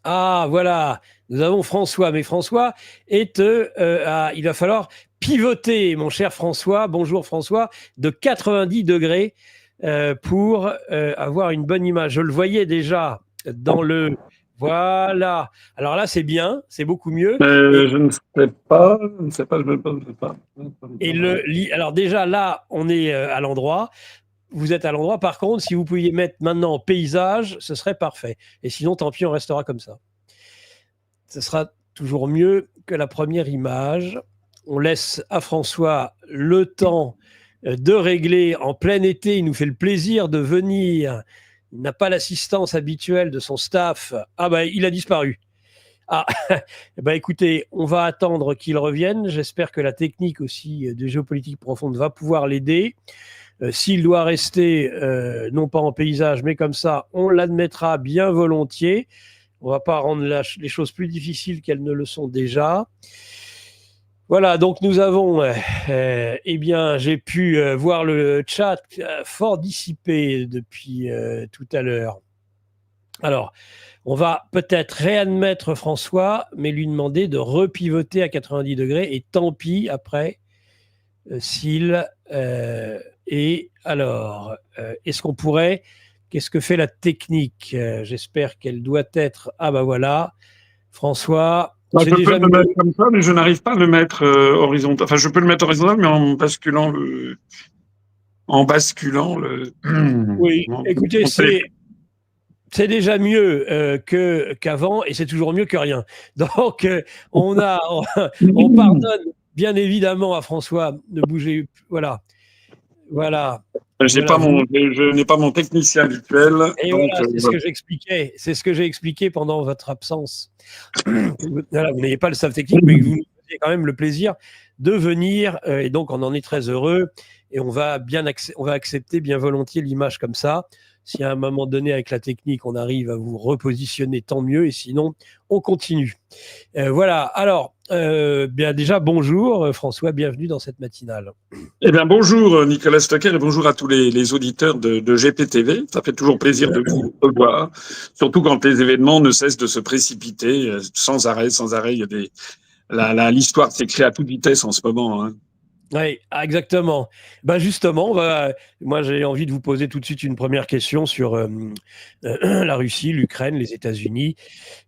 Ah, voilà, nous avons François. Mais François il va falloir pivoter, mon cher François. Bonjour François, de 90 degrés pour avoir une bonne image. Je le voyais déjà dans le... Voilà. Alors là, c'est bien, c'est beaucoup mieux. Et, Je ne sais pas, je ne sais pas, je ne sais pas. alors déjà, là, on est à l'endroit. Vous êtes à l'endroit. Par contre, si vous pouviez mettre maintenant paysage, ce serait parfait. Et sinon, tant pis, on restera comme ça. Ce sera toujours mieux que la première image. On laisse à François le temps de régler en plein été. Il nous fait le plaisir de venir. Il n'a pas l'assistance habituelle de son staff. Ah ben, il a disparu. Ah, ben écoutez, on va attendre qu'il revienne. J'espère que la technique aussi de géopolitique profonde va pouvoir l'aider. S'il doit rester, non pas en paysage, mais comme ça, on l'admettra bien volontiers. On ne va pas rendre les choses plus difficiles qu'elles ne le sont déjà. Voilà, donc nous avons, eh bien, j'ai pu voir le chat fort dissipé depuis tout à l'heure. Alors, on va peut-être réadmettre François, mais lui demander de repivoter à 90 degrés, et tant pis après s'il... et alors, est-ce qu'on pourrait... Qu'est-ce que fait la technique? J'espère qu'elle doit être... Ah ben voilà, François, Je c'est peux déjà le mieux. mettre comme ça, mais je n'arrive pas à le mettre horizontal. Enfin, je peux le mettre horizontal, mais en basculant le. Oui, écoutez, Mon téléphone. c'est déjà mieux qu'avant, et c'est toujours mieux que rien. Donc, on pardonne bien évidemment à François de bouger. Voilà, voilà, voilà. Je n'ai pas mon technicien habituel, Et donc voilà, c'est ce que j'expliquais. C'est ce que j'ai expliqué pendant votre absence. Voilà, vous n'ayez pas le staff technique, mais vous nous faisiez quand même le plaisir de venir, et donc on en est très heureux. Et on va accepter bien volontiers l'image comme ça. Si à un moment donné, avec la technique, on arrive à vous repositionner, tant mieux. Et sinon, on continue. Voilà. Alors, bien déjà, bonjour François, bienvenue dans cette matinale. Eh bien, bonjour Nicolas Stocker et bonjour à tous les auditeurs de GPTV. Ça fait toujours plaisir de vous revoir, surtout quand les événements ne cessent de se précipiter sans arrêt, sans arrêt. Il y a l'histoire s'écrit à toute vitesse en ce moment, hein. Oui, exactement. Ben justement, moi j'ai envie de vous poser tout de suite une première question sur la Russie, l'Ukraine, les États-Unis.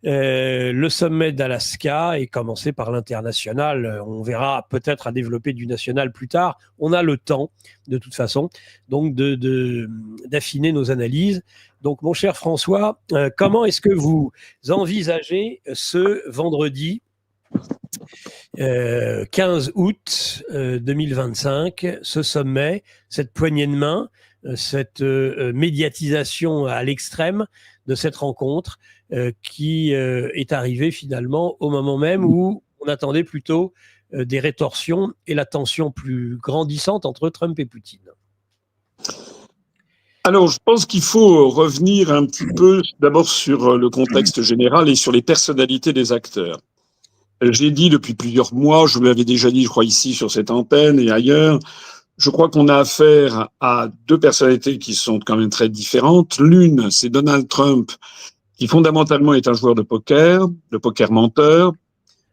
Le sommet d'Alaska est commencé par l'international. On verra peut-être à développer du national plus tard. On a le temps, de toute façon, donc d'affiner nos analyses. Donc, mon cher François, comment est-ce que vous envisagez ce vendredi 15 août 2025, ce sommet, cette poignée de main, cette médiatisation à l'extrême de cette rencontre qui est arrivée finalement au moment même où on attendait plutôt des rétorsions et la tension plus grandissante entre Trump et Poutine. Alors, je pense qu'il faut revenir un petit peu d'abord sur le contexte général et sur les personnalités des acteurs. J'ai dit depuis plusieurs mois, je vous l'avais déjà dit, je crois, ici sur cette antenne et ailleurs, je crois qu'on a affaire à deux personnalités qui sont quand même très différentes. L'une, c'est Donald Trump, qui fondamentalement est un joueur de poker menteur,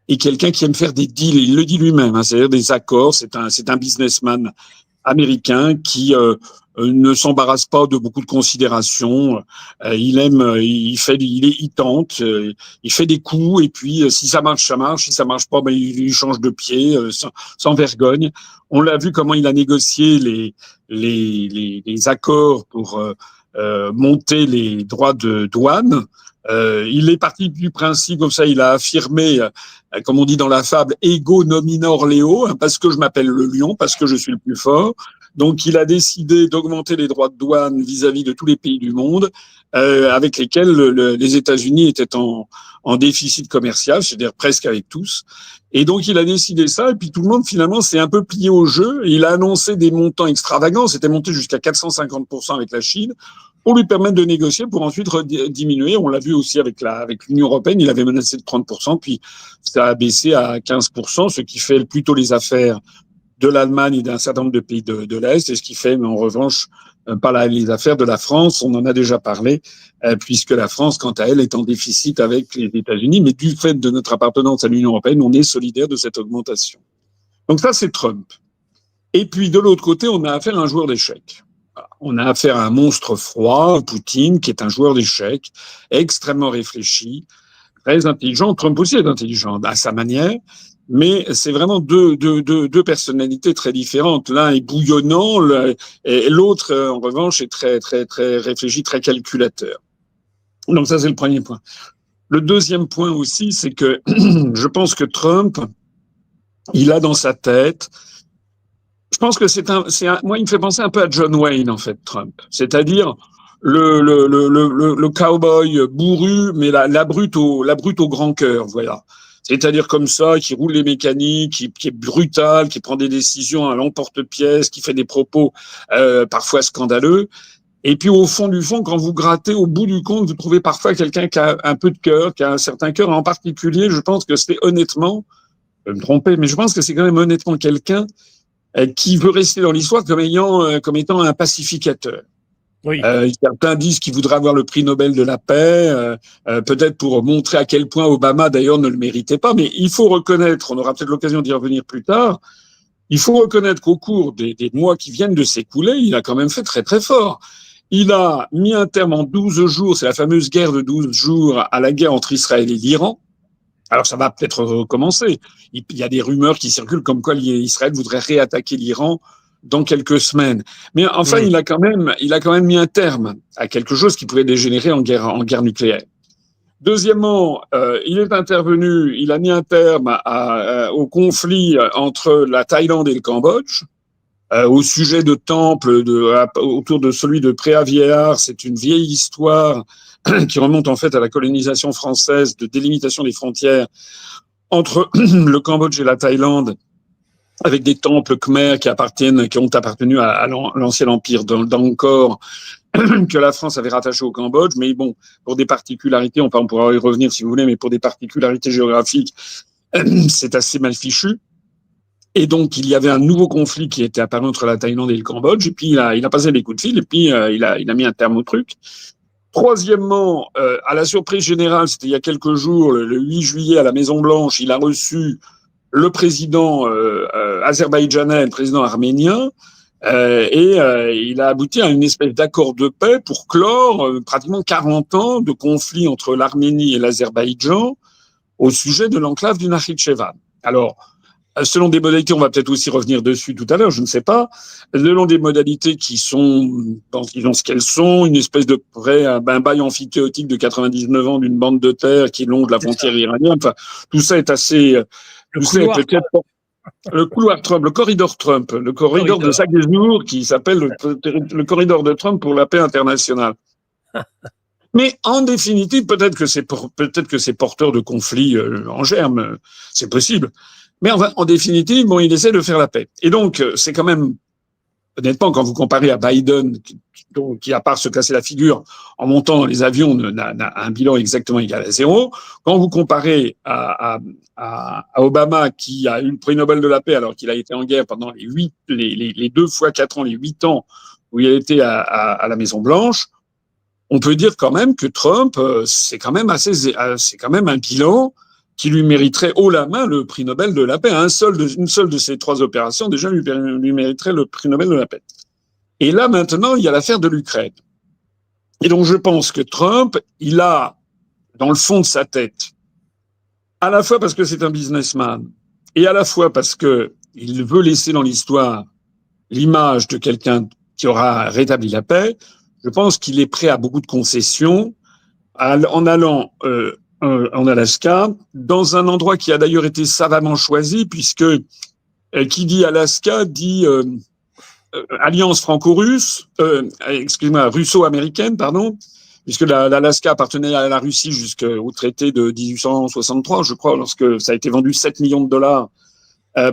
et quelqu'un qui aime faire des deals. Il le dit lui-même, hein, c'est-à-dire des accords. C'est un businessman américain qui ne s'embarrasse pas de beaucoup de considérations. Il tente, il fait des coups et puis si ça marche, ça marche. Si ça marche pas, ben il change de pied sans vergogne. On l'a vu comment il a négocié les accords pour monter les droits de douane. Il est parti du principe, comme ça, il a affirmé, comme on dit dans la fable, ego nominor leo, hein, parce que je m'appelle le lion, parce que je suis le plus fort. Donc, il a décidé d'augmenter les droits de douane vis-à-vis de tous les pays du monde, avec lesquels les États-Unis étaient en déficit commercial, c'est-à-dire presque avec tous. Et donc, il a décidé ça, et puis tout le monde, finalement, s'est un peu plié au jeu. Il a annoncé des montants extravagants, c'était monté jusqu'à 450% avec la Chine, pour lui permettre de négocier, pour ensuite diminuer. On l'a vu aussi avec l'Union européenne, il avait menacé de 30%, puis ça a baissé à 15%, ce qui fait plutôt les affaires de l'Allemagne et d'un certain nombre de pays de l'Est, et ce qui fait, en revanche, pas les affaires de la France. On en a déjà parlé, puisque la France, quant à elle, est en déficit avec les États-Unis, mais du fait de notre appartenance à l'Union européenne, on est solidaire de cette augmentation. Donc ça, c'est Trump. Et puis, de l'autre côté, on a affaire à un joueur d'échecs. On a affaire à un monstre froid, Poutine, qui est un joueur d'échecs, extrêmement réfléchi, très intelligent. Trump aussi est intelligent à sa manière, mais c'est vraiment deux personnalités très différentes. L'un est bouillonnant, et l'autre, en revanche, est très, très, très réfléchi, très calculateur. Donc ça, c'est le premier point. Le deuxième point aussi, c'est que je pense que Trump, il a dans sa tête, je pense que moi, il me fait penser un peu à John Wayne, en fait, Trump. C'est-à-dire le cowboy bourru, mais la brute au grand cœur, voilà. C'est-à-dire comme ça, qui roule les mécaniques, qui est brutal, qui prend des décisions à l'emporte-pièce, qui fait des propos parfois scandaleux. Et puis au fond du fond, quand vous grattez, au bout du compte, vous trouvez parfois quelqu'un qui a un peu de cœur, qui a un certain cœur. En particulier, je pense que c'est honnêtement, je peux me tromper, mais je pense que c'est quand même honnêtement quelqu'un qui veut rester dans l'histoire comme étant un pacificateur. Oui. Certains disent qu'il voudrait avoir le prix Nobel de la paix, peut-être pour montrer à quel point Obama d'ailleurs ne le méritait pas, mais il faut reconnaître, on aura peut-être l'occasion d'y revenir plus tard, il faut reconnaître qu'au cours des mois qui viennent de s'écouler, il a quand même fait très très fort. Il a mis un terme en 12 jours, c'est la fameuse guerre de 12 jours, à la guerre entre Israël et l'Iran. Alors ça va peut-être recommencer. Il y a des rumeurs qui circulent comme quoi Israël voudrait réattaquer l'Iran dans quelques semaines. Mais enfin, il a quand même mis un terme à quelque chose qui pouvait dégénérer en guerre nucléaire. Deuxièmement, il a mis un terme au conflit entre la Thaïlande et le Cambodge. Au sujet de temples autour de celui de Préa-Vieillard, c'est une vieille histoire qui remonte en fait à la colonisation française de délimitation des frontières entre le Cambodge et la Thaïlande, avec des temples khmers qui ont appartenu à l'ancien empire d'Angkor, que la France avait rattaché au Cambodge. Mais bon, pour des particularités, on pourra y revenir si vous voulez, mais pour des particularités géographiques, c'est assez mal fichu. Et donc, il y avait un nouveau conflit qui était apparu entre la Thaïlande et le Cambodge. Et puis, il a passé des coups de fil et puis il a mis un terme au truc. Troisièmement, à la surprise générale, c'était il y a quelques jours, le 8 juillet, à la Maison-Blanche, il a reçu le président azerbaïdjanais, le président arménien, et il a abouti à une espèce d'accord de paix pour clore pratiquement 40 ans de conflit entre l'Arménie et l'Azerbaïdjan au sujet de l'enclave du Nakhitchevan. Alors, selon des modalités, on va peut-être aussi revenir dessus tout à l'heure, je ne sais pas, selon des modalités qui sont, disons ce qu'elles sont, une espèce de un bail amphithéotique de 99 ans d'une bande de terre qui longe la frontière iranienne, enfin, tout ça est assez... Le couloir Trump, le corridor Trump, le corridor de Saguenay qui s'appelle le corridor de Trump pour la paix internationale. Mais en définitive, peut-être que c'est porteur de conflits en germe, c'est possible. Mais en définitive, bon, il essaie de faire la paix. Et donc, c'est quand même, honnêtement, quand vous comparez à Biden, qui à part se casser la figure en montant dans les avions, n'a un bilan exactement égal à zéro. Quand vous comparez à Obama, qui a eu le prix Nobel de la paix alors qu'il a été en guerre pendant les 2 fois 4 ans, les 8 ans où il a été à la Maison Blanche, on peut dire quand même que Trump, c'est quand même un bilan qui lui mériterait haut la main le prix Nobel de la paix. Une seule de ces 3 opérations déjà lui mériterait le prix Nobel de la paix. Et là, maintenant, il y a l'affaire de l'Ukraine. Et donc, je pense que Trump, il a, dans le fond de sa tête, à la fois parce que c'est un businessman, et à la fois parce que il veut laisser dans l'histoire l'image de quelqu'un qui aura rétabli la paix, je pense qu'il est prêt à beaucoup de concessions en allant en Alaska, dans un endroit qui a d'ailleurs été savamment choisi, puisque qui dit Alaska dit alliance franco-russe, russo-américaine, pardon, puisque l'Alaska appartenait à la Russie jusqu'au traité de 1863, je crois, lorsque ça a été vendu 7 millions de dollars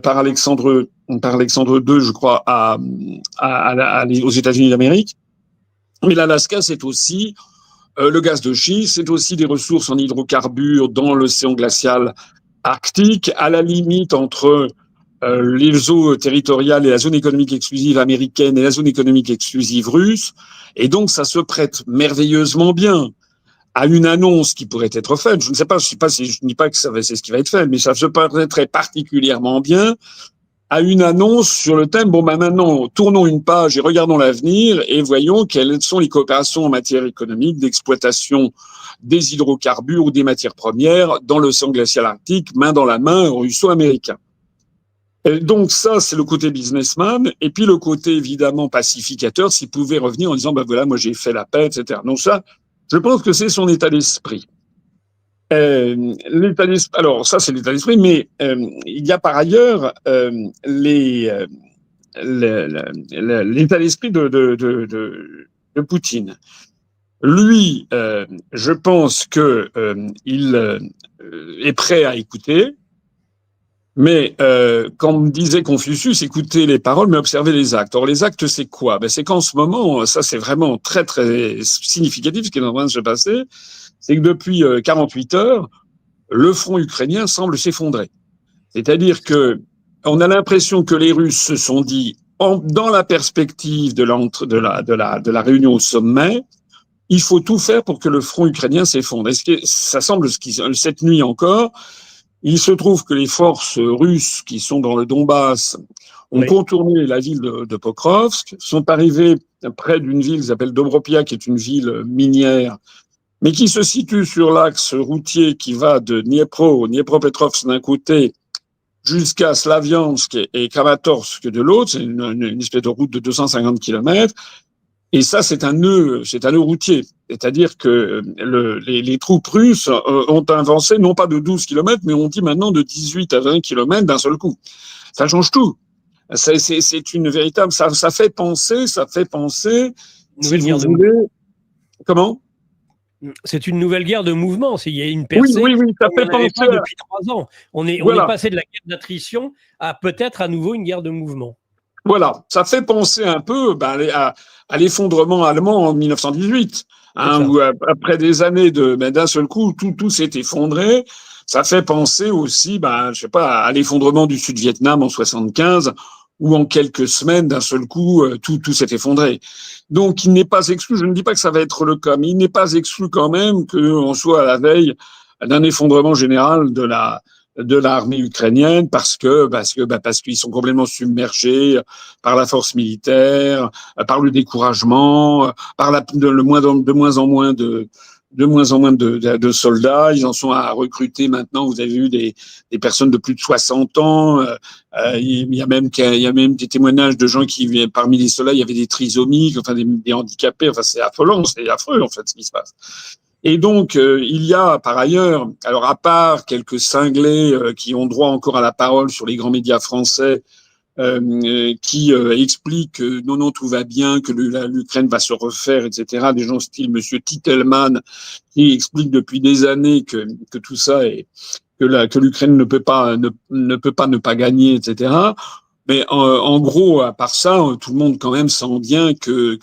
par Alexandre II, je crois, aux États-Unis d'Amérique. Mais l'Alaska, c'est aussi le gaz de schiste, c'est aussi des ressources en hydrocarbures dans l'océan glacial arctique, à la limite entre les eaux territoriales et la zone économique exclusive américaine et la zone économique exclusive russe. Et donc, ça se prête merveilleusement bien à une annonce qui pourrait être faite. Je ne sais pas, je ne dis pas que c'est ce qui va être fait, mais ça se prêterait particulièrement bien à une annonce sur le thème, bon, ben maintenant, tournons une page et regardons l'avenir et voyons quelles sont les coopérations en matière économique d'exploitation des hydrocarbures ou des matières premières dans l'océan glacial arctique, main dans la main, russo-américain. Et donc ça, c'est le côté businessman. Et puis le côté évidemment pacificateur, s'il pouvait revenir en disant, ben voilà, moi j'ai fait la paix, etc. Donc ça, je pense que c'est son état d'esprit. L'état d'esprit, alors ça c'est l'état d'esprit, mais il y a par ailleurs l'état d'esprit de Poutine. Lui, je pense que il est prêt à écouter, mais comme disait Confucius, écoutez les paroles, mais observez les actes. Or, les actes, c'est quoi? Ben, c'est qu'en ce moment, ça c'est vraiment très très significatif ce qui est en train de se passer, c'est que depuis 48 heures, le front ukrainien semble s'effondrer. C'est-à-dire que on a l'impression que les Russes se sont dit, dans la perspective de la réunion au sommet, il faut tout faire pour que le front ukrainien s'effondre. Est-ce que ça semble cette nuit encore? Il se trouve que les forces russes qui sont dans le Donbass ont contourné la ville de Pokrovsk, sont arrivées près d'une ville qui s'appelle Dobropia, qui est une ville minière, mais qui se situe sur l'axe routier qui va de Dniepropetrovsk d'un côté, jusqu'à Slaviansk et Kramatorsk de l'autre. C'est une espèce de route de 250 kilomètres. Et ça, c'est un nœud routier. C'est-à-dire que les troupes russes ont avancé non pas de 12 kilomètres, mais on dit maintenant de 18 à 20 kilomètres d'un seul coup. Ça change tout. C'est une véritable, ça fait penser, si vous voulez, comment? C'est une nouvelle guerre de mouvement. Il y a une percée. Oui, ça fait penser depuis 3 ans. On est passé de la guerre d'attrition à peut-être à nouveau une guerre de mouvement. Voilà, ça fait penser un peu à l'effondrement allemand en 1918, où après des années d'un seul coup, tout s'est effondré. Ça fait penser aussi, je sais pas, à l'effondrement du Sud-Vietnam en 75, où en quelques semaines, d'un seul coup, tout s'est effondré. Donc, il n'est pas exclu, je ne dis pas que ça va être le cas, mais il n'est pas exclu quand même qu'on soit à la veille d'un effondrement général de l'armée ukrainienne parce qu'ils sont complètement submergés par la force militaire, par le découragement, par de moins en moins de soldats. Ils en sont à recruter maintenant. Vous avez vu des personnes de plus de 60 ans. Il y a même des témoignages de gens qui, parmi les soldats, il y avait des trisomiques, enfin des handicapés. Enfin, c'est affolant, c'est affreux en fait ce qui se passe. Et donc, il y a par ailleurs, alors à part quelques cinglés qui ont droit encore à la parole sur les grands médias français, qui expliquent que non, tout va bien, que l'Ukraine va se refaire, etc. Des gens style Monsieur Titelman, qui expliquent depuis des années que tout ça est que l'Ukraine ne peut pas ne pas gagner, etc. Mais en gros, à part ça, tout le monde quand même sent bien que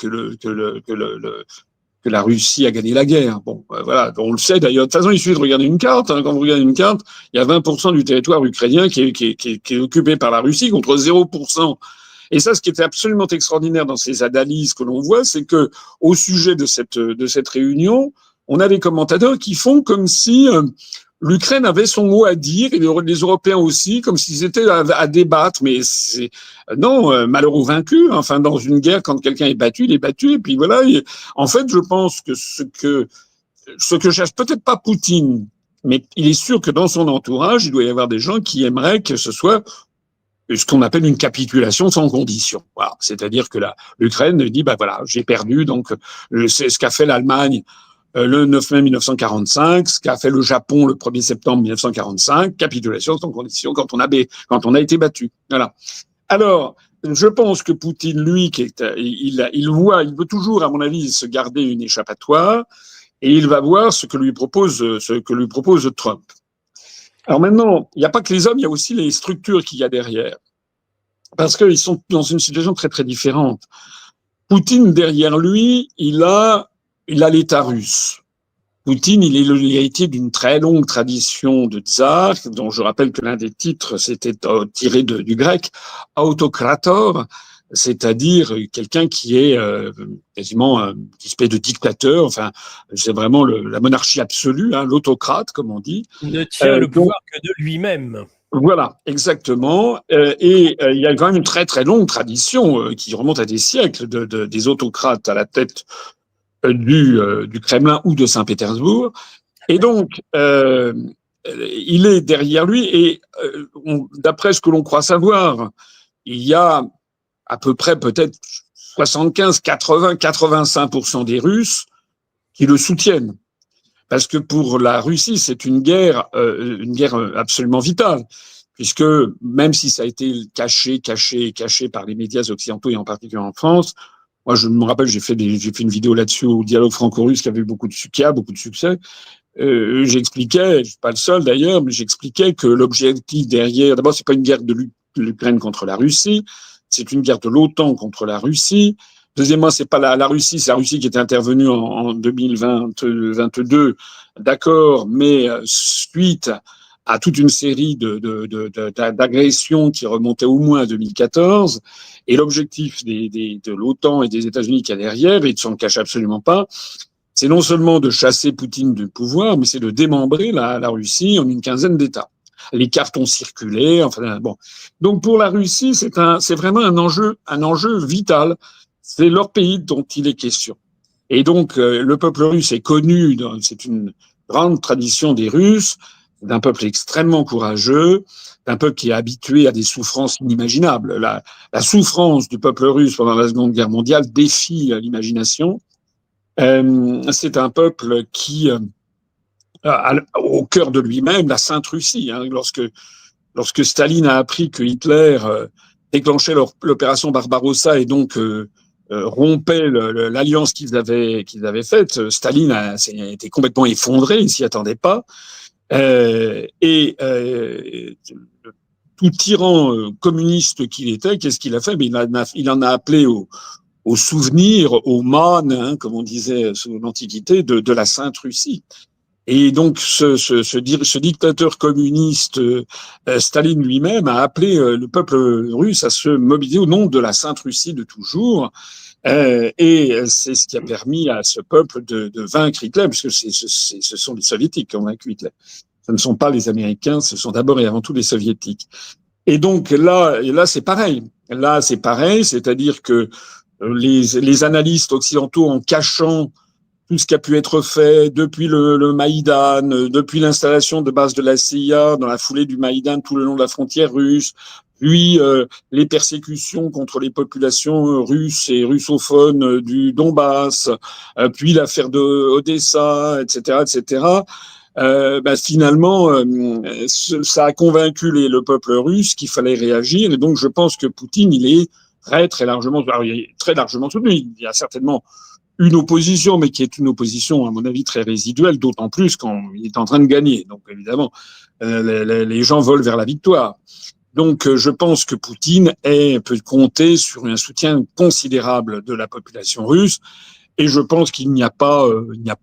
la Russie a gagné la guerre. Bon, voilà, on le sait d'ailleurs. De toute façon, il suffit de regarder une carte. Quand vous regardez une carte, il y a 20% du territoire ukrainien qui est occupé par la Russie contre 0%. Et ça, ce qui était absolument extraordinaire dans ces analyses que l'on voit, c'est que au sujet de cette réunion, on a des commentateurs qui font comme si l'Ukraine avait son mot à dire et les Européens aussi, comme s'ils étaient à débattre. Mais non, malheureux vaincu. Enfin, dans une guerre, quand quelqu'un est battu, il est battu. Et puis voilà. En fait, je pense que ce que cherche peut-être pas Poutine, mais il est sûr que dans son entourage, il doit y avoir des gens qui aimeraient que ce soit ce qu'on appelle une capitulation sans condition. Voilà. C'est-à-dire que l'Ukraine dit, voilà, j'ai perdu, donc c'est ce qu'a fait l'Allemagne le 9 mai 1945, ce qu'a fait le Japon le 1er septembre 1945, capitulation sans condition quand on a été battu. Voilà. Alors, je pense que Poutine, lui, il veut toujours, à mon avis, se garder une échappatoire, et il va voir ce que lui propose Trump. Alors maintenant, il n'y a pas que les hommes, il y a aussi les structures qu'il y a derrière. Parce qu'ils sont dans une situation très, très différente. Poutine, derrière lui, il a l'État russe. Poutine, il est l'héritier d'une très longue tradition de tsar, dont je rappelle que l'un des titres, c'était tiré du grec, autokrator, c'est-à-dire quelqu'un qui est quasiment une espèce de dictateur. Enfin, c'est vraiment la monarchie absolue, hein, l'autocrate, comme on dit. Il ne tient le pouvoir que de lui-même. Voilà, exactement. Il y a quand même une très très longue tradition qui remonte à des siècles des autocrates à la tête du Kremlin ou de Saint-Pétersbourg. Et donc, il est derrière lui. Et d'après ce que l'on croit savoir, il y a à peu près peut-être 75, 80, 85% des Russes qui le soutiennent. Parce que pour la Russie, c'est une guerre absolument vitale, puisque même si ça a été caché par les médias occidentaux et en particulier en France, moi je me rappelle, j'ai fait une vidéo là-dessus au dialogue franco-russe qui a beaucoup de succès. J'expliquais, je suis pas le seul d'ailleurs, mais j'expliquais que l'objectif derrière, d'abord, c'est pas une guerre de l'Ukraine contre la Russie, c'est une guerre de l'OTAN contre la Russie. Deuxièmement, c'est pas la Russie, c'est la Russie qui était intervenue en 2022, d'accord, mais suite à toute une série d'agressions qui remontaient au moins à 2014. Et l'objectif de l'OTAN et des États-Unis qu'il y a derrière, et ils ne s'en cachent absolument pas, c'est non seulement de chasser Poutine du pouvoir, mais c'est de démembrer la Russie en une quinzaine d'États. Les cartes ont circulé, enfin bon. Donc pour la Russie, c'est vraiment un enjeu vital. C'est leur pays dont il est question. Et donc le peuple russe est connu, c'est une grande tradition des Russes, d'un peuple extrêmement courageux, d'un peuple qui est habitué à des souffrances inimaginables. La souffrance du peuple russe pendant la Seconde Guerre mondiale défie l'imagination. C'est un peuple qui au cœur de lui-même la Sainte Russie. Hein, lorsque Staline a appris que Hitler déclenchait l'opération Barbarossa et donc rompait l'alliance qu'ils avaient faite, Staline a été complètement effondré, il s'y attendait pas. Tout tyran communiste qu'il était, qu'est-ce qu'il a fait? Mais il en a appelé au souvenir, au man, hein, comme on disait sous l'Antiquité, de la Sainte Russie. Et donc, ce dictateur communiste, Staline lui-même, a appelé le peuple russe à se mobiliser au nom de la Sainte Russie de toujours. Et c'est ce qui a permis à ce peuple de vaincre Hitler, puisque ce sont les Soviétiques qui ont vaincu Hitler. Ce ne sont pas les Américains, ce sont d'abord et avant tout les Soviétiques. Et donc là c'est pareil. Là, c'est pareil, c'est-à-dire que les analystes occidentaux, en cachant tout ce qui a pu être fait depuis le Maïdan, depuis l'installation de bases de la CIA dans la foulée du Maïdan tout le long de la frontière russe, puis les persécutions contre les populations russes et russophones du Donbass, puis l'affaire de Odessa, etc., etc. Finalement, ça a convaincu le peuple russe qu'il fallait réagir, et donc je pense que Poutine, il est très largement soutenu. Il y a certainement une opposition, mais qui est une opposition, à mon avis, très résiduelle, d'autant plus quand il est en train de gagner. Donc, évidemment, les gens volent vers la victoire. Donc, je pense que Poutine peut compter sur un soutien considérable de la population russe. Et je pense qu'il n'y a pas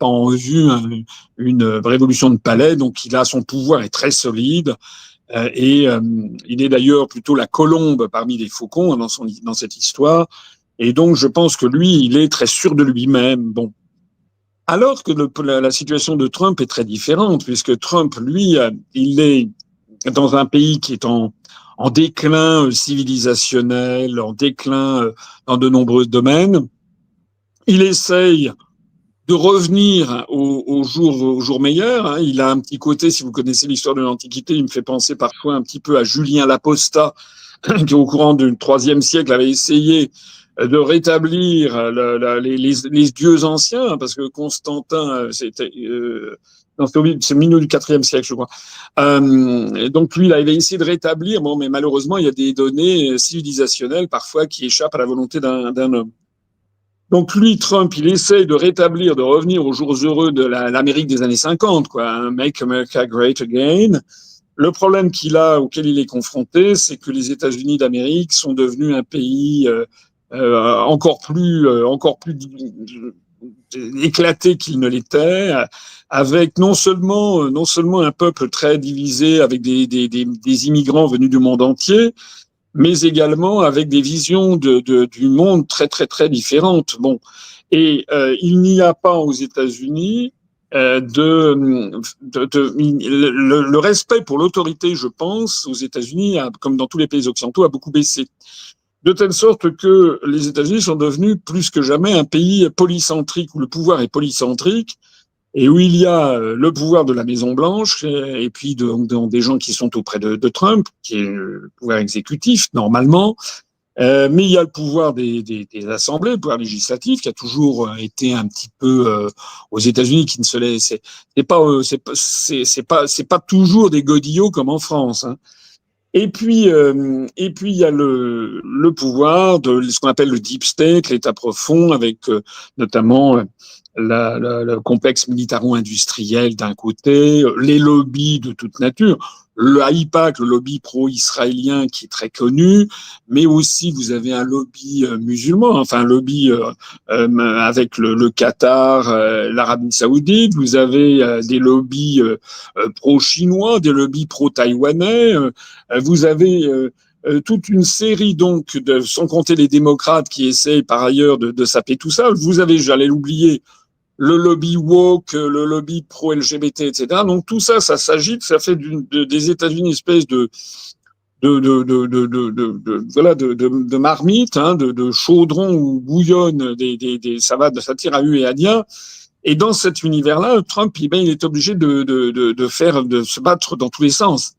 en vue une révolution de palais. Donc, son pouvoir est très solide. Il est d'ailleurs plutôt la colombe parmi les faucons dans cette histoire. Et donc, je pense que lui, il est très sûr de lui-même. Bon. Alors que la situation de Trump est très différente, puisque Trump, lui, il est dans un pays qui est en déclin civilisationnel, en déclin dans de nombreux domaines. Il essaye de revenir au jour meilleur. Hein. Il a un petit côté, si vous connaissez l'histoire de l'Antiquité, il me fait penser parfois un petit peu à Julien l'Apostat, qui au courant du IIIe siècle avait essayé de rétablir les dieux anciens, parce que Constantin, c'est le milieu du IVe siècle, je crois. Donc lui, il avait essayé de rétablir, bon, mais malheureusement, il y a des données civilisationnelles parfois qui échappent à la volonté d'un homme. Donc lui, Trump, il essaie de rétablir, de revenir aux jours heureux de l'Amérique des années 50, quoi, hein, Make America Great Again. Le problème auquel il est confronté, c'est que les États-Unis d'Amérique sont devenus un pays encore plus éclaté qu'il ne l'était, avec non seulement un peuple très divisé, avec des immigrants venus du monde entier, mais également avec des visions du monde très très très différentes. Bon, et il n'y a pas aux États-Unis le respect pour l'autorité, je pense, aux États-Unis, comme dans tous les pays occidentaux, a beaucoup baissé. De telle sorte que les États-Unis sont devenus plus que jamais un pays polycentrique, où le pouvoir est polycentrique, et où il y a le pouvoir de la Maison-Blanche, et puis des gens qui sont auprès de Trump, qui est le pouvoir exécutif, normalement, mais il y a le pouvoir des assemblées, le pouvoir législatif, qui a toujours été un petit peu aux États-Unis, qui ne se laisse, c'est pas toujours des godillots comme en France. Hein. Et puis il y a le pouvoir de ce qu'on appelle le deep state, l'État profond, avec notamment le complexe militaro-industriel d'un côté, les lobbies de toute nature, le AIPAC, le lobby pro-israélien qui est très connu, mais aussi vous avez un lobby musulman, enfin un lobby avec le Qatar, l'Arabie Saoudite, vous avez des lobbies pro-chinois, des lobbies pro-taïwanais, vous avez toute une série donc sans compter les démocrates qui essayent par ailleurs de saper tout ça. Vous avez, j'allais l'oublier, le lobby woke, le lobby pro-LGBT, etc. Donc tout ça, ça s'agite, ça fait des États-Unis une espèce de marmite, hein, de chaudron où bouillonnent ça tire à hu et à dia. Et dans cet univers-là, Trump, il est obligé de se battre dans tous les sens.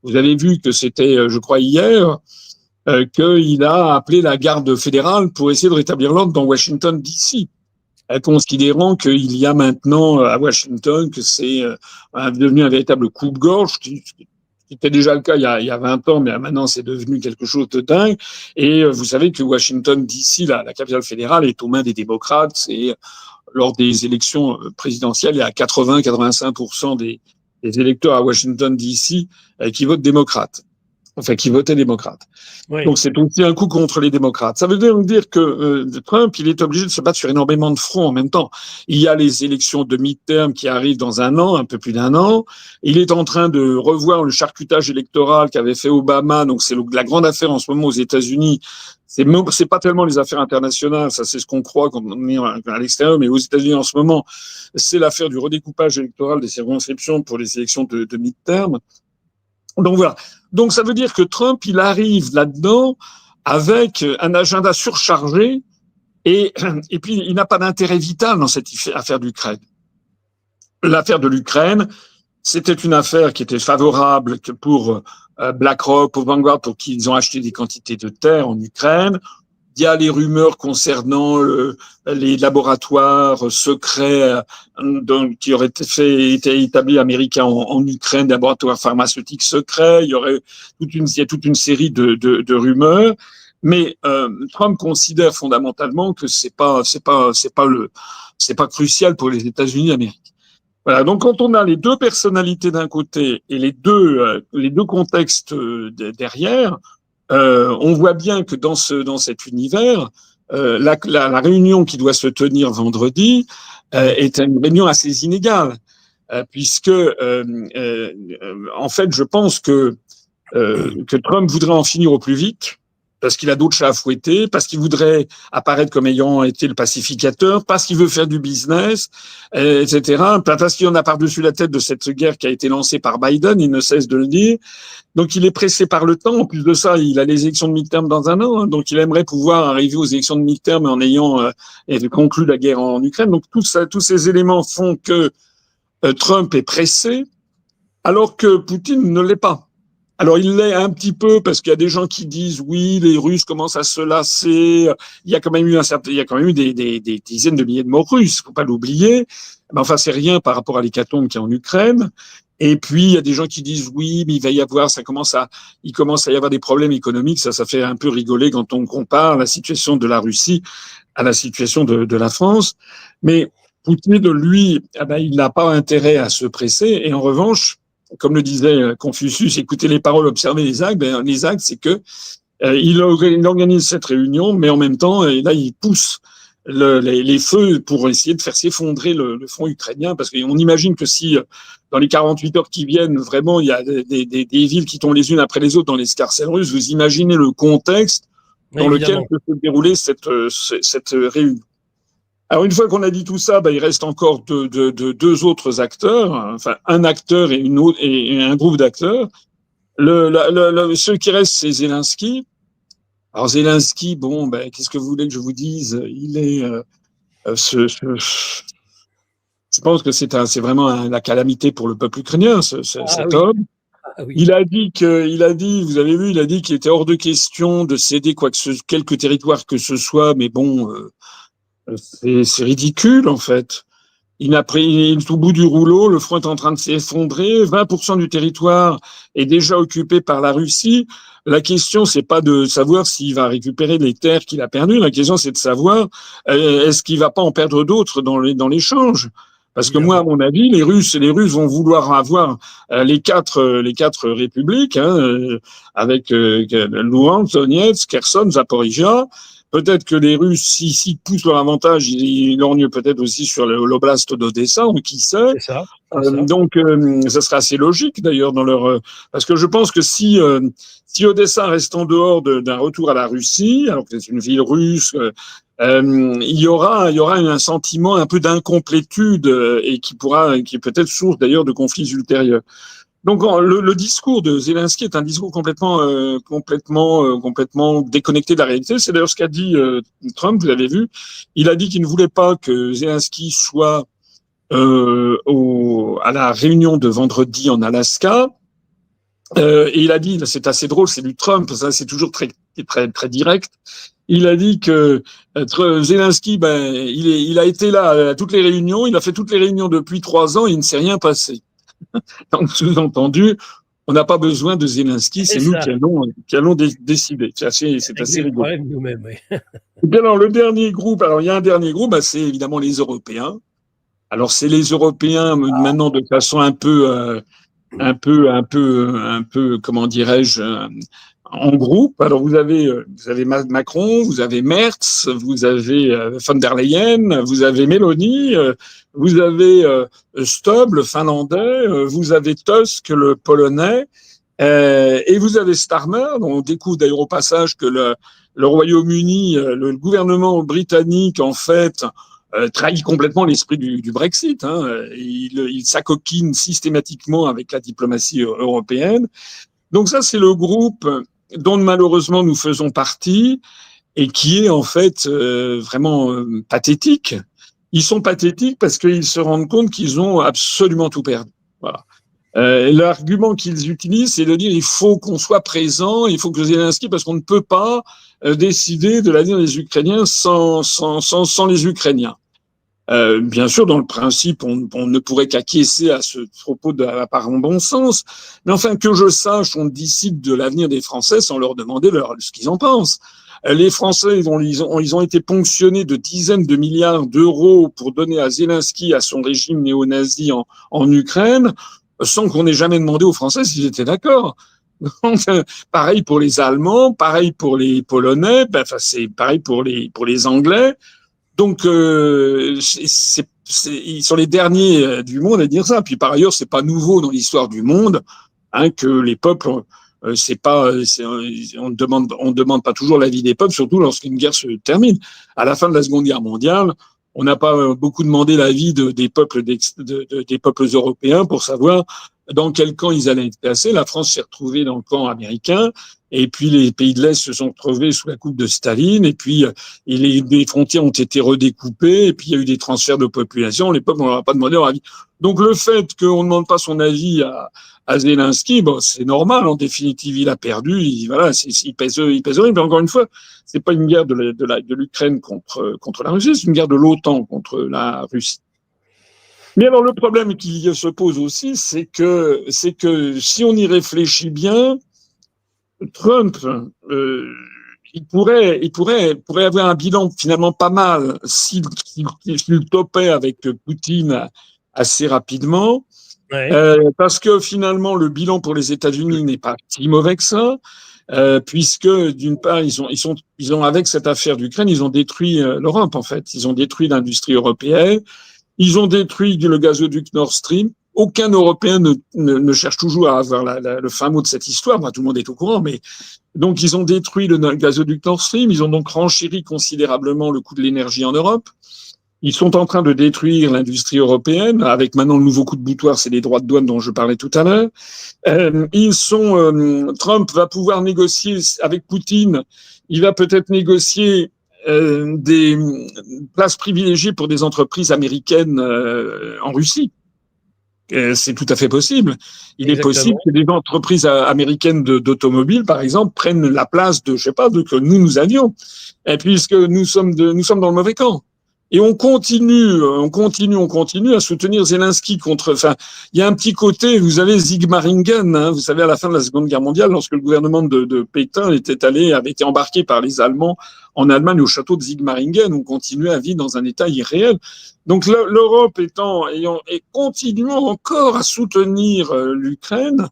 Vous avez vu que c'était, je crois, hier, qu'il a appelé la garde fédérale pour essayer de rétablir l'ordre dans Washington, D.C., considérant qu'il y a maintenant à Washington que c'est devenu un véritable coup de gorge, c'était déjà le cas il y a 20 ans, mais maintenant c'est devenu quelque chose de dingue. Et vous savez que Washington, D.C., la capitale fédérale, est aux mains des démocrates. C'est lors des élections présidentielles, il y a 80-85% des électeurs à Washington, D.C. Qui votent démocrate. Enfin, qui votaient démocrate. Oui. Donc, c'est aussi un coup contre les démocrates. Ça veut donc dire que Trump, il est obligé de se battre sur énormément de fronts en même temps. Il y a les élections de mi-terme qui arrivent dans un an, un peu plus d'un an. Il est en train de revoir le charcutage électoral qu'avait fait Obama. Donc, c'est la grande affaire en ce moment aux États-Unis. C'est pas tellement les affaires internationales, ça c'est ce qu'on croit quand on est à l'extérieur, mais aux États-Unis en ce moment, c'est l'affaire du redécoupage électoral des circonscriptions pour les élections de mi-terme. Donc voilà. Donc ça veut dire que Trump, il arrive là-dedans avec un agenda surchargé et puis il n'a pas d'intérêt vital dans cette affaire d'Ukraine. L'affaire de l'Ukraine, c'était une affaire qui était favorable pour BlackRock, pour Vanguard, pour qui ils ont acheté des quantités de terre en Ukraine. Il y a les rumeurs concernant les laboratoires secrets qui auraient été établis américains en Ukraine, des laboratoires pharmaceutiques secrets. Il y a toute une série de rumeurs. Mais Trump considère fondamentalement que c'est pas crucial pour les États-Unis d'Amérique. Voilà. Donc quand on a les deux personnalités d'un côté et les deux contextes derrière. On voit bien que dans cet univers, la réunion qui doit se tenir vendredi est une réunion assez inégale, puisque en fait, je pense que Trump voudrait en finir au plus vite, parce qu'il a d'autres chats à fouetter, parce qu'il voudrait apparaître comme ayant été le pacificateur, parce qu'il veut faire du business, etc. Parce qu'il en a par-dessus la tête de cette guerre qui a été lancée par Biden, il ne cesse de le dire. Donc il est pressé par le temps. En plus de ça, il a les élections de mi-terme dans un an, hein, donc il aimerait pouvoir arriver aux élections de mi-terme en ayant conclu la guerre en Ukraine. Donc tous ces éléments font que Trump est pressé, alors que Poutine ne l'est pas. Alors il l'est un petit peu parce qu'il y a des gens qui disent oui, les Russes commencent à se lasser. Il y a quand même eu des dizaines de milliers de morts russes, faut pas l'oublier. Mais enfin c'est rien par rapport à l'hécatombe qui est en Ukraine. Et puis il y a des gens qui disent oui, mais il commence à y avoir des problèmes économiques. Ça fait un peu rigoler quand on compare la situation de la Russie à la situation de la France. Mais Poutine, lui, il n'a pas intérêt à se presser. Et en revanche, comme le disait Confucius, écoutez les paroles, observez les actes. Les actes, c'est que il organise cette réunion, mais en même temps, là, il pousse les feux pour essayer de faire s'effondrer le front ukrainien, parce qu'on imagine que si dans les 48 heures qui viennent, vraiment, il y a des villes qui tombent les unes après les autres dans l'escarcelle russe, vous imaginez le contexte dans lequel peut se dérouler cette réunion. Alors, une fois qu'on a dit tout ça, il reste encore deux autres acteurs, enfin, un acteur et un groupe d'acteurs. Ceux qui restent, c'est Zelensky. Alors, Zelensky, qu'est-ce que vous voulez que je vous dise? Il est, je pense que c'est vraiment la calamité pour le peuple ukrainien, cet homme. Ah, oui. Il a dit, vous avez vu, il a dit qu'il était hors de question de céder quelques territoires que ce soit, mais c'est ridicule, en fait. Il est au bout du rouleau, le front est en train de s'effondrer, 20% du territoire est déjà occupé par la Russie. La question, c'est pas de savoir s'il va récupérer les terres qu'il a perdues, la question, c'est de savoir est-ce qu'il va pas en perdre d'autres dans l'échange. Parce que moi, à mon avis, les Russes vont vouloir avoir les quatre républiques, avec Louhansk, Donetsk, Kherson, Zaporizhia. Peut-être que les Russes, s'ils poussent leur avantage, ils lorgnent peut-être aussi sur l'oblast d'Odessa, ou qui sait. C'est ça. Donc, ça serait assez logique d'ailleurs dans leur, parce que je pense que si Odessa reste en dehors d'un retour à la Russie, alors que c'est une ville russe, il y aura un sentiment un peu d'incomplétude et qui est peut-être source d'ailleurs de conflits ultérieurs. Donc le discours de Zelensky est un discours complètement déconnecté de la réalité. C'est d'ailleurs ce qu'a dit Trump, vous l'avez vu. Il a dit qu'il ne voulait pas que Zelensky soit à la réunion de vendredi en Alaska. Et il a dit, c'est assez drôle, c'est du Trump, ça c'est toujours très très direct. Il a dit que Zelensky, il a été là à toutes les réunions, il a fait toutes les réunions depuis 3 ans et il ne s'est rien passé. Donc, sous-entendu, on n'a pas besoin de Zelensky, c'est nous qui allons décider. C'est assez rigolo. Nous-mêmes, oui. Et bien alors, le dernier groupe, il y a un dernier groupe, c'est évidemment les Européens. Alors, c'est les Européens maintenant de façon un peu, comment dirais-je, en groupe. Alors, vous avez Macron, vous avez Merz, vous avez von der Leyen, vous avez Meloni, vous avez Stubb, le Finlandais, vous avez Tusk, le Polonais, et vous avez Starmer, dont on découvre d'ailleurs au passage que le Royaume-Uni, le gouvernement britannique, en fait, trahit complètement l'esprit du Brexit. Il s'acoquine systématiquement avec la diplomatie européenne. Donc ça, c'est le groupe dont malheureusement nous faisons partie et qui est en fait vraiment pathétique. Ils sont pathétiques parce qu'ils se rendent compte qu'ils ont absolument tout perdu. Voilà. L'argument qu'ils utilisent, c'est de dire il faut qu'on soit présent, il faut que Zelensky, parce qu'on ne peut pas décider de l'avenir des Ukrainiens sans les Ukrainiens. Bien sûr, dans le principe, on ne pourrait qu'acquiescer à ce propos d'apparent bon sens, mais enfin, que je sache, on décide de l'avenir des Français sans leur demander ce qu'ils en pensent. Les Français, ils ont été ponctionnés de dizaines de milliards d'euros pour donner à Zelensky, à son régime néo-nazi en Ukraine, sans qu'on ait jamais demandé aux Français s'ils étaient d'accord. Donc, pareil pour les Allemands, pareil pour les Polonais, c'est pareil pour les Anglais. Donc, ils sont les derniers du monde à dire ça. Puis par ailleurs, c'est pas nouveau dans l'histoire du monde que les peuples, on ne demande pas toujours l'avis des peuples, surtout lorsqu'une guerre se termine. À la fin de la Seconde Guerre mondiale, on n'a pas beaucoup demandé l'avis des peuples européens pour savoir dans quel camp ils allaient être placés. La France s'est retrouvée dans le camp américain. Et puis les pays de l'Est se sont retrouvés sous la coupe de Staline, et puis les frontières ont été redécoupées, et puis il y a eu des transferts de population. Les peuples, on leur a pas demandé leur avis. Donc le fait qu'on ne demande pas son avis à Zelensky, c'est normal. En définitive, il a perdu. Il pèse rien. Mais encore une fois, c'est pas une guerre de l'Ukraine contre la Russie, c'est une guerre de l'OTAN contre la Russie. Mais alors le problème qui se pose aussi, c'est que si on y réfléchit bien, Trump, il pourrait avoir un bilan finalement pas mal s'il topait avec Poutine assez rapidement. Ouais. Parce que finalement, le bilan pour les États-Unis n'est pas si mauvais que ça. Puisque d'une part ils ont avec cette affaire d'Ukraine ils ont détruit l'Europe en fait, ils ont détruit l'industrie européenne, ils ont détruit le gazoduc Nord Stream. Aucun Européen ne cherche toujours à avoir le fin mot de cette histoire. Moi, tout le monde est au courant, mais donc ils ont détruit le gazoduc Nord Stream, ils ont donc renchéri considérablement le coût de l'énergie en Europe. Ils sont en train de détruire l'industrie européenne avec maintenant le nouveau coup de boutoir, c'est les droits de douane dont je parlais tout à l'heure. Trump va pouvoir négocier avec Poutine. Il va peut-être négocier des places privilégiées pour des entreprises américaines en Russie. C'est tout à fait possible. Il est possible Exactement. que des entreprises américaines d'automobiles, par exemple, prennent la place de, je sais pas, de que nous avions, et puisque nous sommes dans le mauvais camp. Et on continue à soutenir Zelensky contre. Enfin, il y a un petit côté, vous savez, Sigmaringen. Hein, vous savez, à la fin de la Seconde Guerre mondiale, lorsque le gouvernement de Pétain avait été embarqué par les Allemands en Allemagne au château de Sigmaringen, on continuait à vivre dans un état irréel. Donc l'Europe et continuant encore à soutenir l'Ukraine,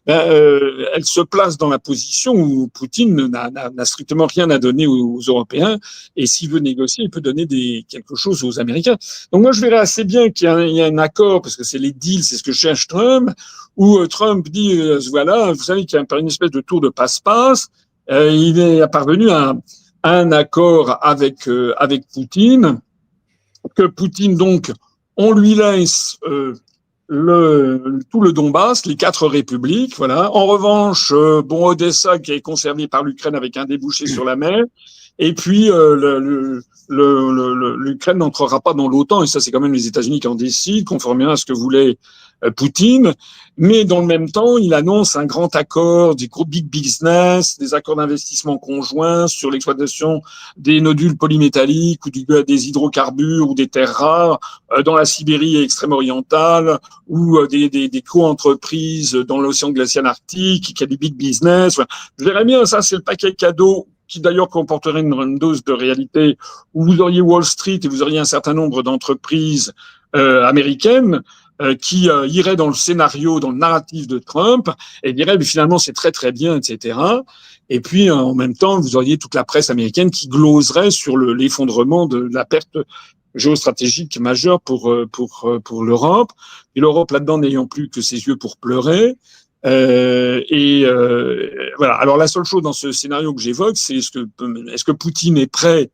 elle se place dans la position où Poutine n'a strictement rien à donner aux Européens, et s'il veut négocier, il peut donner quelque chose aux Américains. Donc moi, je verrais assez bien qu'il y a un accord, parce que c'est les deals, c'est ce que cherche Trump, où Trump dit, voilà, vous savez qu'il y a une espèce de tour de passe-passe, il est parvenu à un accord avec Poutine, que Poutine, donc, on lui laisse tout le Donbass, les 4 républiques, voilà. En revanche, Odessa qui est conservé par l'Ukraine avec un débouché sur la mer, et puis l'Ukraine n'entrera pas dans l'OTAN, et ça c'est quand même les États-Unis qui en décident, conformément à ce que voulait Poutine. Mais dans le même temps, il annonce un grand accord des gros big business, des accords d'investissement conjoints sur l'exploitation des nodules polymétalliques ou des hydrocarbures ou des terres rares dans la Sibérie extrême-orientale, ou des co-entreprises dans l'océan glacial arctique, qui a du big business. Voilà. Je dirais bien, ça c'est le paquet cadeau qui d'ailleurs comporterait une dose de réalité, où vous auriez Wall Street et vous auriez un certain nombre d'entreprises américaines qui iraient dans le scénario, dans le narratif de Trump, et diraient, mais finalement c'est très très bien, etc. Et puis en même temps, vous auriez toute la presse américaine qui gloserait sur l'effondrement de la perte géostratégique majeure pour l'Europe, et l'Europe là-dedans n'ayant plus que ses yeux pour pleurer. Voilà. Alors la seule chose dans ce scénario que j'évoque, c'est est-ce que Poutine est prêt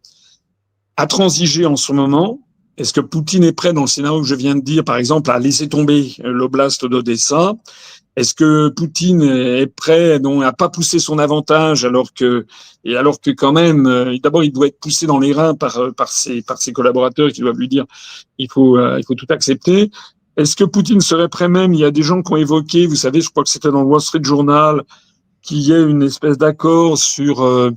à transiger en ce moment? Est-ce que Poutine est prêt, dans le scénario que je viens de dire, par exemple, à laisser tomber l'oblast d'Odessa? Est-ce que Poutine est prêt à pas pousser son avantage alors que quand même, d'abord il doit être poussé dans les reins par ses collaborateurs qui doivent lui dire il faut tout accepter. Est-ce que Poutine serait prêt même? Il y a des gens qui ont évoqué, vous savez, je crois que c'était dans le Wall Street Journal, qu'il y ait une espèce d'accord sur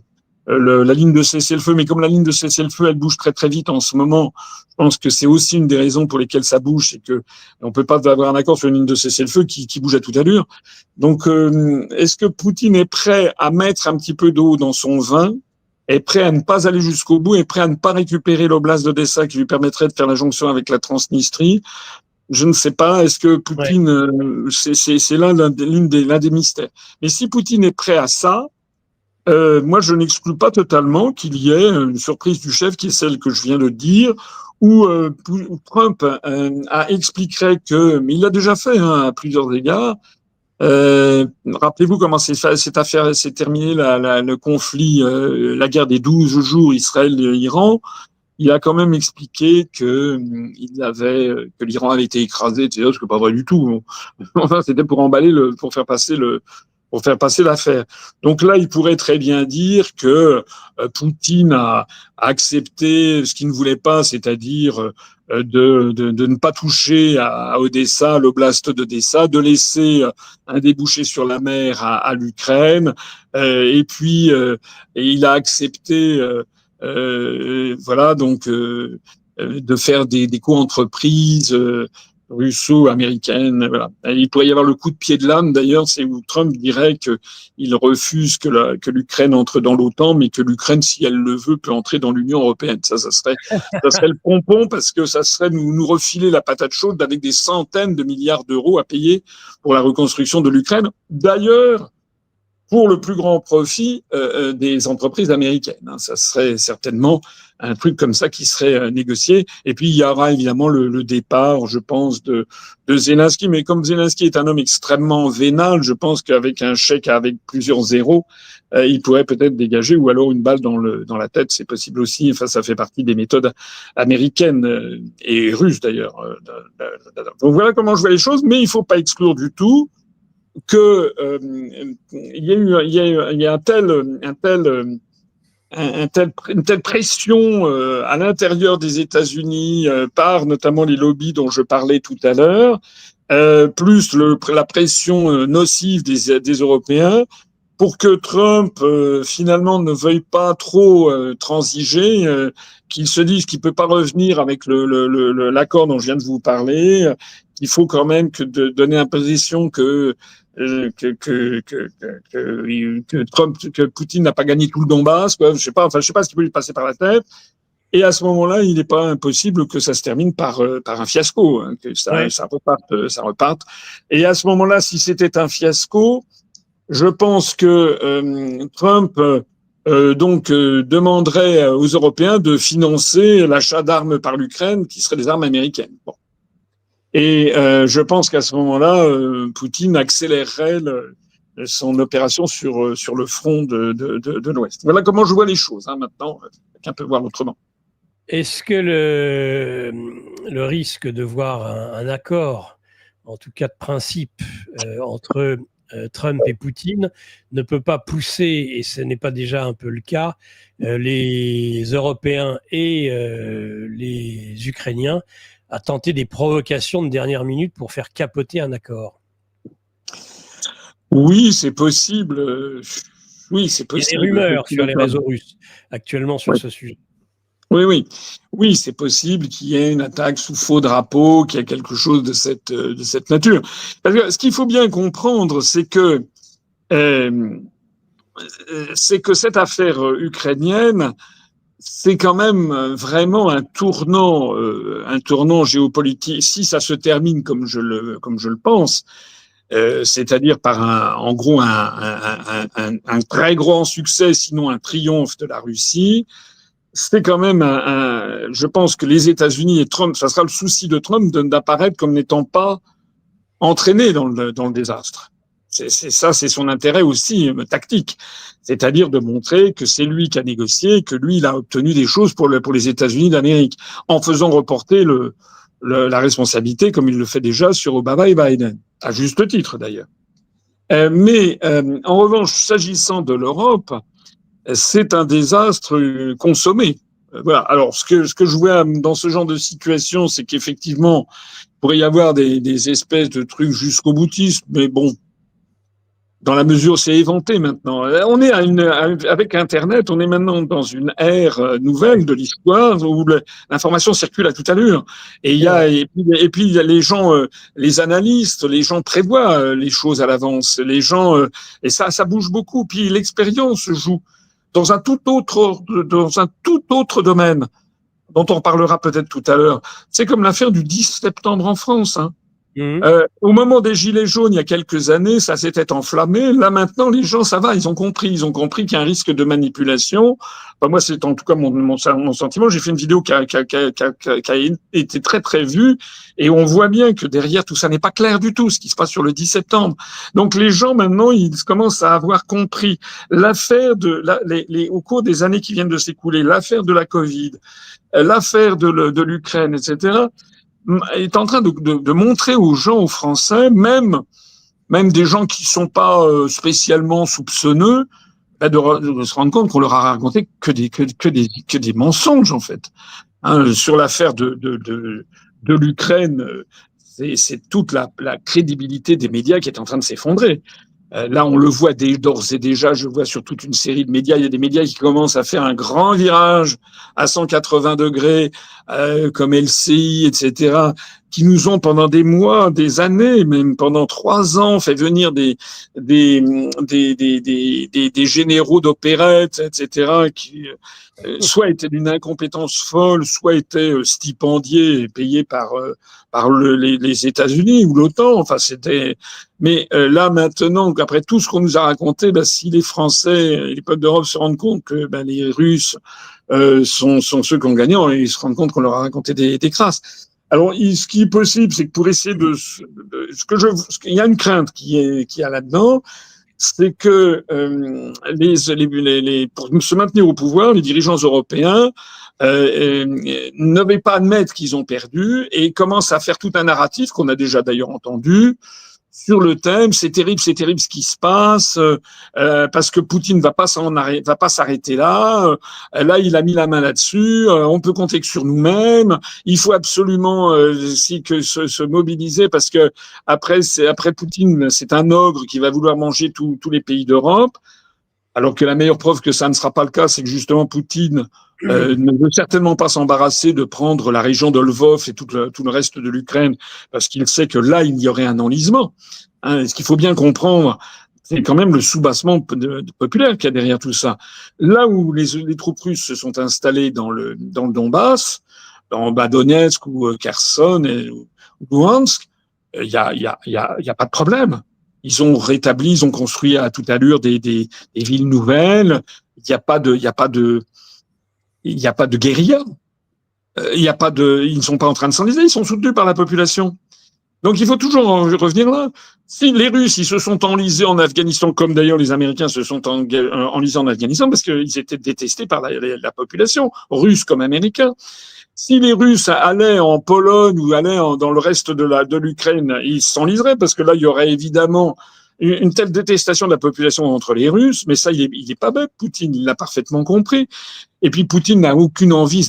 la ligne de cessez-le-feu, mais comme la ligne de cessez-le-feu, elle bouge très très vite en ce moment, je pense que c'est aussi une des raisons pour lesquelles ça bouge, c'est que on peut pas avoir un accord sur une ligne de cessez-le-feu qui bouge à toute allure. Donc, est-ce que Poutine est prêt à mettre un petit peu d'eau dans son vin, est prêt à ne pas aller jusqu'au bout, est prêt à ne pas récupérer l'oblast d'Odessa qui lui permettrait de faire la jonction avec la Transnistrie? Je ne sais pas. Est-ce que Poutine, c'est l'un des mystères. Mais si Poutine est prêt à ça, moi, je n'exclus pas totalement qu'il y ait une surprise du chef, qui est celle que je viens de dire, où Trump expliquerait que, mais il l'a déjà fait à plusieurs égards. Rappelez-vous comment cette affaire s'est terminée, le conflit, la guerre des 12 jours Israël-Iran. Il a quand même expliqué que l'Iran avait été écrasé, etc. Ce qui n'est pas vrai du tout. Enfin, c'était pour faire passer l'affaire. Donc là, il pourrait très bien dire que Poutine a accepté ce qu'il ne voulait pas, c'est-à-dire de ne pas toucher à Odessa, l'oblast d'Odessa, de laisser un débouché sur la mer à l'Ukraine, et puis il a accepté voilà, donc de faire des co-entreprises russo-américaine. Voilà. Et il pourrait y avoir le coup de pied de l'âne, d'ailleurs, c'est où Trump dirait qu'il refuse que l'Ukraine entre dans l'OTAN, mais que l'Ukraine, si elle le veut, peut entrer dans l'Union européenne. Ça serait le pompon, parce que ça serait nous refiler la patate chaude avec des centaines de milliards d'euros à payer pour la reconstruction de l'Ukraine. D'ailleurs, pour le plus grand profit des entreprises américaines. Ça serait certainement un truc comme ça qui serait négocié. Et puis, il y aura évidemment le départ, je pense, de Zelensky. Mais comme Zelensky est un homme extrêmement vénal, je pense qu'avec un chèque avec plusieurs zéros, il pourrait peut-être dégager, ou alors une balle dans la tête, c'est possible aussi. Enfin, ça fait partie des méthodes américaines et russes, d'ailleurs. Donc, voilà comment je vois les choses, mais il ne faut pas exclure du tout que il y a une telle pression à l'intérieur des États-Unis par notamment les lobbies dont je parlais tout à l'heure, plus la pression nocive des Européens, pour que Trump finalement ne veuille pas trop transiger, qu'il se dise qu'il peut pas revenir avec l'accord dont je viens de vous parler, qu'il faut quand même donner l'impression que Poutine n'a pas gagné tout le Donbass, quoi. Je sais pas ce qui peut lui passer par la tête. Et à ce moment-là, il n'est pas impossible que ça se termine par un fiasco, hein, que ça reparte. Et à ce moment-là, si c'était un fiasco, je pense que Trump demanderait aux Européens de financer l'achat d'armes par l'Ukraine, qui seraient des armes américaines. Bon. Et je pense qu'à ce moment-là, Poutine accélérerait son opération sur le front de l'Ouest. Voilà comment je vois les choses. Hein, maintenant, chacun peut voir autrement. Est-ce que le risque de voir un accord, en tout cas de principe, entre Trump et Poutine ne peut pas pousser, et ce n'est pas déjà un peu le cas, les Européens et les Ukrainiens à tenter des provocations de dernière minute pour faire capoter un accord? Oui, c'est possible. Oui, c'est possible. Il y a des rumeurs sur les réseaux russes actuellement sur ce sujet. Oui, c'est possible qu'il y ait une attaque sous faux drapeau, qu'il y ait quelque chose de cette nature. Parce que ce qu'il faut bien comprendre, c'est que cette affaire ukrainienne, c'est quand même vraiment un tournant géopolitique. Si ça se termine comme je le pense, c'est-à-dire par un très grand succès, sinon un triomphe de la Russie. C'est quand même je pense que les États-Unis et Trump, ça sera le souci de Trump d'apparaître comme n'étant pas entraîné dans le désastre. C'est son intérêt aussi tactique, c'est-à-dire de montrer que c'est lui qui a négocié, que lui il a obtenu des choses pour les États-Unis d'Amérique, en faisant reporter la responsabilité, comme il le fait déjà, sur Obama et Biden, à juste titre d'ailleurs. Mais en revanche, s'agissant de l'Europe, c'est un désastre consommé. Voilà. Alors, ce que je vois dans ce genre de situation, c'est qu'effectivement, il pourrait y avoir des espèces de trucs jusqu'au boutisme, mais bon, dans la mesure, c'est éventé maintenant. On est avec Internet, on est maintenant dans une ère nouvelle de l'histoire où l'information circule à toute allure. Et puis il y a les gens, les analystes, les gens prévoient les choses à l'avance. Les gens, et ça bouge beaucoup. Puis l'expérience joue dans un tout autre domaine, dont on parlera peut-être tout à l'heure. C'est comme l'affaire du 10 septembre en France. Hein. Au moment des Gilets jaunes, il y a quelques années, ça s'était enflammé. Là, maintenant, les gens, ça va, ils ont compris qu'il y a un risque de manipulation. Enfin, moi, c'est en tout cas mon sentiment. J'ai fait une vidéo qui a été très, très vue, et on voit bien que derrière tout ça n'est pas clair du tout, ce qui se passe sur le 10 septembre. Donc, les gens, maintenant, ils commencent à avoir compris l'affaire au cours des années qui viennent de s'écouler, l'affaire de la Covid, l'affaire de l'Ukraine, etc., est en train de montrer aux gens, aux Français, même des gens qui sont pas spécialement soupçonneux, de se rendre compte qu'on leur a raconté que des mensonges, en fait. Hein, sur l'affaire de l'Ukraine, c'est toute la crédibilité des médias qui est en train de s'effondrer. Là, on le voit d'ores et déjà, je vois sur toute une série de médias, il y a des médias qui commencent à faire un grand virage à 180 degrés, comme LCI, etc., qui nous ont pendant des mois, des années, même pendant 3 ans, fait venir des généraux d'opérette, etc., qui soit étaient d'une incompétence folle, soit étaient stipendiés et payés par les États-Unis ou l'OTAN. Enfin, c'était. Mais là maintenant, après tout ce qu'on nous a raconté, si les Français et les peuples d'Europe se rendent compte que les Russes sont ceux qui ont gagné, ils se rendent compte qu'on leur a raconté des crasses. Alors, ce qui est possible, c'est que pour essayer il y a une crainte qui y a là-dedans, c'est que pour se maintenir au pouvoir, les dirigeants européens ne veulent pas admettre qu'ils ont perdu et commencent à faire tout un narratif qu'on a déjà d'ailleurs entendu sur le thème. C'est terrible ce qui se passe parce que Poutine va pas s'arrêter là. Là, il a mis la main là-dessus. On peut compter que sur nous-mêmes. Il faut absolument se mobiliser parce que après Poutine, c'est un ogre qui va vouloir manger tous les pays d'Europe. Alors que la meilleure preuve que ça ne sera pas le cas, c'est que justement Poutine ne veut certainement pas s'embarrasser de prendre la région de Lvov et tout le reste de l'Ukraine, parce qu'il sait que là, il y aurait un enlisement. Ce qu'il faut bien comprendre, c'est quand même le soubassement populaire qu'il y a derrière tout ça. Là où les troupes russes se sont installées dans le Donbass, dans Donetsk ou Kherson ou Luhansk, il y a pas de problème. Ils ont construit à toute allure des villes nouvelles. Il n'y a pas de guérilla. Ils ne sont pas en train de s'enliser. Ils sont soutenus par la population. Donc il faut toujours en revenir là. Si les Russes, ils se sont enlisés en Afghanistan, comme d'ailleurs les Américains se sont enlisés en Afghanistan, parce qu'ils étaient détestés par la population, russe comme américain. Si les Russes allaient en Pologne ou allaient dans le reste de l'Ukraine, ils s'enliseraient, parce que là, il y aurait évidemment une telle détestation de la population entre les Russes, mais ça, il est pas bête, Poutine, il l'a parfaitement compris. Et puis Poutine n'a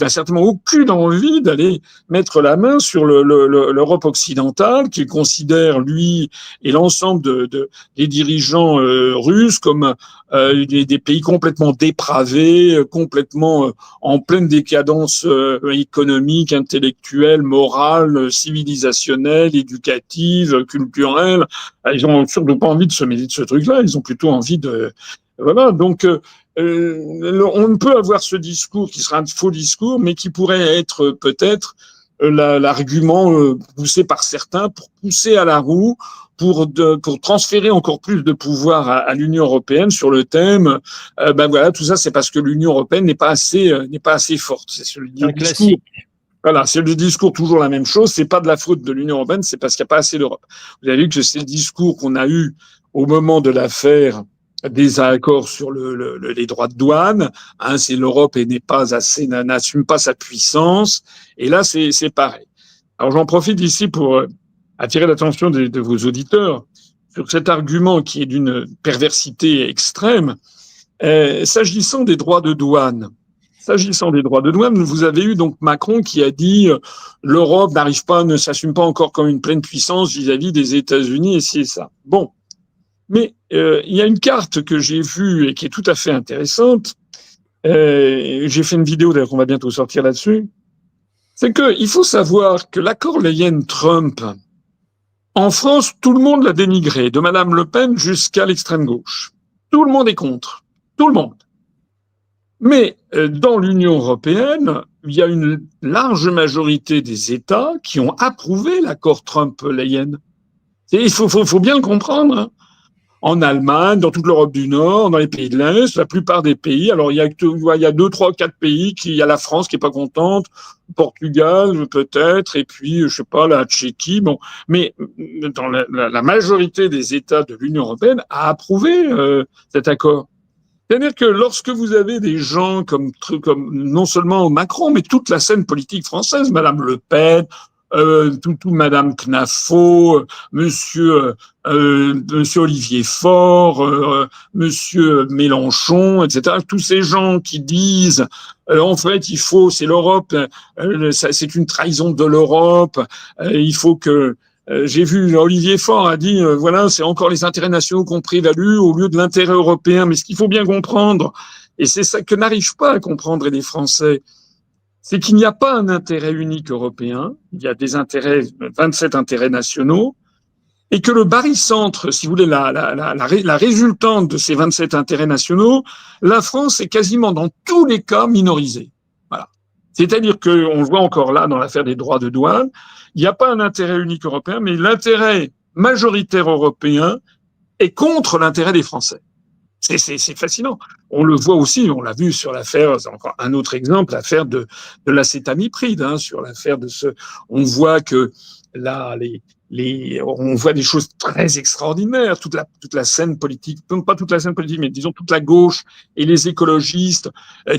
certainement aucune envie d'aller mettre la main sur l'Europe occidentale, qu'il considère, lui, et l'ensemble des dirigeants russes comme des pays complètement dépravés, complètement en pleine décadence économique, intellectuelle, morale, civilisationnelle, éducative, culturelle. Ils ont surtout pas envie de se mêler de ce truc-là, ils ont plutôt envie de... Voilà, donc... on peut avoir ce discours qui sera un faux discours, mais qui pourrait être peut-être l'argument poussé par certains pour pousser à la roue, pour transférer encore plus de pouvoir à l'Union européenne sur le thème. Voilà, tout ça, c'est parce que l'Union européenne n'est pas assez forte. C'est le discours. Voilà, c'est le discours toujours la même chose. C'est pas de la faute de l'Union européenne, c'est parce qu'il n'y a pas assez d'Europe. Vous avez vu que c'est le discours qu'on a eu au moment de l'affaire des accords sur les droits de douane. C'est l'Europe et n'assume pas sa puissance. Et là, c'est pareil. Alors, j'en profite ici pour attirer l'attention de vos auditeurs sur cet argument qui est d'une perversité extrême. S'agissant des droits de douane, vous avez eu donc Macron qui a dit l'Europe ne s'assume pas encore comme une pleine puissance vis-à-vis des États-Unis et c'est ça. Bon. Mais il y a une carte que j'ai vue et qui est tout à fait intéressante. J'ai fait une vidéo d'ailleurs qu'on va bientôt sortir là-dessus. C'est qu'il faut savoir que l'accord Leyen-Trump, en France, tout le monde l'a dénigré, de Madame Le Pen jusqu'à l'extrême gauche. Tout le monde est contre. Tout le monde. Mais dans l'Union européenne, il y a une large majorité des États qui ont approuvé l'accord Trump-Leyen. Il faut bien le comprendre. Hein. En Allemagne, dans toute l'Europe du Nord, dans les pays de l'Est, la plupart des pays. Alors, il y a 2, 3, 4 pays il y a la France qui est pas contente, Portugal peut-être, et puis, je sais pas, la Tchéquie. Bon, mais dans la majorité des États de l'Union européenne a approuvé cet accord. C'est-à-dire que lorsque vous avez des gens comme non seulement Macron, mais toute la scène politique française, Madame Le Pen, tout Madame Knafo, Monsieur Olivier Faure, Monsieur Mélenchon, etc. Tous ces gens qui disent en fait c'est l'Europe, c'est une trahison de l'Europe, il faut que j'ai vu Olivier Faure a dit voilà, c'est encore les intérêts nationaux qui ont prévalu au lieu de l'intérêt européen. Mais ce qu'il faut bien comprendre, et c'est ça que n'arrivent pas à comprendre les Français, c'est qu'il n'y a pas un intérêt unique européen, il y a des intérêts, 27 intérêts nationaux, et que le barycentre, si vous voulez, la résultante de ces 27 intérêts nationaux, la France est quasiment dans tous les cas minorisée. Voilà. C'est-à-dire qu'on le voit encore là dans l'affaire des droits de douane, il n'y a pas un intérêt unique européen, mais l'intérêt majoritaire européen est contre l'intérêt des Français. C'est fascinant. On le voit aussi, on l'a vu sur l'affaire, c'est encore un autre exemple, l'affaire de l'acétamipride, sur l'affaire de ce, on voit que là, on voit des choses très extraordinaires, toute la scène politique, pas toute la scène politique, mais disons toute la gauche et les écologistes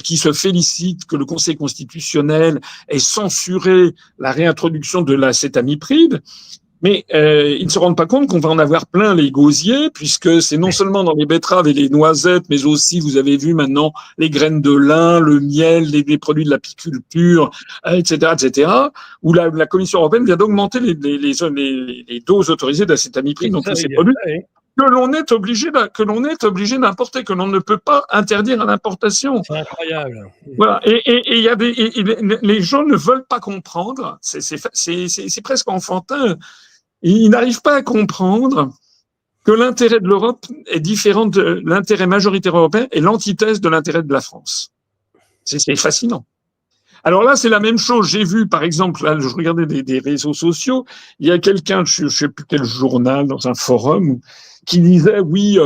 qui se félicitent que le Conseil constitutionnel ait censuré la réintroduction de l'acétamipride. Mais ils ne se rendent pas compte qu'on va en avoir plein les gosiers, puisque c'est non seulement dans les betteraves et les noisettes, mais aussi, vous avez vu maintenant, les graines de lin, le miel, les produits de l'apiculture, etc., etc., où la Commission européenne vient d'augmenter les doses autorisées d'acétamipride dans tous ces produits que l'on est obligé d'importer, que l'on ne peut pas interdire à l'importation. C'est incroyable. Voilà. Et les gens ne veulent pas comprendre. C'est presque enfantin. Ils n'arrivent pas à comprendre que l'intérêt de l'Europe est différent de l'intérêt majoritaire européen et l'antithèse de l'intérêt de la France. C'est fascinant. Alors là, c'est la même chose. J'ai vu, par exemple, là, je regardais des réseaux sociaux, il y a quelqu'un, je ne sais plus quel journal, dans un forum, qui disait, oui,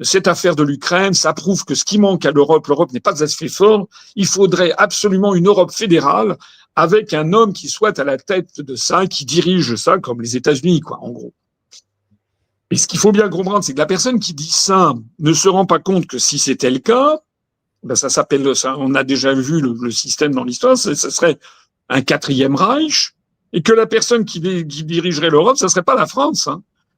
cette affaire de l'Ukraine, ça prouve que ce qui manque à l'Europe n'est pas assez fort, il faudrait absolument une Europe fédérale avec un homme qui soit à la tête de ça, qui dirige ça, comme les États-Unis, quoi, en gros. Et ce qu'il faut bien comprendre, c'est que la personne qui dit ça ne se rend pas compte que si c'était le cas, ben ça s'appelle ça. On a déjà vu le système dans l'histoire. Ça serait un quatrième Reich, et que la personne qui dirigerait l'Europe, ça serait pas la France.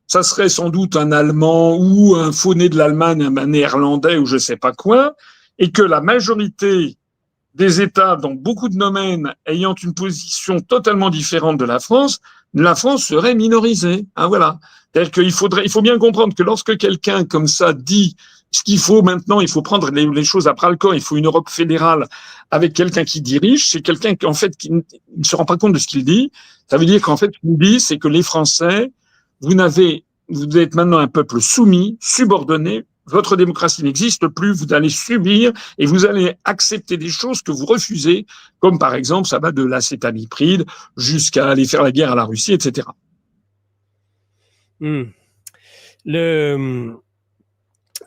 Ça serait sans doute un Allemand ou un faux né de l'Allemagne, un Néerlandais ou je sais pas quoi, et que la majorité des États dans beaucoup de domaines ayant une position totalement différente de la France serait minorisée. Voilà. C'est-à-dire qu'il faut bien comprendre que lorsque quelqu'un comme ça dit ce qu'il faut maintenant, il faut prendre les choses à bras le corps, il faut une Europe fédérale avec quelqu'un qui dirige, c'est quelqu'un qui, en fait, qui ne se rend pas compte de ce qu'il dit. Ça veut dire qu'en fait, ce qu'il dit, c'est que les Français, vous êtes maintenant un peuple soumis, subordonné, votre démocratie n'existe plus, vous allez subir et vous allez accepter des choses que vous refusez, comme par exemple, ça va de l'acétamipride jusqu'à aller faire la guerre à la Russie, etc.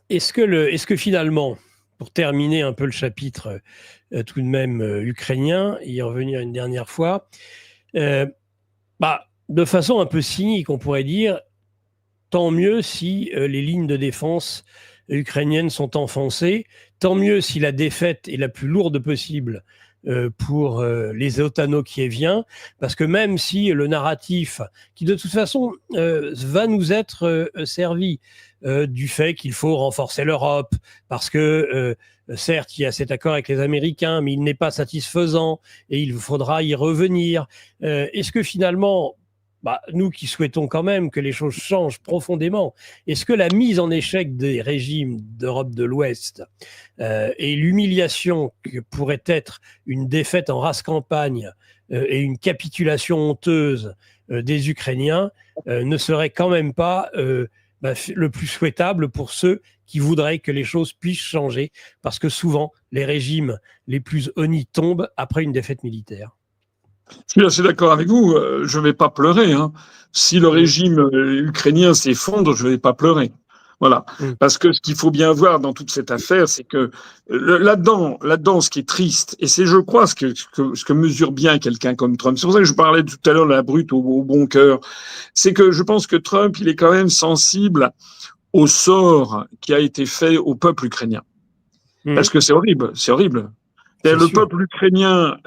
Est-ce que finalement, pour terminer un peu le chapitre tout de même ukrainien, et y revenir une dernière fois, de façon un peu cynique, on pourrait dire, tant mieux si les lignes de défense ukrainiennes sont enfoncées, tant mieux si la défaite est la plus lourde possible pour les otano-kieviens, parce que même si le narratif, qui de toute façon va nous être servi du fait qu'il faut renforcer l'Europe, parce que certes, il y a cet accord avec les Américains, mais il n'est pas satisfaisant et il faudra y revenir. Est-ce que finalement, nous qui souhaitons quand même que les choses changent profondément, est-ce que la mise en échec des régimes d'Europe de l'Ouest et l'humiliation que pourrait être une défaite en race campagne et une capitulation honteuse des Ukrainiens ne serait quand même pas le plus souhaitable pour ceux qui voudraient que les choses puissent changer, parce que souvent les régimes les plus honnis tombent après une défaite militaire? Je suis assez d'accord avec vous. Je ne vais pas pleurer. Si le régime ukrainien s'effondre, je ne vais pas pleurer. Voilà. Parce que ce qu'il faut bien voir dans toute cette affaire, c'est que là-dedans, ce qui est triste, et c'est, je crois, ce que mesure bien quelqu'un comme Trump, c'est pour ça que je parlais tout à l'heure de la brute au bon cœur, c'est que je pense que Trump, il est quand même sensible au sort qui a été fait au peuple ukrainien. Parce que c'est horrible, c'est horrible. Le peuple ukrainien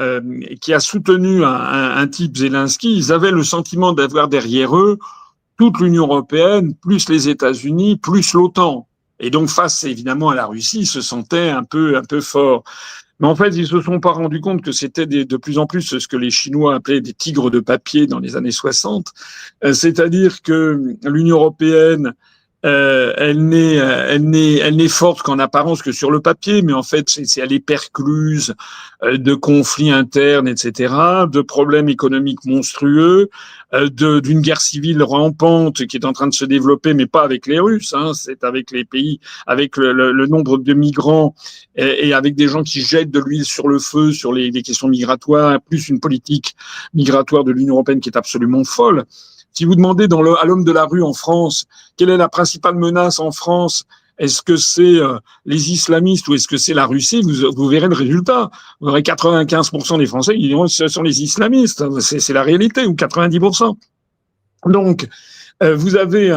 qui a soutenu un type Zelensky, ils avaient le sentiment d'avoir derrière eux toute l'Union européenne, plus les États-Unis, plus l'OTAN. Et donc, face évidemment à la Russie, ils se sentaient un peu forts. Mais en fait, ils se sont pas rendus compte que c'était de plus en plus ce que les Chinois appelaient des tigres de papier dans les années 60. C'est-à-dire que l'Union européenne elle n'est forte qu'en apparence, que sur le papier, mais en fait, elle est percluse de conflits internes, etc., de problèmes économiques monstrueux, d'une guerre civile rampante qui est en train de se développer, mais pas avec les Russes, hein, c'est avec les pays, avec le nombre de migrants et avec des gens qui jettent de l'huile sur le feu sur les questions migratoires, plus une politique migratoire de l'Union européenne qui est absolument folle. Si vous demandez à l'homme de la rue en France, quelle est la principale menace en France? Est-ce que c'est les islamistes ou est-ce que c'est la Russie? Vous verrez le résultat. Vous aurez 95% des Français qui diront que ce sont les islamistes. C'est la réalité, ou 90%. Donc, vous avez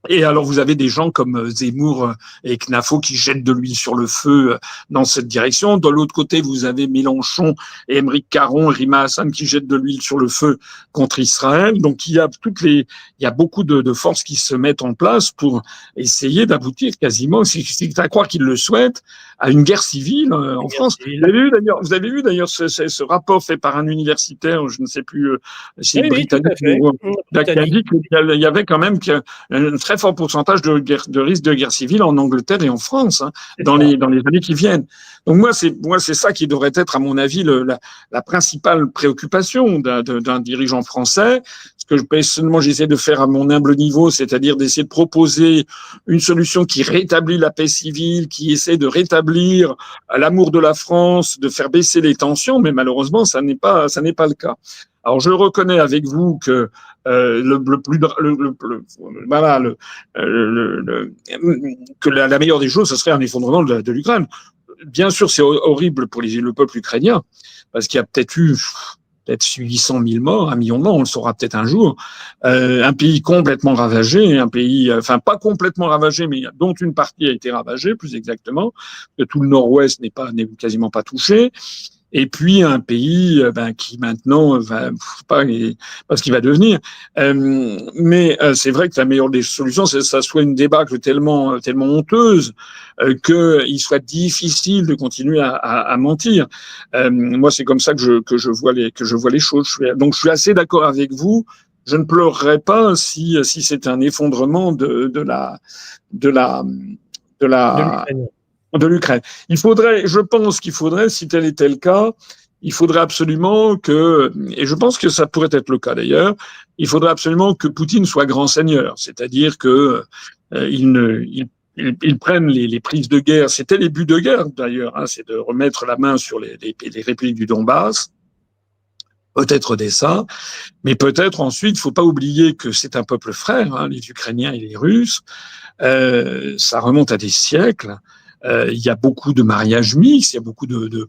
Et alors, vous avez des gens comme Zemmour et Knafo qui jettent de l'huile sur le feu dans cette direction. De l'autre côté, vous avez Mélenchon et Émeric Caron et Rima Hassan qui jettent de l'huile sur le feu contre Israël. Donc, il y a beaucoup de forces qui se mettent en place pour essayer d'aboutir quasiment, c'est à croire qu'ils le souhaitent, à une guerre civile en France. Vous avez vu d'ailleurs ce rapport fait par un universitaire, je ne sais plus, c'est britannique, qui a dit qu'il y avait quand même un très fort pourcentage de risque de guerre civile en Angleterre et en France, hein, dans les années qui viennent. Donc moi, c'est ça qui devrait être, à mon avis, la principale préoccupation d'un dirigeant français. Ce que personnellement j'essaie de faire à mon humble niveau, c'est-à-dire d'essayer de proposer une solution qui rétablit la paix civile, qui essaie de rétablir l'amour de la France, de faire baisser les tensions, mais malheureusement, ça n'est pas le cas. Alors, je reconnais avec vous que que la meilleure des choses, ce serait un effondrement de l'Ukraine. Bien sûr, c'est horrible pour le peuple ukrainien, parce qu'il y a peut-être 800 000 morts, 1 million de morts, on le saura peut-être un jour. Un pays complètement ravagé, un pays, enfin pas complètement ravagé, mais dont une partie a été ravagée, plus exactement, que tout le nord-ouest n'est quasiment pas touché. Et puis un pays qui maintenant va pas ce qu'il va devenir. Mais c'est vrai que la meilleure des solutions, c'est que ça soit une débâcle tellement honteuse qu'il soit difficile de continuer à mentir. Moi, c'est comme ça que je vois les choses. Donc, je suis assez d'accord avec vous. Je ne pleurerais pas si c'est un effondrement de l'Ukraine. Je pense qu'il faudrait, si tel était le cas, il faudrait absolument et je pense que ça pourrait être le cas d'ailleurs, il faudrait absolument que Poutine soit grand seigneur, c'est-à-dire que il prenne les prises de guerre. C'était les buts de guerre d'ailleurs, hein, c'est de remettre la main sur les républiques du Donbass. Peut-être Odessa, mais peut-être ensuite, il ne faut pas oublier que c'est un peuple frère, hein, les Ukrainiens et les Russes. Ça remonte à des siècles. Il y a beaucoup de mariages mixtes, il y a beaucoup de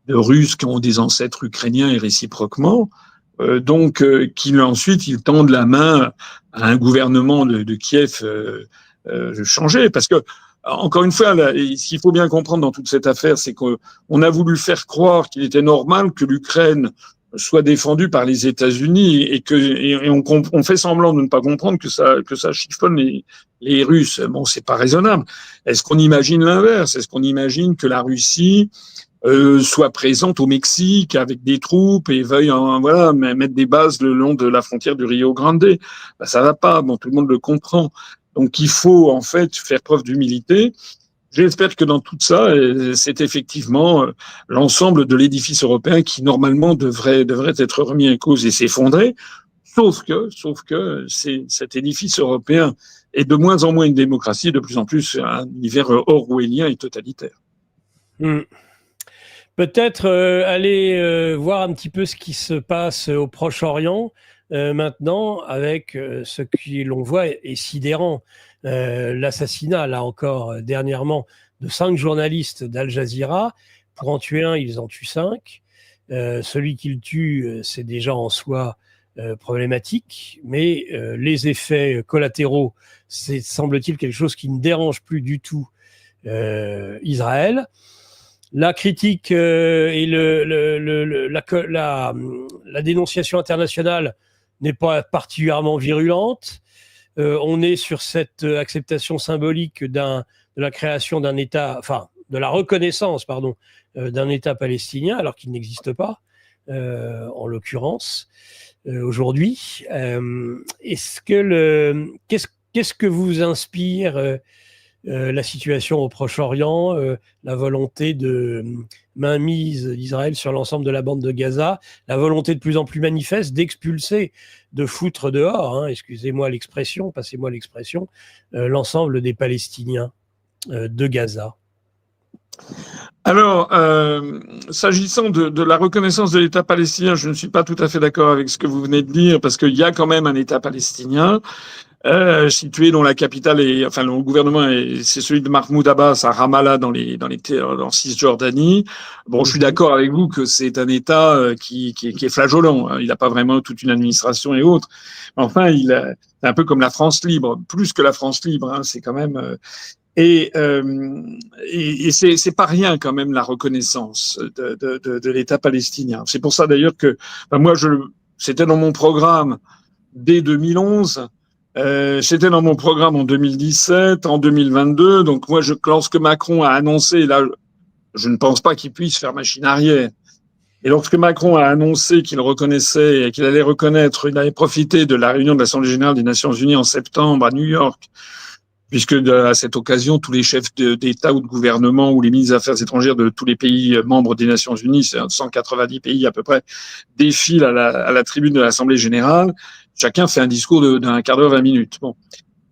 Russes qui ont des ancêtres ukrainiens et réciproquement. Donc, ensuite, ils tendent la main à un gouvernement de Kiev changé. Parce que, encore une fois, ce qu'il faut bien comprendre dans toute cette affaire, c'est qu'on a voulu faire croire qu'il était normal que l'Ukraine soit défendue par les États-Unis et on fait semblant de ne pas comprendre que ça chiffonne les Russes. Bon, c'est pas raisonnable. Est-ce qu'on imagine l'inverse? Est-ce qu'on imagine que la Russie soit présente au Mexique avec des troupes et veuille mettre des bases le long de la frontière du Rio Grande? Ça va pas. Bon, tout le monde le comprend. Donc, il faut en fait faire preuve d'humilité. J'espère que dans tout ça, c'est effectivement l'ensemble de l'édifice européen qui, normalement, devrait être remis en cause et s'effondrer. Sauf que cet édifice européen est de moins en moins une démocratie, de plus en plus un univers orwellien et totalitaire. Peut-être aller voir un petit peu ce qui se passe au Proche-Orient maintenant, avec ce que l'on voit est sidérant. L'assassinat, là encore, dernièrement, de 5 journalistes d'Al Jazeera. Pour en tuer un, ils en tuent 5. Celui qu'ils tuent, c'est déjà en soi problématique, mais les effets collatéraux, c'est, semble-t-il, quelque chose qui ne dérange plus du tout Israël. La critique et la dénonciation internationale n'est pas particulièrement virulente. On est sur cette acceptation symbolique de la création d'un État, enfin, de la reconnaissance, pardon, d'un État palestinien, alors qu'il n'existe pas, en l'occurrence, aujourd'hui. Quelle qu'est-ce que vous inspire la situation au Proche-Orient, la volonté de mainmise d'Israël sur l'ensemble de la bande de Gaza, la volonté de plus en plus manifeste d'expulser, de foutre dehors, excusez-moi l'expression, passez-moi l'expression, l'ensemble des Palestiniens de Gaza. Alors, s'agissant de la reconnaissance de l'État palestinien, je ne suis pas tout à fait d'accord avec ce que vous venez de dire, parce qu'il y a quand même un État palestinien situé dont la capitale est, enfin, le gouvernement c'est celui de Mahmoud Abbas à Ramallah en Cisjordanie. Bon, je suis d'accord avec vous que c'est un État qui est flageolant. Il n'a pas vraiment toute une administration et autres. Enfin, c'est un peu comme la France libre, plus que la France libre. C'est quand même. Et c'est pas rien quand même la reconnaissance de l'État palestinien. C'est pour ça d'ailleurs que moi c'était dans mon programme dès 2011. C'était dans mon programme en 2017, en 2022. Donc moi, lorsque Macron a annoncé, là, je ne pense pas qu'il puisse faire machine arrière. Et lorsque Macron a annoncé qu'il reconnaissait et qu'il allait reconnaître, il avait profité de la réunion de l'Assemblée générale des Nations Unies en septembre à New York, puisque à cette occasion, tous les chefs d'État ou de gouvernement ou les ministres des Affaires étrangères de tous les pays membres des Nations Unies, c'est 190 pays à peu près, défilent à la tribune de l'Assemblée générale. Chacun fait un discours d'un quart d'heure, 20 minutes. Bon.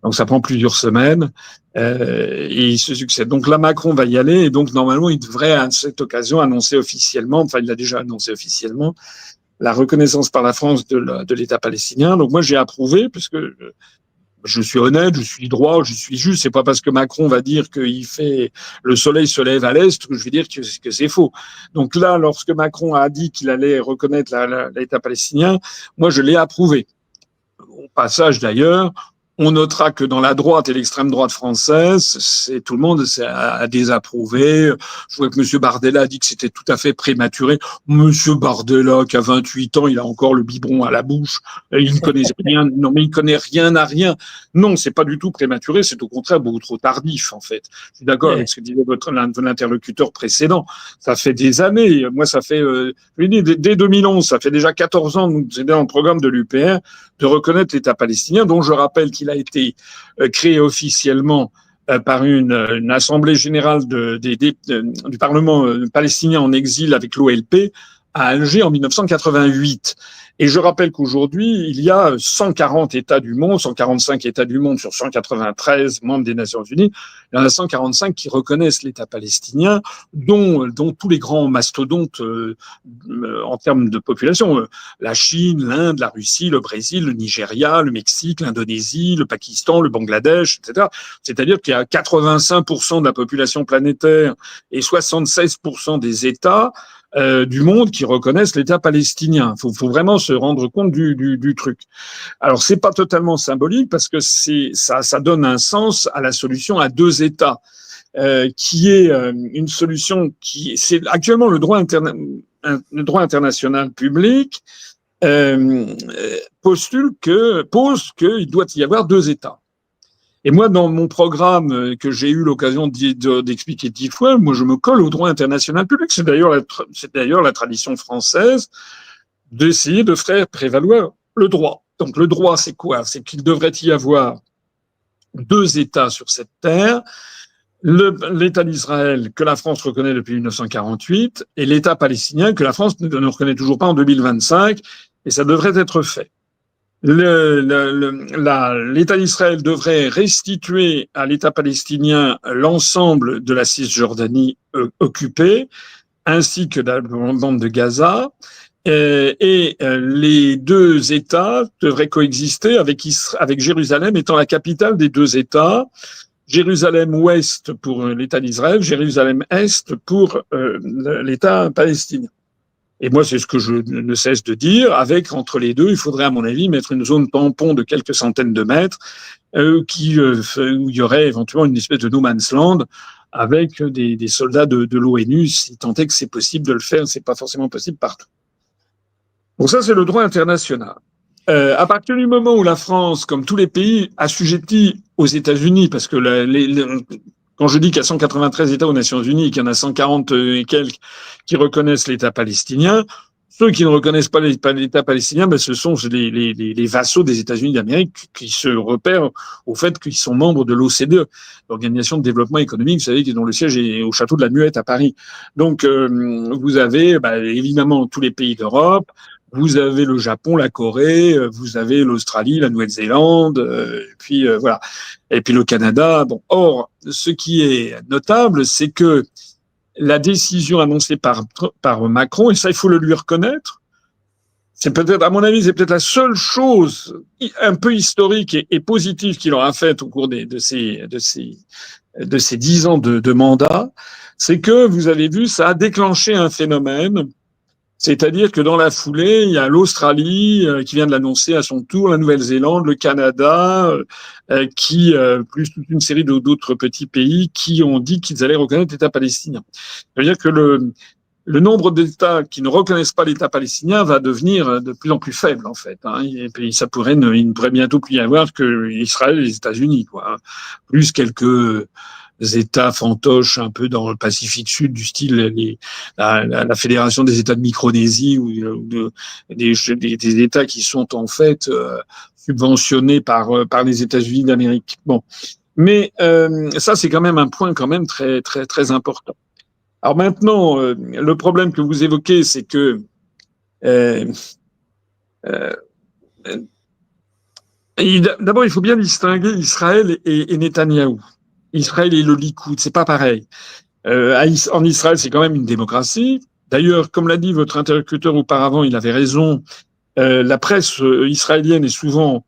Donc ça prend plusieurs semaines et il se succède. Donc là, Macron va y aller et donc normalement, il devrait à cette occasion annoncer officiellement, enfin il l'a déjà annoncé officiellement, la reconnaissance par la France de l'État palestinien. Donc moi, j'ai approuvé puisque je suis honnête, je suis droit, je suis juste. C'est pas parce que Macron va dire le soleil se lève à l'est que je vais dire que c'est faux. Donc là, lorsque Macron a dit qu'il allait reconnaître l'État palestinien, moi je l'ai approuvé. Au passage d'ailleurs, on notera que dans la droite et l'extrême droite française, tout le monde a désapprouvé. Je vois que M. Bardella a dit que c'était tout à fait prématuré. M. Bardella, qui a 28 ans, il a encore le biberon à la bouche. Il ne connaît rien. Non, mais il connaît rien à rien. Non, c'est pas du tout prématuré. C'est au contraire beaucoup trop tardif, en fait. Je suis d'accord avec ce que disait votre interlocuteur précédent. Ça fait des années. Moi, ça fait, dès 2011, ça fait déjà 14 ans que nous étions dans le programme de l'UPR de reconnaître l'État palestinien, dont je rappelle qu'il a été créé officiellement par une assemblée générale du Parlement palestinien en exil avec l'OLP à Alger en 1988. Et je rappelle qu'aujourd'hui, il y a 140 États du monde, 145 États du monde sur 193 membres des Nations Unies. Il y en a 145 qui reconnaissent l'État palestinien, dont tous les grands mastodontes en termes de population. La Chine, l'Inde, la Russie, le Brésil, le Nigeria, le Mexique, l'Indonésie, le Pakistan, le Bangladesh, etc. C'est-à-dire qu'il y a 85% de la population planétaire et 76% des États du monde qui reconnaissent l'État palestinien. Faut vraiment se rendre compte du truc. Alors c'est pas totalement symbolique parce que ça donne un sens à la solution à deux États, qui est une solution c'est actuellement le droit international public pose qu'il doit y avoir deux États. Et moi, dans mon programme que j'ai eu l'occasion d'expliquer 10 fois, moi, je me colle au droit international public. C'est d'ailleurs la tradition française d'essayer de faire prévaloir le droit. Donc, le droit, c'est quoi? C'est qu'il devrait y avoir deux États sur cette terre. L'État d'Israël, que la France reconnaît depuis 1948, et l'État palestinien, que la France ne reconnaît toujours pas en 2025, et ça devrait être fait. L'État d'Israël devrait restituer à l'État palestinien l'ensemble de la Cisjordanie occupée, ainsi que la bande de Gaza, et les deux États devraient coexister avec Jérusalem étant la capitale des deux États. Jérusalem-Ouest pour l'État d'Israël, Jérusalem-Est pour l'État palestinien. Et moi, c'est ce que je ne cesse de dire. Entre les deux, il faudrait, à mon avis, mettre une zone tampon de quelques centaines de mètres où il y aurait éventuellement une espèce de no man's land avec des soldats de l'ONU, si tant est que c'est possible de le faire. C'est pas forcément possible partout. Bon, ça, c'est le droit international. À partir du moment où la France, comme tous les pays, assujettis aux États-Unis, parce que quand je dis qu'il y a 193 États aux Nations Unies et qu'il y en a 140 et quelques qui reconnaissent l'État palestinien, Ceux qui ne reconnaissent pas l'État palestinien, ben, ce sont les vassaux des États-Unis d'Amérique qui se repèrent au fait qu'ils sont membres de l'OCDE, l'Organisation de développement économique, vous savez, dont le siège est au château de la Muette à Paris. Donc, vous avez évidemment tous les pays d'Europe, vous avez le Japon, la Corée, vous avez l'Australie, la Nouvelle-Zélande, voilà, et puis le Canada. Bon, or, ce qui est notable, c'est que la décision annoncée par Macron, et ça, il faut le lui reconnaître, c'est peut-être, à mon avis, c'est peut-être la seule chose un peu historique et positive qu'il aura faite au cours de ces 10 ans de mandat, c'est que, vous avez vu, ça a déclenché un phénomène. C'est-à-dire que dans la foulée, il y a l'Australie qui vient de l'annoncer à son tour, la Nouvelle-Zélande, le Canada, plus toute une série d'autres petits pays qui ont dit qu'ils allaient reconnaître l'État palestinien. C'est-à-dire que le nombre d'États qui ne reconnaissent pas l'État palestinien va devenir de plus en plus faible, en fait. Et puis il ne pourrait bientôt plus y avoir que Israël et les États-Unis, quoi. Plus quelques États fantoches un peu dans le Pacifique Sud, du style la Fédération des États de Micronésie ou des États qui sont en fait subventionnés par les États-Unis d'Amérique. Bon, mais ça c'est quand même un point quand même très très très important. Alors maintenant, le problème que vous évoquez, c'est que d'abord il faut bien distinguer Israël et Netanyahou. Israël et le Likoud, c'est pas pareil. En Israël, c'est quand même une démocratie. D'ailleurs, comme l'a dit votre interlocuteur auparavant, il avait raison. La presse israélienne est souvent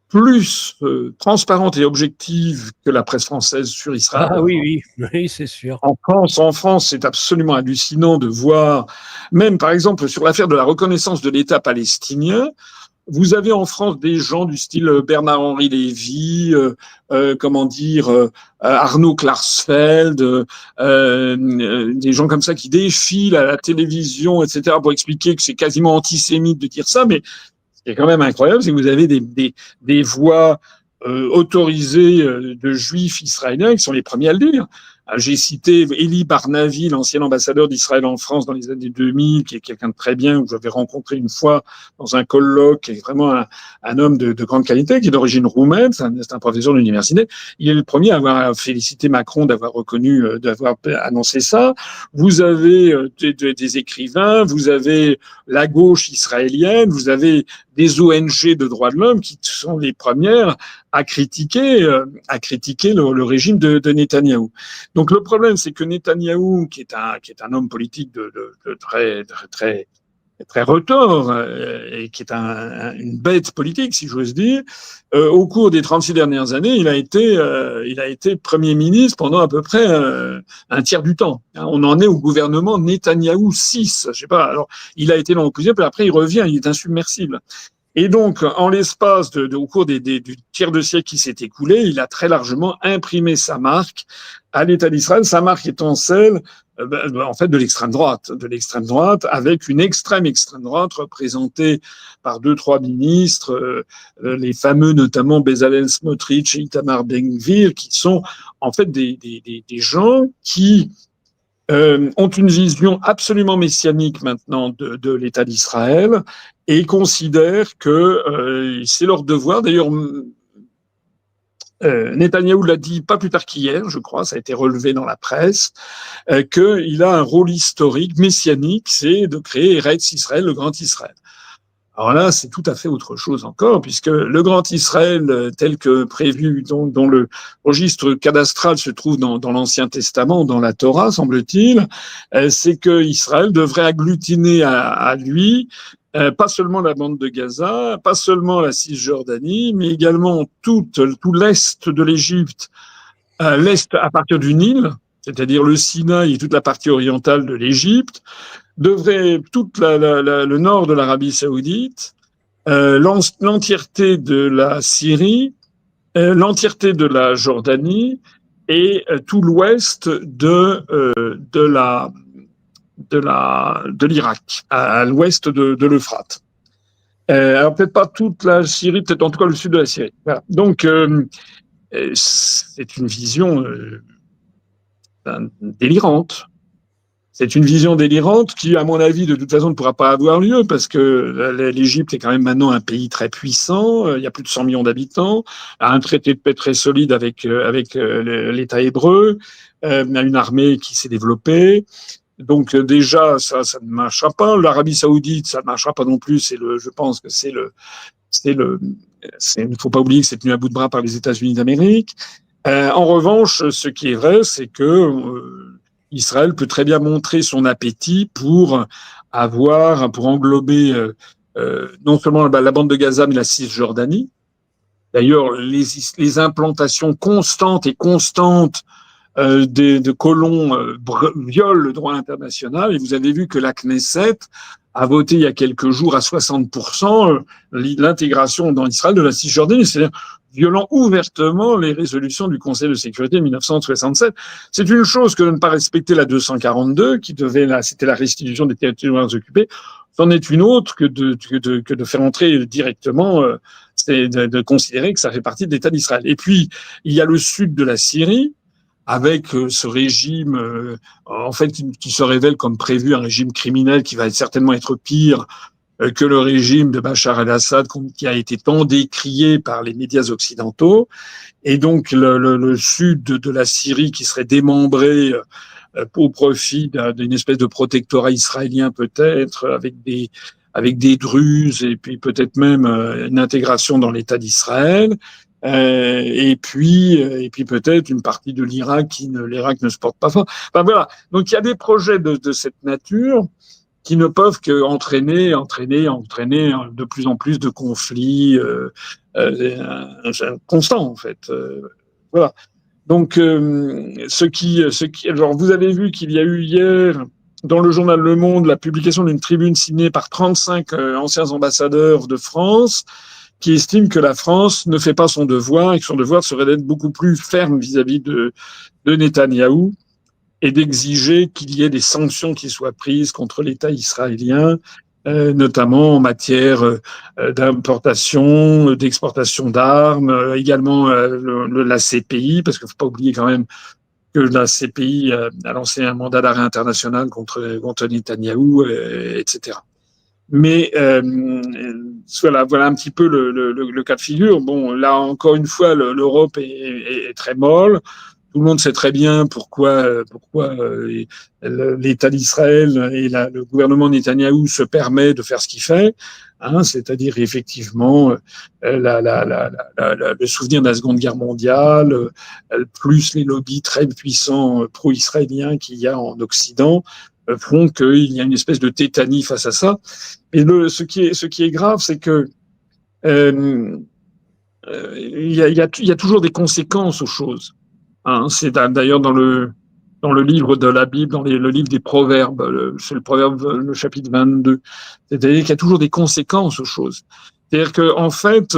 plus transparente et objective que la presse française sur Israël. Ah oui, c'est sûr. En France, c'est absolument hallucinant de voir, même par exemple sur l'affaire de la reconnaissance de l'État palestinien, vous avez en France des gens du style Bernard-Henri Lévy, Arnaud Klarsfeld, des gens comme ça qui défilent à la télévision, etc., pour expliquer que c'est quasiment antisémite de dire ça. Mais ce qui est quand même incroyable, c'est que vous avez des voix autorisées de juifs israéliens qui sont les premiers à le dire. J'ai cité Elie Barnavi, l'ancien ambassadeur d'Israël en France dans les années 2000, qui est quelqu'un de très bien, que j'avais rencontré une fois dans un colloque, qui est vraiment un homme de grande qualité, qui est d'origine roumaine, c'est un professeur d'université. Il est le premier à avoir félicité Macron d'avoir d'avoir annoncé ça. Vous avez des écrivains, vous avez la gauche israélienne, vous avez des ONG de droits de l'homme qui sont les premières à critiquer le régime de Netanyahou. Donc le problème, c'est que Netanyahou, qui est un homme politique de très très très retors et qui est une bête politique, si j'ose dire, au cours des 36 dernières années, il a été Premier ministre pendant à peu près un tiers du temps. On en est au gouvernement Netanyahou 6. Je sais pas. Alors, il a été dans l'opposition, puis après il revient, il est insubmersible. Et donc, en l'espace au cours du tiers de siècle qui s'est écoulé, il a très largement imprimé sa marque à l'État d'Israël, sa marque étant celle, en fait, de l'extrême droite, avec une extrême droite représentée par 2-3 ministres, les fameux notamment Bezalel Smotrich et Itamar Ben-Gvir, qui sont en fait des gens qui ont une vision absolument messianique maintenant de l'État d'Israël et considèrent que c'est leur devoir. D'ailleurs, Netanyahou l'a dit pas plus tard qu'hier, je crois, ça a été relevé dans la presse, qu'il a un rôle historique, messianique, c'est de créer Eretz Israël, le grand Israël. Alors là, c'est tout à fait autre chose encore, puisque le Grand Israël, tel que prévu, dont le registre cadastral se trouve dans l'Ancien Testament, dans la Torah, semble-t-il, c'est que Israël devrait agglutiner à lui pas seulement la bande de Gaza, pas seulement la Cisjordanie, mais également tout l'est de l'Égypte, l'est à partir du Nil, c'est-à-dire le Sinaï et toute la partie orientale de l'Égypte, devrait le nord de l'Arabie saoudite, l'entièreté de la Syrie, l'entièreté de la Jordanie et tout l'ouest de l'Irak, à l'ouest de l'Euphrate. Alors peut-être pas toute la Syrie, peut-être en tout cas le sud de la Syrie. Voilà. Donc c'est une vision délirante. c'est une vision délirante qui, à mon avis, de toute façon, ne pourra pas avoir lieu parce que l'Égypte est quand même maintenant un pays très puissant. Il y a plus de 100 millions d'habitants, a un traité de paix très solide avec l'État hébreu, a une armée qui s'est développée. Donc déjà, ça ne marchera pas. L'Arabie Saoudite, ça ne marchera pas non plus. Je pense que il ne faut pas oublier que c'est tenu à bout de bras par les États-Unis d'Amérique. En revanche, ce qui est vrai, c'est que Israël peut très bien montrer son appétit pour englober non seulement la bande de Gaza, mais la Cisjordanie. D'ailleurs, les implantations constantes de colons violent le droit international. Et vous avez vu que la Knesset a voté il y a quelques jours à 60% l'intégration dans Israël de la Cisjordanie, c'est-à-dire violant ouvertement les résolutions du Conseil de sécurité de 1967. C'est une chose que de ne pas respecter la 242, c'était la restitution des territoires occupés. C'en est une autre que de faire entrer directement, c'est de considérer que ça fait partie de l'État d'Israël. Et puis, il y a le sud de la Syrie, avec ce régime, en fait, qui se révèle comme prévu, un régime criminel qui va certainement être pire que le régime de Bachar el-Assad, qui a été tant décrié par les médias occidentaux. Et donc, le sud de la Syrie qui serait démembré au profit d'une espèce de protectorat israélien peut-être, avec des Druzes et puis peut-être même une intégration dans l'État d'Israël. Et puis peut-être une partie de l'Irak l'Irak ne se porte pas fort. Enfin voilà. Donc il y a des projets de cette nature qui ne peuvent qu'entraîner de plus en plus de conflits constants en fait. Voilà. Donc alors vous avez vu qu'il y a eu hier dans le journal Le Monde la publication d'une tribune signée par 35 anciens ambassadeurs de France, qui estime que la France ne fait pas son devoir et que son devoir serait d'être beaucoup plus ferme vis-à-vis de Netanyahou et d'exiger qu'il y ait des sanctions qui soient prises contre l'État israélien, notamment en matière d'importation, d'exportation d'armes, également la CPI, parce qu'il ne faut pas oublier quand même que la CPI a lancé un mandat d'arrêt international contre Netanyahou, etc. Mais voilà un petit peu le cas de figure. Bon, là encore une fois, l'Europe est très molle. Tout le monde sait très bien pourquoi l'État d'Israël et le gouvernement Netanyahou se permet de faire ce qu'il fait, c'est-à-dire effectivement le souvenir de la Seconde Guerre mondiale, plus les lobbies très puissants pro-israéliens qu'il y a en Occident, font qu'il y a une espèce de tétanie face à ça. Et ce qui est grave, c'est que il y a toujours des conséquences aux choses. C'est d'ailleurs dans le livre de la Bible, dans le livre des Proverbes, c'est le Proverbe, le chapitre 22. C'est-à-dire qu'il y a toujours des conséquences aux choses. C'est-à-dire que en fait,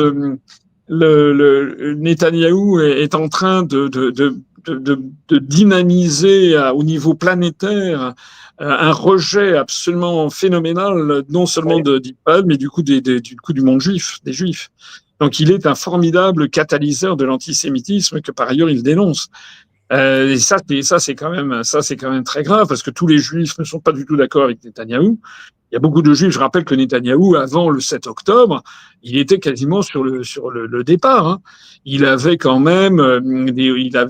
le Netanyahou est en train de dynamiser au niveau planétaire un rejet absolument phénoménal, non seulement d'Israël, mais du coup du monde juif, des Juifs. Donc il est un formidable catalyseur de l'antisémitisme que par ailleurs il dénonce. Et ça c'est quand même très grave parce que tous les Juifs ne sont pas du tout d'accord avec Netanyahou. Il y a beaucoup de Juifs. Je rappelle que Netanyahou, avant le 7 octobre, il était quasiment sur le départ. Il avait quand même, il a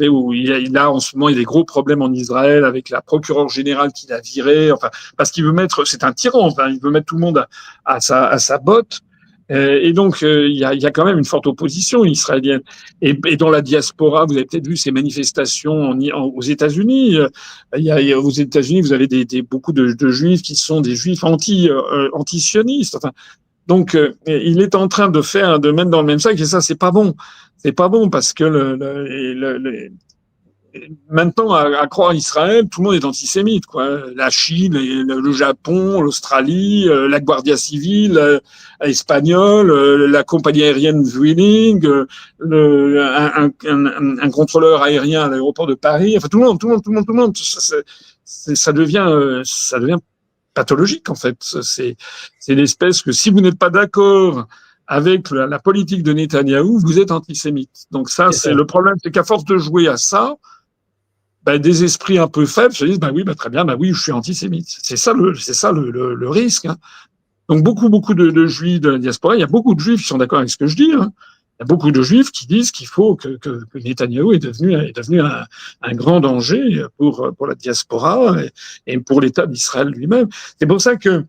en ce moment, il y a des gros problèmes en Israël avec la procureure générale qu'il a virée. Enfin, parce qu'il veut c'est un tyran. Il veut mettre tout le monde à sa botte. Et donc, il y a quand même une forte opposition israélienne. Et dans la diaspora, vous avez peut-être vu ces manifestations aux États-Unis. Aux États-Unis, vous avez beaucoup de Juifs qui sont des Juifs anti-sionistes. Enfin, donc, il est en train de mettre dans le même sac, et ça, c'est pas bon. C'est pas bon parce que maintenant, à croire Israël, tout le monde est antisémite, quoi. La Chine, le Japon, l'Australie, la Guardia Civile espagnole, la compagnie aérienne Vueling, un contrôleur aérien à l'aéroport de Paris. Enfin, tout le monde. Ça devient pathologique, en fait. C'est l'espèce que si vous n'êtes pas d'accord avec la politique de Netanyahou, vous êtes antisémite. Donc ça, c'est le problème, c'est qu'à force de jouer à ça, des esprits un peu faibles se disent oui, très bien, oui, je suis antisémite. C'est ça le risque. Hein. Donc beaucoup de juifs de la diaspora, il y a beaucoup de juifs qui sont d'accord avec ce que je dis. Hein. Il y a beaucoup de juifs qui disent qu'il faut que Netanyahou est devenu un grand danger pour la diaspora et pour l'État d'Israël lui-même. C'est pour ça que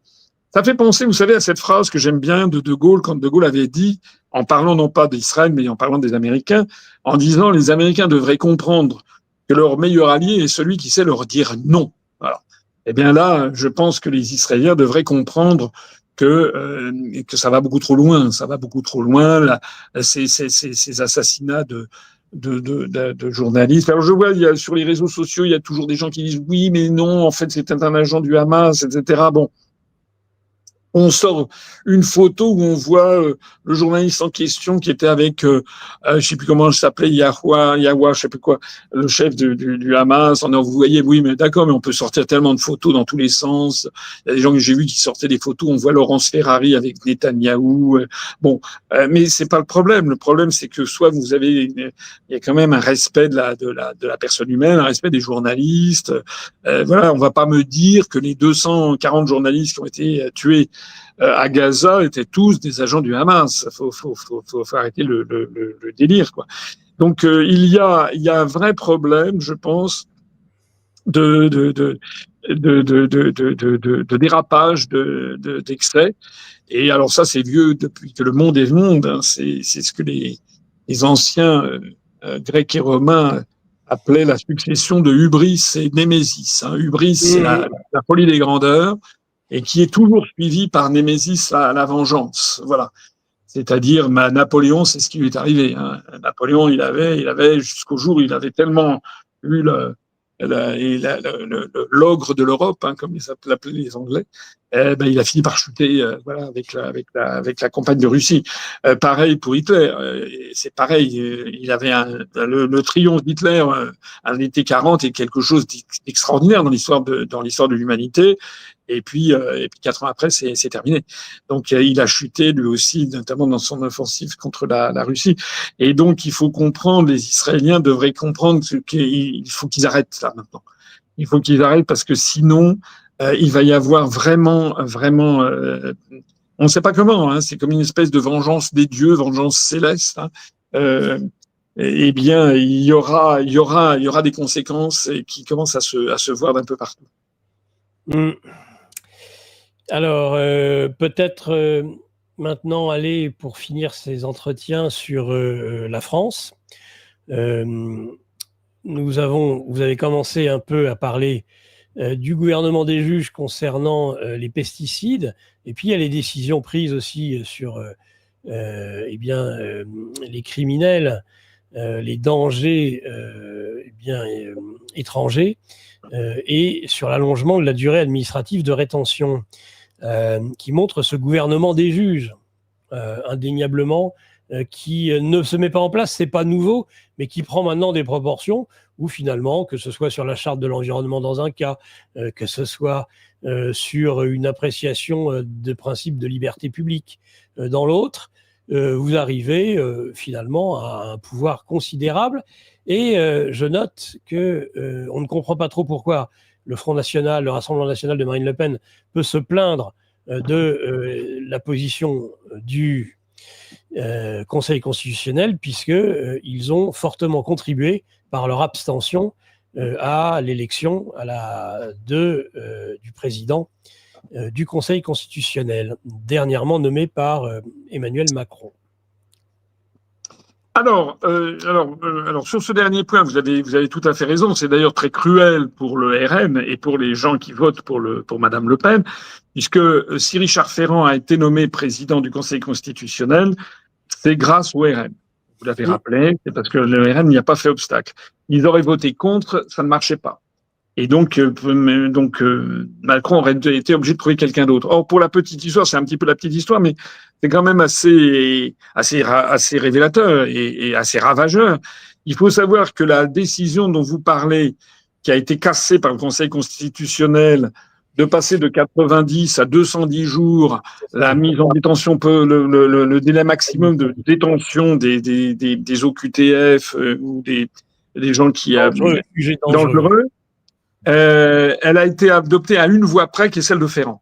ça fait penser, vous savez, à cette phrase que j'aime bien de Gaulle, quand de Gaulle avait dit, en parlant non pas d'Israël, mais en parlant des Américains, en disant les Américains devraient comprendre que leur meilleur allié est celui qui sait leur dire non. Voilà. Eh bien là, je pense que les Israéliens devraient comprendre que ça va beaucoup trop loin. Ça va beaucoup trop loin, là, ces assassinats de journalistes. Alors je vois, sur les réseaux sociaux, il y a toujours des gens qui disent oui, mais non, en fait, c'est un agent du Hamas, etc. Bon. On sort une photo où on voit le journaliste en question qui était avec, je sais plus comment il s'appelait, Yahwa, je sais plus quoi, le chef du Hamas. Vous voyez, oui, mais d'accord, mais on peut sortir tellement de photos dans tous les sens. Il y a des gens que j'ai vus qui sortaient des photos. On voit Laurence Ferrari avec Netanyahou. Mais c'est pas le problème. Le problème, c'est que soit il y a quand même un respect de la personne humaine, un respect des journalistes. Voilà, on va pas me dire que les 240 journalistes qui ont été tués à Gaza étaient tous des agents du Hamas. Faut arrêter le délire, quoi. Donc il y a un vrai problème, je pense, de dérapage, d'excès. Et alors ça, c'est vieux depuis que le monde est monde. Hein. C'est ce que les anciens Grecs et Romains appelaient la succession de hubris et némésis. Hein. Hubris, c'est la folie des grandeurs, et qui est toujours suivi par némésis, la vengeance. Voilà. C'est-à-dire, Napoléon, c'est ce qui lui est arrivé. Hein. Napoléon, il avait jusqu'au jour où il avait tellement eu l'ogre de l'Europe, hein, comme ils l'appelaient les Anglais, il a fini par chuter, voilà, avec la campagne de Russie. Pareil pour Hitler, c'est pareil. Il avait le triomphe d'Hitler en été 40 est quelque chose d'extraordinaire dans l'histoire de l'humanité. Et puis 4 ans après, c'est terminé. Donc il a chuté lui aussi, notamment dans son offensive contre la Russie. Et donc il faut comprendre, les Israéliens devraient comprendre qu'il faut qu'ils arrêtent ça maintenant. Il faut qu'ils arrêtent parce que sinon, il va y avoir vraiment, on ne sait pas comment. Hein, c'est comme une espèce de vengeance des dieux, vengeance céleste. Hein, eh bien, il y aura des conséquences qui commencent à se voir d'un peu partout. Alors, peut-être maintenant aller pour finir ces entretiens sur la France. Vous avez commencé un peu à parler du gouvernement des juges concernant les pesticides, et puis il y a les décisions prises aussi sur les criminels, les dangers étrangers, et sur l'allongement de la durée administrative de rétention, qui montre ce gouvernement des juges, indéniablement, qui ne se met pas en place, c'est pas nouveau, mais qui prend maintenant des proportions où finalement, que ce soit sur la charte de l'environnement dans un cas, que ce soit sur une appréciation de principe de liberté publique dans l'autre, vous arrivez finalement à un pouvoir considérable. Et je note qu'on ne comprend pas trop pourquoi le Front National, le Rassemblement National de Marine Le Pen peut se plaindre de la position du Conseil constitutionnel, puisqu'ils ont fortement contribué par leur abstention à l'élection du président du Conseil constitutionnel, dernièrement nommé par Emmanuel Macron. Alors, sur ce dernier point, vous avez tout à fait raison. C'est d'ailleurs très cruel pour le RN et pour les gens qui votent pour Madame Le Pen, puisque si Richard Ferrand a été nommé président du Conseil constitutionnel, c'est grâce au RN. Vous l'avez rappelé, c'est parce que le RN n'y a pas fait obstacle. Ils auraient voté contre, ça ne marchait pas. Et donc Macron aurait été obligé de trouver quelqu'un d'autre. Or, pour la petite histoire, c'est un petit peu la petite histoire, mais c'est quand même assez révélateur et assez ravageur. Il faut savoir que la décision dont vous parlez, qui a été cassée par le Conseil constitutionnel, de passer de 90 à 210 jours la mise en détention, le délai maximum de détention des OQTF ou des gens qui sujet dangereux. Elle a été adoptée à une voix près, qui est celle de Ferrand.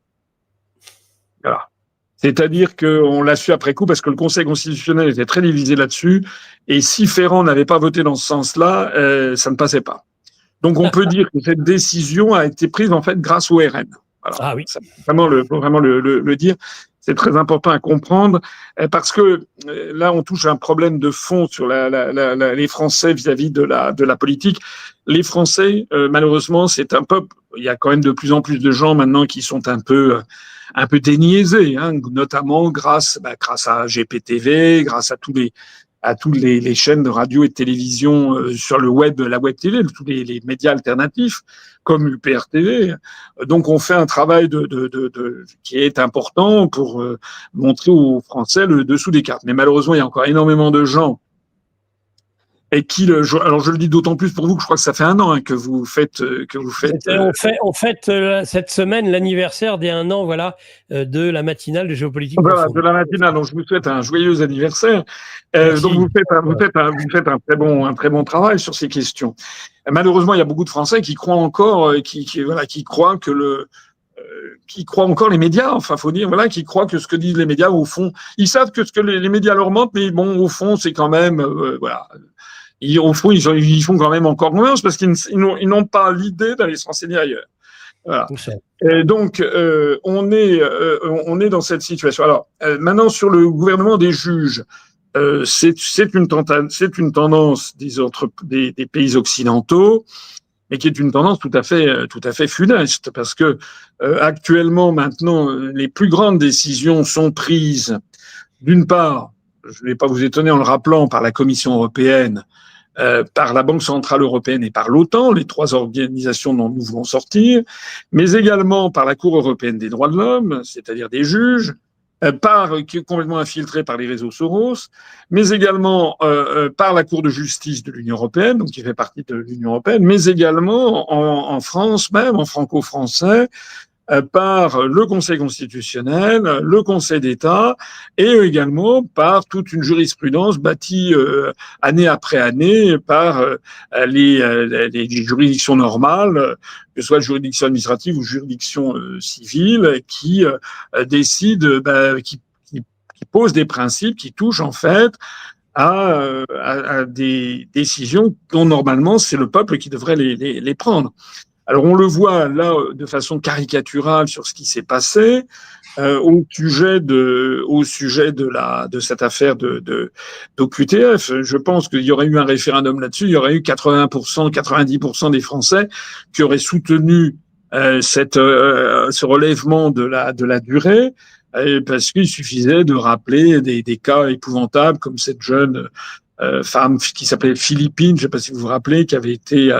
Voilà. C'est-à-dire qu'on l'a su après coup parce que le Conseil constitutionnel était très divisé là-dessus. Et si Ferrand n'avait pas voté dans ce sens-là, ça ne passait pas. Donc on peut dire que cette décision a été prise en fait grâce au RN. Voilà. Ah oui. Ça, faut vraiment le dire. C'est très important à comprendre parce que là on touche à un problème de fond sur les Français vis-à-vis de la politique. Les Français, malheureusement, c'est un peuple. Il y a quand même de plus en plus de gens maintenant qui sont un peu déniaisés, hein, notamment grâce à GPTV, grâce à toutes les chaînes de radio et de télévision sur le web, la web TV, tous les médias alternatifs comme UPR TV. Donc on fait un travail qui est important pour montrer aux Français le dessous des cartes. Mais malheureusement, il y a encore énormément de gens et alors je le dis d'autant plus pour vous que je crois que ça fait 1 an que vous faites. On fête cette semaine l'anniversaire des 1 an, voilà, de la matinale de géopolitique. Voilà, de la matinale. Donc je vous souhaite un joyeux anniversaire. Donc vous faites un très bon travail sur ces questions. Malheureusement, il y a beaucoup de Français qui croient encore, qui croient qui croient encore les médias. Enfin, faut dire, voilà, qui croient que ce que disent les médias, au fond, ils savent que ce que les médias leur mentent, mais bon, au fond, c'est quand même, voilà. Au fond, ils font quand même encore confiance parce qu'ils n'ont pas l'idée d'aller se renseigner ailleurs. Voilà. Et donc, on est dans cette situation. Alors, maintenant, sur le gouvernement des juges, c'est une tendance des pays occidentaux, mais qui est une tendance tout à fait funeste, parce que actuellement, maintenant, les plus grandes décisions sont prises, d'une part, je ne vais pas vous étonner en le rappelant, par la Commission européenne, par la Banque centrale européenne et par l'OTAN, les 3 organisations dont nous voulons sortir, mais également par la Cour européenne des droits de l'homme, c'est-à-dire des juges, qui est complètement infiltrée par les réseaux Soros, mais également par la Cour de justice de l'Union européenne, donc qui fait partie de l'Union européenne, mais également en France même, en franco-français, par le Conseil constitutionnel, le Conseil d'État, et également par toute une jurisprudence bâtie année après année par les juridictions normales, que ce soit juridiction administrative ou juridiction civile, qui décident, qui posent des principes qui touchent en fait à des décisions dont normalement c'est le peuple qui devrait les prendre. Alors on le voit là de façon caricaturale sur ce qui s'est passé au sujet de cette affaire d'OQTF. Je pense qu'il y aurait eu un référendum là-dessus, il y aurait eu 80%, 90% des Français qui auraient soutenu ce relèvement de la durée, parce qu'il suffisait de rappeler des cas épouvantables comme cette jeune femme qui s'appelait Philippine, je ne sais pas si vous vous rappelez, qui avait été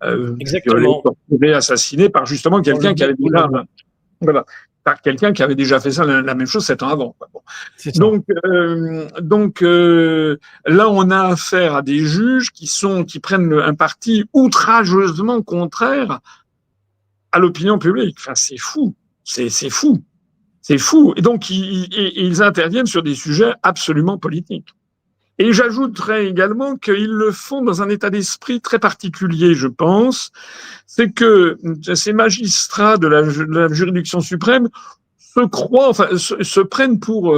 violée, assassinée par justement quelqu'un qui avait déjà fait ça la même chose 7 ans avant. Bon. Donc là, on a affaire à des juges qui prennent un parti outrageusement contraire à l'opinion publique. Enfin, c'est fou. C'est fou. C'est fou. Et donc, ils interviennent sur des sujets absolument politiques. Et j'ajouterais également qu'ils le font dans un état d'esprit très particulier, je pense. C'est que ces magistrats de la juridiction suprême se prennent pour,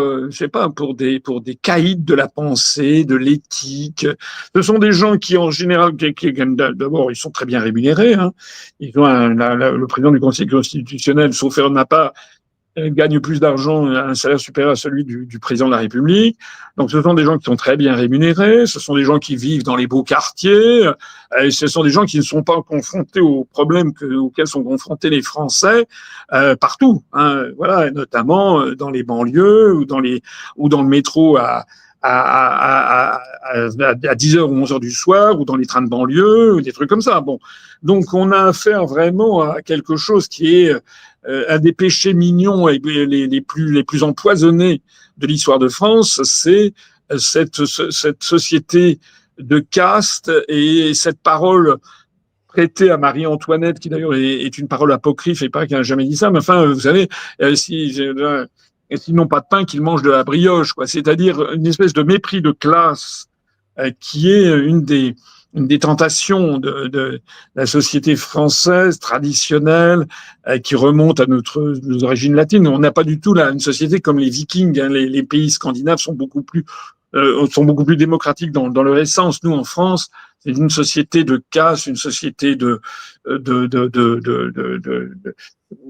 pour des caïds de la pensée, de l'éthique. Ce sont des gens qui, en général, d'abord, ils sont très bien rémunérés. Hein. Ils ont le président du Conseil constitutionnel, sauf erreur de ma part, gagne plus d'argent, un salaire supérieur à celui du président de la République. Donc ce sont des gens qui sont très bien rémunérés, ce sont des gens qui vivent dans les beaux quartiers, et ce sont des gens qui ne sont pas confrontés aux problèmes auxquels sont confrontés les Français partout. Hein, voilà, notamment dans les banlieues ou dans le métro à 10h ou 11h du soir, ou dans les trains de banlieue, ou des trucs comme ça. Bon. Donc, on a affaire vraiment à quelque chose qui est un des péchés mignons et les plus empoisonnés de l'histoire de France, c'est cette société de caste et cette parole prêtée à Marie-Antoinette, qui d'ailleurs est une parole apocryphe, et pas qu'elle n'a jamais dit ça, mais enfin, vous savez, s'ils n'ont pas de pain, qu'ils mangent de la brioche, quoi. C'est-à-dire une espèce de mépris de classe qui est une des des tentations de la société française traditionnelle qui remonte à nos origines latines. On n'a pas du tout là une société comme les Vikings. Hein. Les pays scandinaves sont beaucoup plus démocratiques dans leur essence. Nous, en France, c'est une société de caste, une société de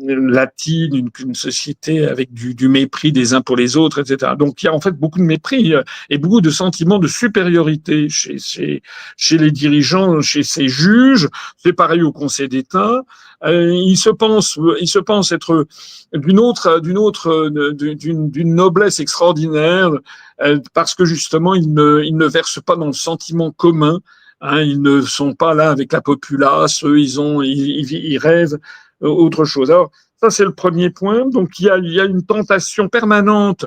latine, une société avec du mépris des uns pour les autres, etc. Donc il y a en fait beaucoup de mépris et beaucoup de sentiments de supériorité chez les dirigeants, chez ces juges. C'est pareil au Conseil d'État. Ils se pensent être d'une noblesse extraordinaire parce que justement ils ne versent pas dans le sentiment commun. Hein, ils ne sont pas là avec la populace. Eux, ils rêvent autre chose. Alors, ça, c'est le premier point. Donc, il y a une tentation permanente,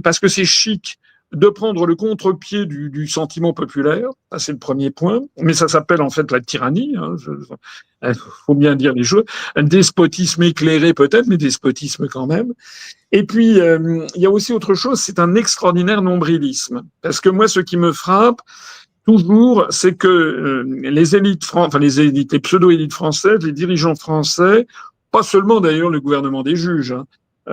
parce que c'est chic, de prendre le contre-pied du sentiment populaire. Ça, c'est le premier point. Mais ça s'appelle en fait la tyrannie. Il faut bien dire les choses. Un despotisme éclairé peut-être, mais despotisme quand même. Et puis, il y a aussi autre chose, c'est un extraordinaire nombrilisme. Parce que moi, ce qui me frappe, toujours, c'est que les pseudo-élites françaises, les dirigeants français, pas seulement d'ailleurs le gouvernement des juges, hein,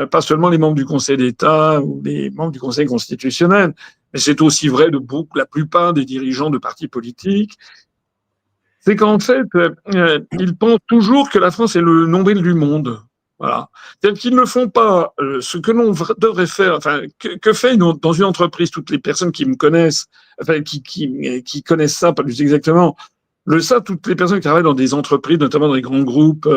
pas seulement les membres du Conseil d'État ou les membres du Conseil constitutionnel, mais c'est aussi vrai de la plupart des dirigeants de partis politiques, c'est qu'en fait, ils pensent toujours que la France est le nombril du monde. Voilà. C'est-à-dire qu'ils ne font pas ce que l'on devrait faire. Enfin, que fait dans une entreprise, toutes les personnes qui me connaissent, enfin, qui connaissent ça, pas plus exactement, toutes les personnes qui travaillent dans des entreprises, notamment dans les grands groupes,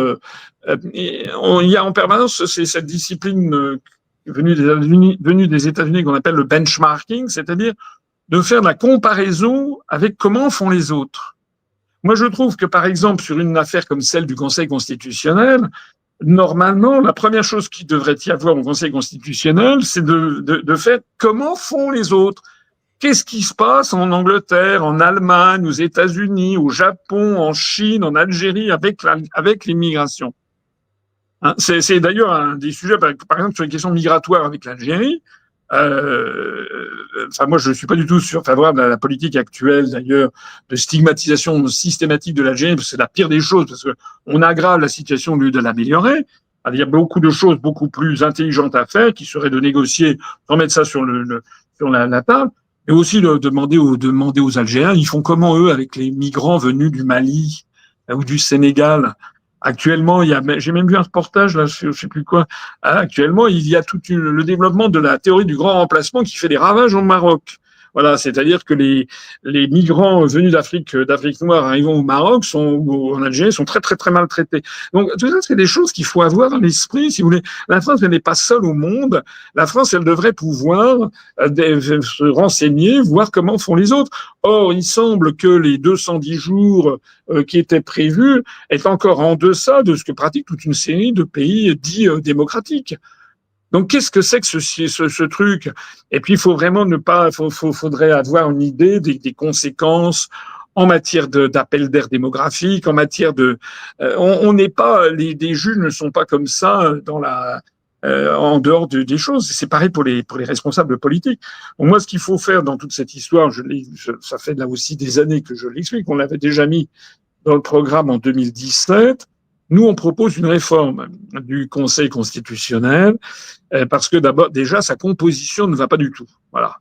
il y a en permanence cette discipline venue des États-Unis qu'on appelle le benchmarking, c'est-à-dire de faire de la comparaison avec comment font les autres. Moi, je trouve que, par exemple, sur une affaire comme celle du Conseil constitutionnel, normalement, la première chose qu'il devrait y avoir au Conseil constitutionnel, c'est de faire comment font les autres. Qu'est-ce qui se passe en Angleterre, en Allemagne, aux États-Unis, au Japon, en Chine, en Algérie, avec l'immigration. Hein, c'est d'ailleurs un des sujets, par exemple, sur les questions migratoires avec l'Algérie. Moi, je ne suis pas du tout favorable à la politique actuelle, d'ailleurs, de stigmatisation systématique de l'Algérie, parce que c'est la pire des choses, parce qu'on aggrave la situation au lieu de l'améliorer. Alors, il y a beaucoup de choses beaucoup plus intelligentes à faire, qui seraient de négocier, sans mettre ça sur la table, et aussi de demander aux Algériens, ils font comment, eux, avec les migrants venus du Mali ou du Sénégal. Actuellement, j'ai même vu un reportage, là, je sais plus quoi. Actuellement, il y a le développement de la théorie du grand remplacement qui fait des ravages au Maroc. Voilà, c'est-à-dire que les migrants venus d'Afrique noire arrivant au Maroc ou en Algérie sont très très très maltraités. Donc tout ça, c'est des choses qu'il faut avoir à l'esprit. Si vous voulez, la France, elle n'est pas seule au monde. La France, elle devrait pouvoir se renseigner, voir comment font les autres. Or, il semble que les 210 jours qui étaient prévus est encore en deçà de ce que pratiquent toute une série de pays dits démocratiques. Donc, qu'est-ce que c'est que ce truc? Et puis, il faut vraiment faudrait avoir une idée des conséquences en matière d'appel d'air démographique, en matière on n'est pas, les juges ne sont pas comme ça en dehors des choses. C'est pareil pour les responsables politiques. Donc, moi, ce qu'il faut faire dans toute cette histoire, ça fait là aussi des années que je l'explique, on l'avait déjà mis dans le programme en 2017. Nous, on propose une réforme du Conseil constitutionnel parce que déjà, sa composition ne va pas du tout. Voilà.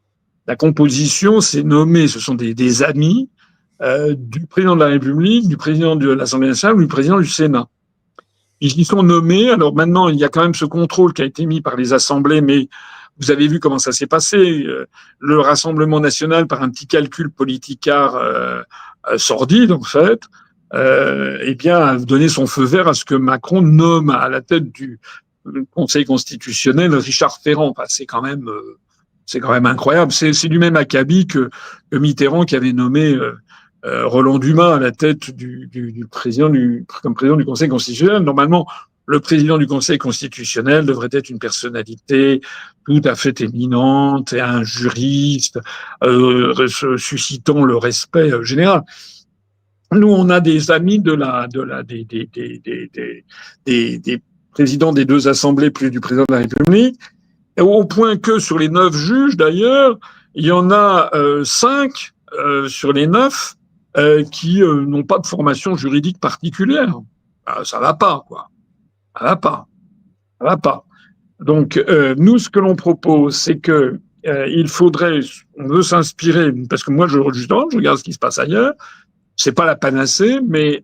La composition, c'est nommé, ce sont des amis du président de la République, du président de l'Assemblée nationale ou du président du Sénat. Ils y sont nommés. Alors maintenant, il y a quand même ce contrôle qui a été mis par les assemblées, mais vous avez vu comment ça s'est passé. Le Rassemblement national, par un petit calcul politicard sordide, en fait, a donné son feu vert à ce que Macron nomme à la tête du Conseil constitutionnel Richard Ferrand. Enfin, c'est quand même incroyable. C'est du même acabit que Mitterrand qui avait nommé Roland Dumas à la tête comme président du Conseil constitutionnel. Normalement, le président du Conseil constitutionnel devrait être une personnalité tout à fait éminente, et un juriste suscitant le respect général. Nous, on a des amis des présidents des deux assemblées plus du président de la République, au point que sur les 9 juges, d'ailleurs, il y en a 5 sur les 9 qui n'ont pas de formation juridique particulière. Ça va pas, quoi. Ça va pas. Ça va pas. Donc, nous, ce que l'on propose, c'est que il faudrait, on veut s'inspirer, parce que moi, justement, je regarde ce qui se passe ailleurs. C'est pas la panacée, mais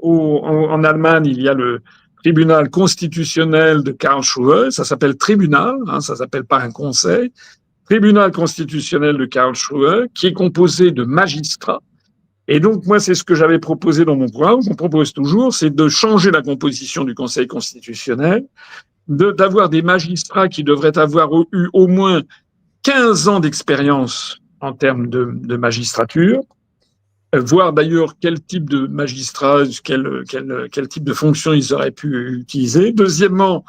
en Allemagne, il y a le tribunal constitutionnel de Karlsruhe. Ça s'appelle tribunal, hein, ça s'appelle pas un conseil. Tribunal constitutionnel de Karlsruhe, qui est composé de magistrats. Et donc, moi, c'est ce que j'avais proposé dans mon programme, qu'on propose toujours, c'est de changer la composition du Conseil constitutionnel, d'avoir des magistrats qui devraient avoir eu au moins 15 ans d'expérience en termes de magistrature, voir d'ailleurs quel type de magistrat, quel type de fonction ils auraient pu utiliser. Deuxièmement,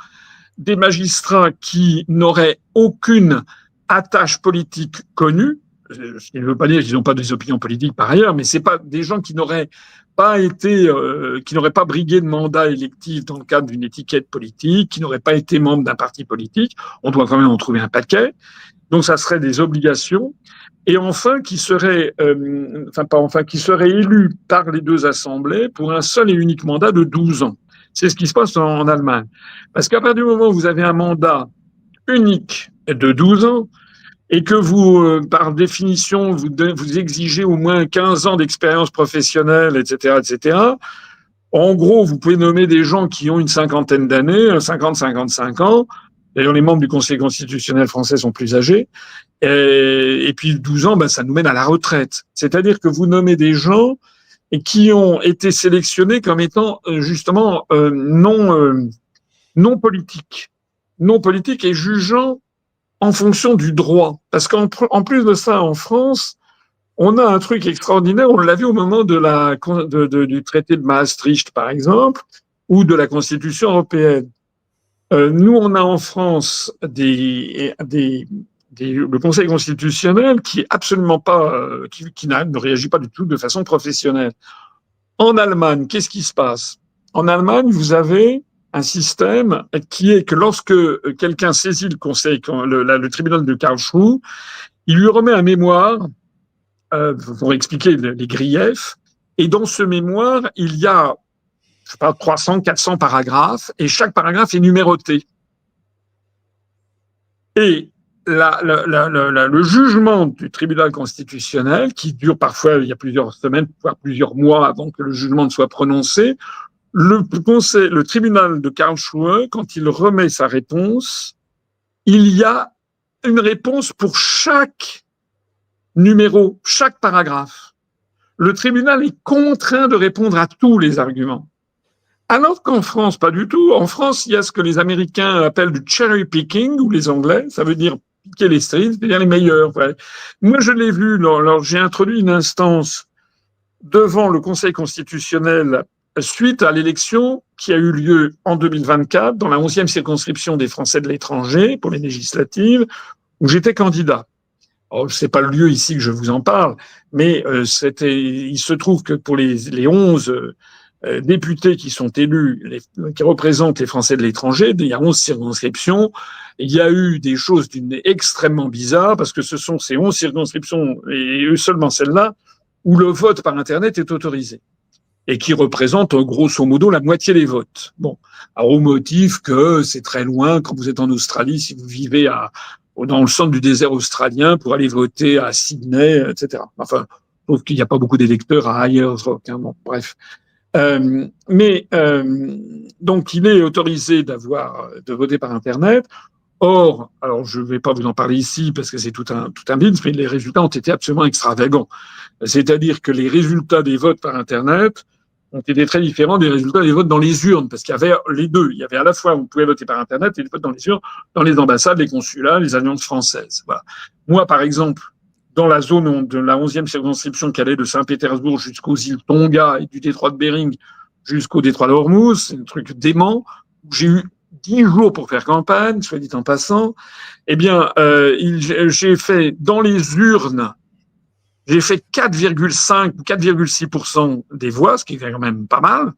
des magistrats qui n'auraient aucune attache politique connue, ce qui ne veut pas dire qu'ils n'ont pas des opinions politiques par ailleurs, mais c'est pas des gens qui n'auraient pas été, qui n'auraient pas brigué de mandat électif dans le cadre d'une étiquette politique, qui n'auraient pas été membres d'un parti politique. On doit quand même en trouver un paquet. Donc, ça serait des obligations. Et enfin, qui seraient élus par les deux assemblées pour un seul et unique mandat de 12 ans. C'est ce qui se passe en Allemagne. Parce qu'à partir du moment où vous avez un mandat unique de 12 ans, et que vous, par définition, vous exigez au moins 15 ans d'expérience professionnelle, etc., en gros, vous pouvez nommer des gens qui ont une cinquantaine d'années, 55 ans. D'ailleurs, les membres du Conseil constitutionnel français sont plus âgés. Et puis, 12 ans, ça nous mène à la retraite. C'est-à-dire que vous nommez des gens qui ont été sélectionnés comme étant, justement, non politiques. Non politiques et jugeant en fonction du droit. Parce qu'en plus de ça, en France, on a un truc extraordinaire. On l'a vu au moment du traité de Maastricht, par exemple, ou de la Constitution européenne. Nous, on a en France le Conseil constitutionnel qui est absolument pas, qui ne réagit pas du tout de façon professionnelle. En Allemagne, qu'est-ce qui se passe? En Allemagne, vous avez un système qui est que lorsque quelqu'un saisit le tribunal de Karlsruhe, il lui remet un mémoire pour expliquer les griefs. Et dans ce mémoire, il y a, 300, 400 paragraphes, et chaque paragraphe est numéroté. Et le jugement du tribunal constitutionnel, qui dure parfois, il y a plusieurs semaines, voire plusieurs mois avant que le jugement ne soit prononcé, le tribunal de Karlsruhe, quand il remet sa réponse, il y a une réponse pour chaque numéro, chaque paragraphe. Le tribunal est contraint de répondre à tous les arguments. Alors qu'en France, pas du tout. En France, il y a ce que les Américains appellent du cherry picking, ou les Anglais, ça veut dire piquer les cerises, c'est-à-dire les meilleurs. Ouais. Moi, je l'ai vu, j'ai introduit une instance devant le Conseil constitutionnel suite à l'élection qui a eu lieu en 2024 dans la 11e circonscription des Français de l'étranger pour les législatives, où j'étais candidat. Alors, c'est pas le lieu ici que je vous en parle, mais il se trouve que pour les 11 députés qui sont élus, qui représentent les Français de l'étranger, il y a 11 circonscriptions, il y a eu des choses extrêmement bizarres, parce que ce sont ces 11 circonscriptions, et seulement celles-là, où le vote par Internet est autorisé, et qui représente grosso modo la moitié des votes. Bon, alors au motif que c'est très loin, quand vous êtes en Australie, si vous vivez dans le centre du désert australien, pour aller voter à Sydney, etc. Enfin, je trouve qu'il n'y a pas beaucoup d'électeurs à Ayers Rock, hein, bon, bref. Donc, il est autorisé de voter par Internet. Or, alors je ne vais pas vous en parler ici parce que c'est tout un bins, mais les résultats ont été absolument extravagants. C'est-à-dire que les résultats des votes par Internet ont été très différents des résultats des votes dans les urnes, parce qu'il y avait les deux. Il y avait à la fois, vous pouvez voter par Internet et les votes dans les urnes, dans les ambassades, les consulats, les alliances françaises. Voilà. Moi, par exemple, dans la zone de la 11e circonscription qui allait de Saint-Pétersbourg jusqu'aux îles Tonga et du détroit de Bering jusqu'au détroit d'Ormuz, c'est un truc dément, j'ai eu 10 jours pour faire campagne, soit dit en passant. Eh bien, j'ai fait dans les urnes, j'ai fait 4,5 ou 4,6% des voix, ce qui est quand même pas mal.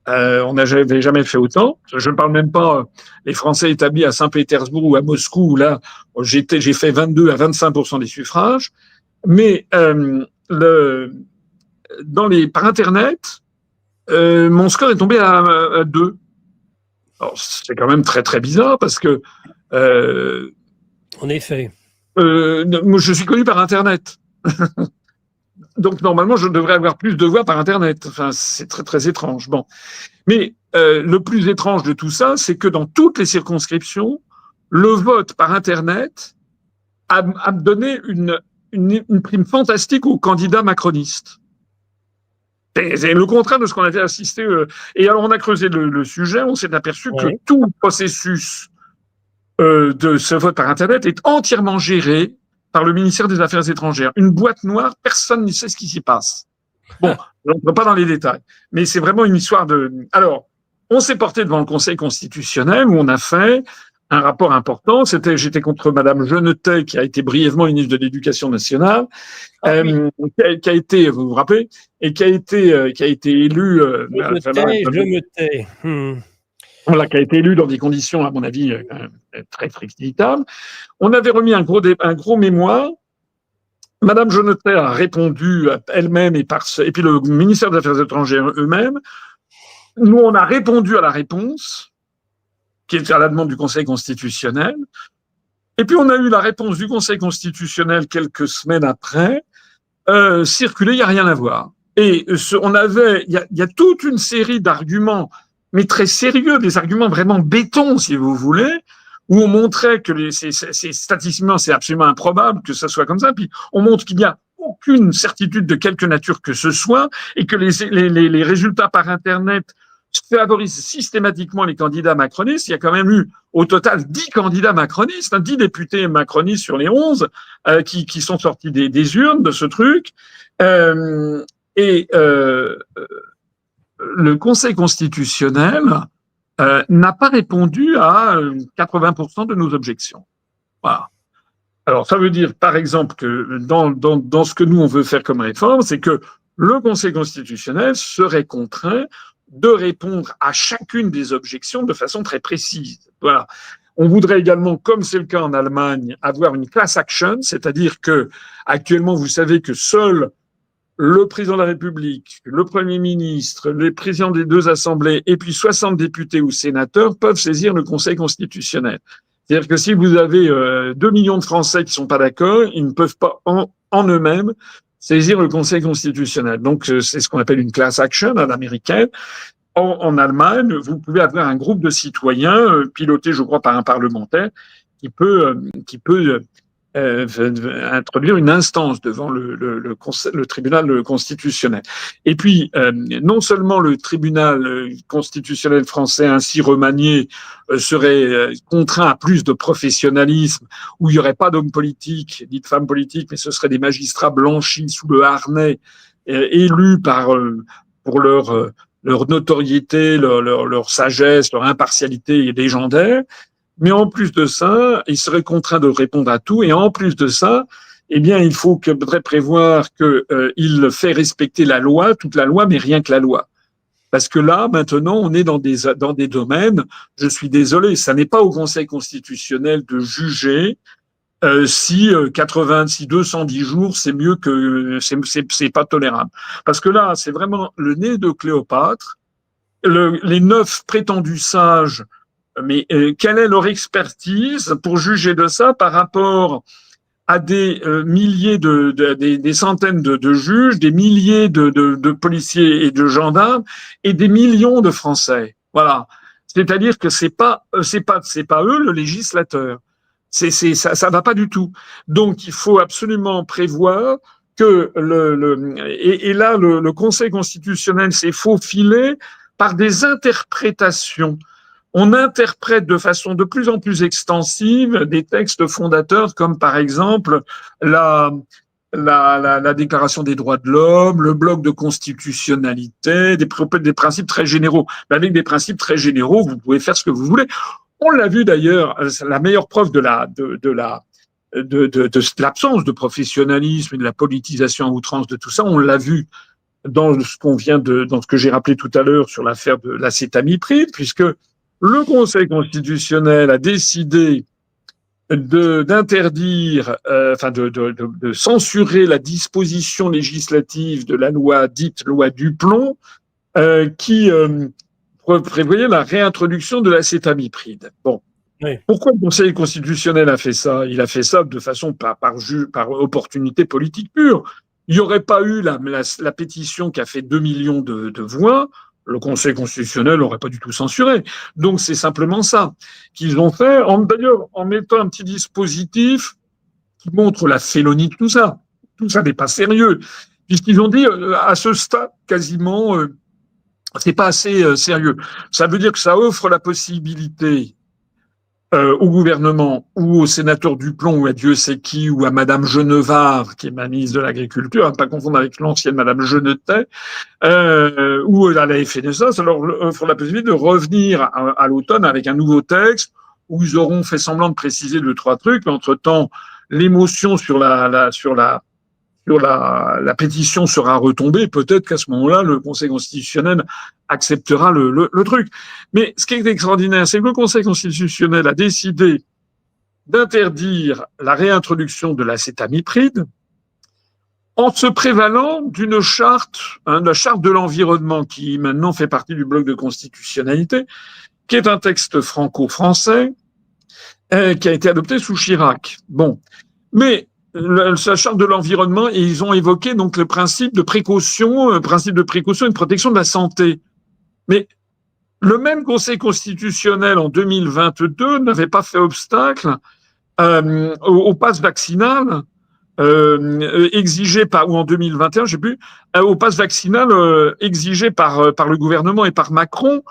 On n'avait jamais fait autant. Je ne parle même pas les Français établis à Saint-Pétersbourg ou à Moscou, où là, j'ai fait 22 à 25% des suffrages. Mais par Internet, mon score est tombé à 2. Alors, c'est quand même très, très bizarre parce que... en effet. Moi, je suis connu par Internet. Donc, normalement, je devrais avoir plus de voix par Internet. Enfin, c'est très, très étrange. Bon. Mais le plus étrange de tout ça, c'est que dans toutes les circonscriptions, le vote par Internet a donné une prime fantastique aux candidats macronistes. C'est le contraire de ce qu'on avait assisté. Et alors, on a creusé le sujet, on s'est aperçu que tout le processus de ce vote par Internet est entièrement géré par le ministère des Affaires étrangères. Une boîte noire, personne ne sait ce qui s'y passe. Bon, je n'entre pas dans les détails, mais c'est vraiment une histoire de... Alors, on s'est porté devant le Conseil constitutionnel où on a fait un rapport important. J'étais contre Madame Genetet, qui a été brièvement ministre de l'Éducation nationale, qui a été, vous vous rappelez, et qui a été élue... je me tais. Voilà, qui a été élu dans des conditions, à mon avis, très frictionnelles. On avait remis un gros mémoire. Madame Genetet a répondu elle-même et puis le ministère des Affaires étrangères eux-mêmes. Nous, on a répondu à la réponse, qui est à la demande du Conseil constitutionnel. Et puis, on a eu la réponse du Conseil constitutionnel quelques semaines après. Circuler, il n'y a rien à voir. Et il y a toute une série d'arguments, mais très sérieux, des arguments vraiment béton, si vous voulez, où on montrait que statistiquement, c'est absolument improbable que ça soit comme ça. Puis on montre qu'il n'y a aucune certitude de quelque nature que ce soit et que les résultats par Internet favorisent systématiquement les candidats macronistes. Il y a quand même eu au total 10 candidats macronistes, 10 députés macronistes sur les 11 qui sont sortis des urnes de ce truc. Le Conseil constitutionnel n'a pas répondu à 80% de nos objections. Voilà. Alors, ça veut dire, par exemple, que dans ce que nous, on veut faire comme réforme, c'est que le Conseil constitutionnel serait contraint de répondre à chacune des objections de façon très précise. Voilà. On voudrait également, comme c'est le cas en Allemagne, avoir une class action, c'est-à-dire que actuellement, vous savez que seul le président de la République, le Premier ministre, les présidents des deux assemblées et puis 60 députés ou sénateurs peuvent saisir le Conseil constitutionnel. C'est-à-dire que si vous avez 2 millions de Français qui ne sont pas d'accord, ils ne peuvent pas en eux-mêmes saisir le Conseil constitutionnel. Donc, c'est ce qu'on appelle une class action à l'américaine. En Allemagne, vous pouvez avoir un groupe de citoyens piloté, je crois, par un parlementaire qui peut introduire une instance devant le tribunal constitutionnel. Et puis, non seulement le tribunal constitutionnel français ainsi remanié serait contraint à plus de professionnalisme, où il n'y aurait pas d'hommes politiques, ni de femmes politiques, mais ce seraient des magistrats blanchis sous le harnais, élus pour leur notoriété, leur sagesse, leur impartialité légendaire. Mais en plus de ça, il serait contraint de répondre à tout. Et en plus de ça, eh bien, il faudrait prévoir qu'il fait respecter la loi, toute la loi, mais rien que la loi. Parce que là, maintenant, on est dans des domaines, je suis désolé, ça n'est pas au Conseil constitutionnel de juger si 210 jours, c'est mieux que c'est pas tolérable. Parce que là, c'est vraiment le nez de Cléopâtre, les 9 prétendus sages. Mais quelle est leur expertise pour juger de ça par rapport à des milliers des centaines de juges, des milliers de policiers et de gendarmes et des millions de Français. Voilà. C'est-à-dire que c'est pas eux le législateur. Ça va pas du tout. Donc il faut absolument prévoir que et là le Conseil constitutionnel s'est faufilé par des interprétations. On interprète de façon de plus en plus extensive des textes fondateurs comme par exemple la Déclaration des droits de l'homme, le bloc de constitutionnalité, des principes très généraux. Mais avec des principes très généraux, vous pouvez faire ce que vous voulez. On l'a vu d'ailleurs, la meilleure preuve de l'absence de professionnalisme et de la politisation à outrance de tout ça, on l'a vu dans ce que j'ai rappelé tout à l'heure sur l'affaire de l'acétamipride, puisque le Conseil constitutionnel a décidé d'interdire, de censurer la disposition législative de la loi dite loi Duplon, qui prévoyait la réintroduction de l'acétamipride. Bon. Oui. Pourquoi le Conseil constitutionnel a fait ça? Il a fait ça de façon par opportunité politique pure. Il n'y aurait pas eu la pétition qui a fait 2 millions de voix, le Conseil constitutionnel n'aurait pas du tout censuré. Donc c'est simplement ça qu'ils ont fait, d'ailleurs en mettant un petit dispositif qui montre la félonie de tout ça. Tout ça n'est pas sérieux, puisqu'ils ont dit à ce stade quasiment c'est pas assez sérieux. Ça veut dire que ça offre la possibilité au gouvernement ou au sénateur Duplon ou à Dieu sait qui ou à Madame Genevard, qui est ma ministre de l'Agriculture, à ne pas confondre avec l'ancienne Madame Genetet, ou à la FNSA, ça leur offre la possibilité de revenir à l'automne avec un nouveau texte où ils auront fait semblant de préciser 2-3 trucs, mais entre-temps, l'émotion sur la pétition sera retombée, peut-être qu'à ce moment-là, le Conseil constitutionnel acceptera le truc. Mais ce qui est extraordinaire, c'est que le Conseil constitutionnel a décidé d'interdire la réintroduction de l'acétamipride en se prévalant d'une charte, la charte de l'environnement, qui maintenant fait partie du bloc de constitutionnalité, qui est un texte franco-français, qui a été adopté sous Chirac. Bon. Mais la charte de l'environnement, et ils ont évoqué donc le principe de précaution et de protection de la santé. Mais le même Conseil constitutionnel en 2022 n'avait pas fait obstacle au pass vaccinal exigé ou en 2021, je sais plus, au pass vaccinal exigé par le gouvernement et par Macron.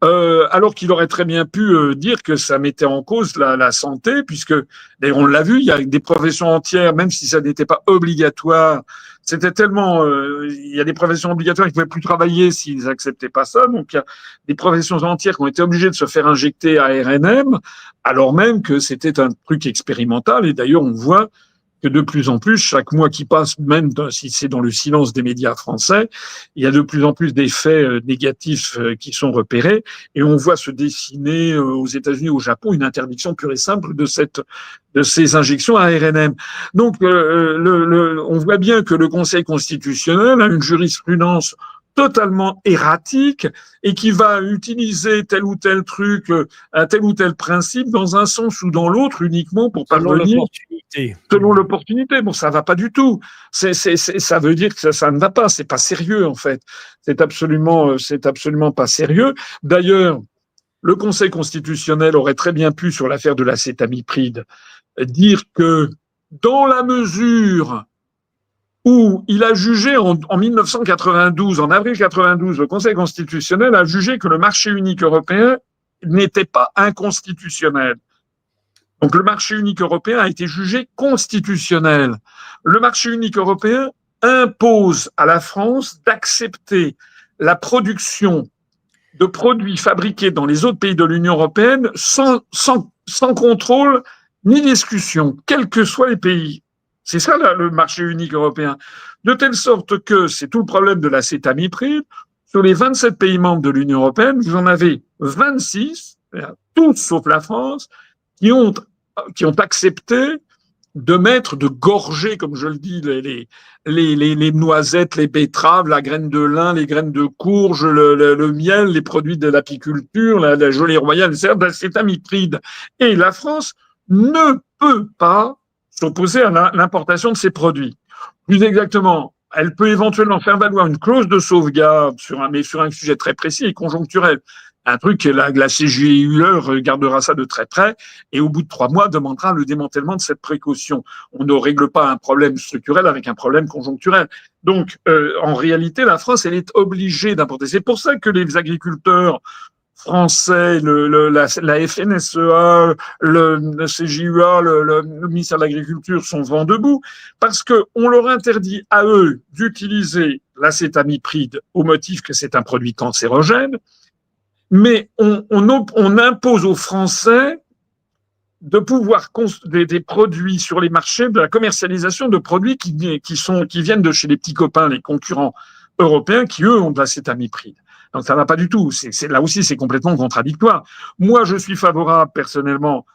Alors qu'il aurait très bien pu dire que ça mettait en cause la santé, puisque, d'ailleurs on l'a vu, il y a des professions entières, même si ça n'était pas obligatoire, c'était tellement... il y a des professions obligatoires qui ne pouvaient plus travailler s'ils n'acceptaient pas ça, donc il y a des professions entières qui ont été obligées de se faire injecter ARNM, alors même que c'était un truc expérimental, et d'ailleurs on voit que de plus en plus, chaque mois qui passe, même si c'est dans le silence des médias français, il y a de plus en plus d'effets négatifs qui sont repérés, et on voit se dessiner aux États-Unis, au Japon, une interdiction pure et simple de ces injections à ARNM. Donc, on voit bien que le Conseil constitutionnel a une jurisprudence totalement erratique et qui va utiliser tel ou tel truc, tel ou tel principe dans un sens ou dans l'autre uniquement pour parvenir selon l'opportunité. Bon, ça va pas du tout. Ça veut dire que ça ne va pas. C'est pas sérieux en fait. C'est absolument pas sérieux. D'ailleurs, le Conseil constitutionnel aurait très bien pu sur l'affaire de l'acétamipride dire que dans la mesure où il a jugé en 1992, en avril 92, le Conseil constitutionnel a jugé que le marché unique européen n'était pas inconstitutionnel. Donc le marché unique européen a été jugé constitutionnel. Le marché unique européen impose à la France d'accepter la production de produits fabriqués dans les autres pays de l'Union européenne sans contrôle ni discussion, quels que soient les pays. C'est ça le marché unique européen. De telle sorte que c'est tout le problème de l'acétamipride. Sur les 27 pays membres de l'Union européenne, vous en avez 26, tous sauf la France, qui ont accepté de gorger, comme je le dis, les noisettes, les betteraves, la graine de lin, les graines de courge, le miel, les produits de l'apiculture, la gelée royale, etc., d'acétamipride. Et la France ne peut pas s'opposer à l'importation de ces produits. Plus exactement, elle peut éventuellement faire valoir une clause de sauvegarde mais sur un sujet très précis et conjoncturel. Un truc que la CGIE regardera ça de très près et au bout de 3 mois demandera le démantèlement de cette précaution. On ne règle pas un problème structurel avec un problème conjoncturel. Donc, en réalité, la France, elle est obligée d'importer. C'est pour ça que les agriculteurs français, la FNSEA, le CJUA, le ministère de l'Agriculture sont vent debout parce qu'on leur interdit à eux d'utiliser l'acétamipride au motif que c'est un produit cancérogène, mais on impose aux Français de pouvoir des produits sur les marchés, de la commercialisation de produits qui viennent de chez les petits copains, les concurrents européens, qui eux ont de l'acétamipride. Donc ça va pas du tout. Là aussi, c'est complètement contradictoire. Moi, je suis favorable personnellement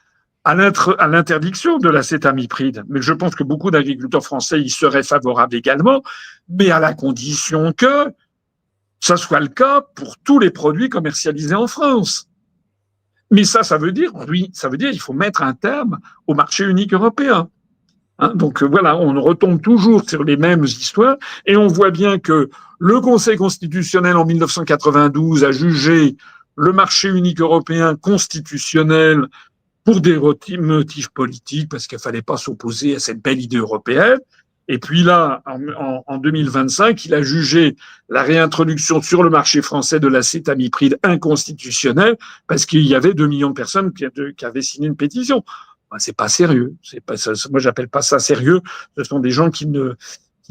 à l'interdiction de l'acétamipride. Mais je pense que beaucoup d'agriculteurs français y seraient favorables également, mais à la condition que ça soit le cas pour tous les produits commercialisés en France. Mais ça veut dire, oui, ça veut dire qu'il faut mettre un terme au marché unique européen. Hein, donc voilà, on retombe toujours sur les mêmes histoires et on voit bien que le Conseil constitutionnel en 1992 a jugé le marché unique européen constitutionnel pour des motifs politiques, parce qu'il ne fallait pas s'opposer à cette belle idée européenne. Et puis là, en 2025, il a jugé la réintroduction sur le marché français de l'acétamipride inconstitutionnelle parce qu'il y avait 2 millions de personnes qui avaient signé une pétition. C'est pas sérieux. C'est pas ça, moi, j'appelle pas ça sérieux. Ce sont des gens qui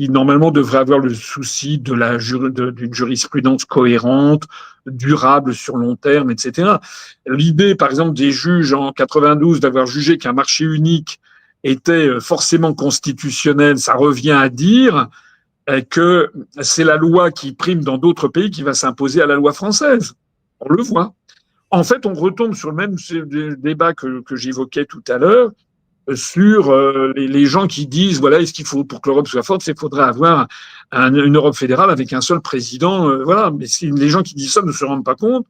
normalement devraient avoir le souci d'une jurisprudence cohérente, durable sur long terme, etc. L'idée, par exemple, des juges en 92 d'avoir jugé qu'un marché unique était forcément constitutionnel, ça revient à dire que c'est la loi qui prime dans d'autres pays qui va s'imposer à la loi française. On le voit. En fait, on retombe sur le même débat que j'évoquais tout à l'heure sur les gens qui disent, voilà, est-ce qu'il faut, pour que l'Europe soit forte, il faudrait avoir une Europe fédérale avec un seul président. Voilà. Mais les gens qui disent ça ne se rendent pas compte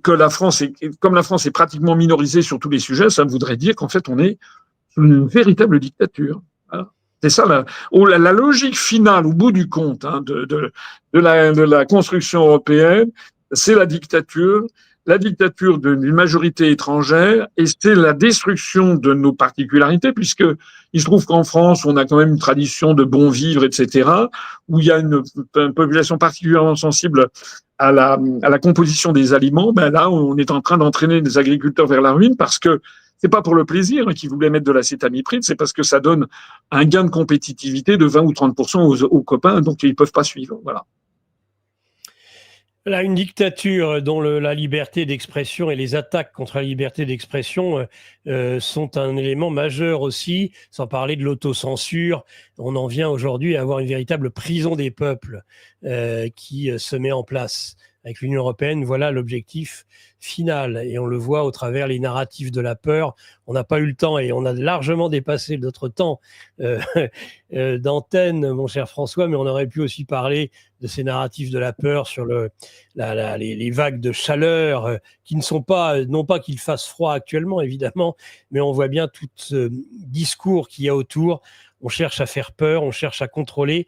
que la France, comme la France est pratiquement minorisée sur tous les sujets, ça voudrait dire qu'en fait, on est une véritable dictature. Voilà. C'est ça la logique finale, au bout du compte, hein, de la construction européenne, c'est la dictature d'une majorité étrangère, et c'est la destruction de nos particularités, puisque il se trouve qu'en France, on a quand même une tradition de bon vivre, etc., où il y a une population particulièrement sensible à la composition des aliments. Ben là, on est en train d'entraîner les agriculteurs vers la ruine parce que c'est pas pour le plaisir qu'ils voulaient mettre de l'acétamipride, c'est parce que ça donne un gain de compétitivité de 20 ou 30% aux copains, donc ils peuvent pas suivre. Voilà. Là, une dictature dont la liberté d'expression et les attaques contre la liberté d'expression sont un élément majeur aussi, sans parler de l'autocensure. On en vient aujourd'hui à avoir une véritable prison des peuples qui se met en place. Avec l'Union européenne, voilà l'objectif final. Et on le voit au travers les narratifs de la peur. On n'a pas eu le temps et on a largement dépassé notre temps d'antenne, mon cher François, mais on aurait pu aussi parler de ces narratifs de la peur sur les vagues de chaleur qui ne sont pas, non pas qu'il fasse froid actuellement, évidemment, mais on voit bien tout ce discours qu'il y a autour. On cherche à faire peur, on cherche à contrôler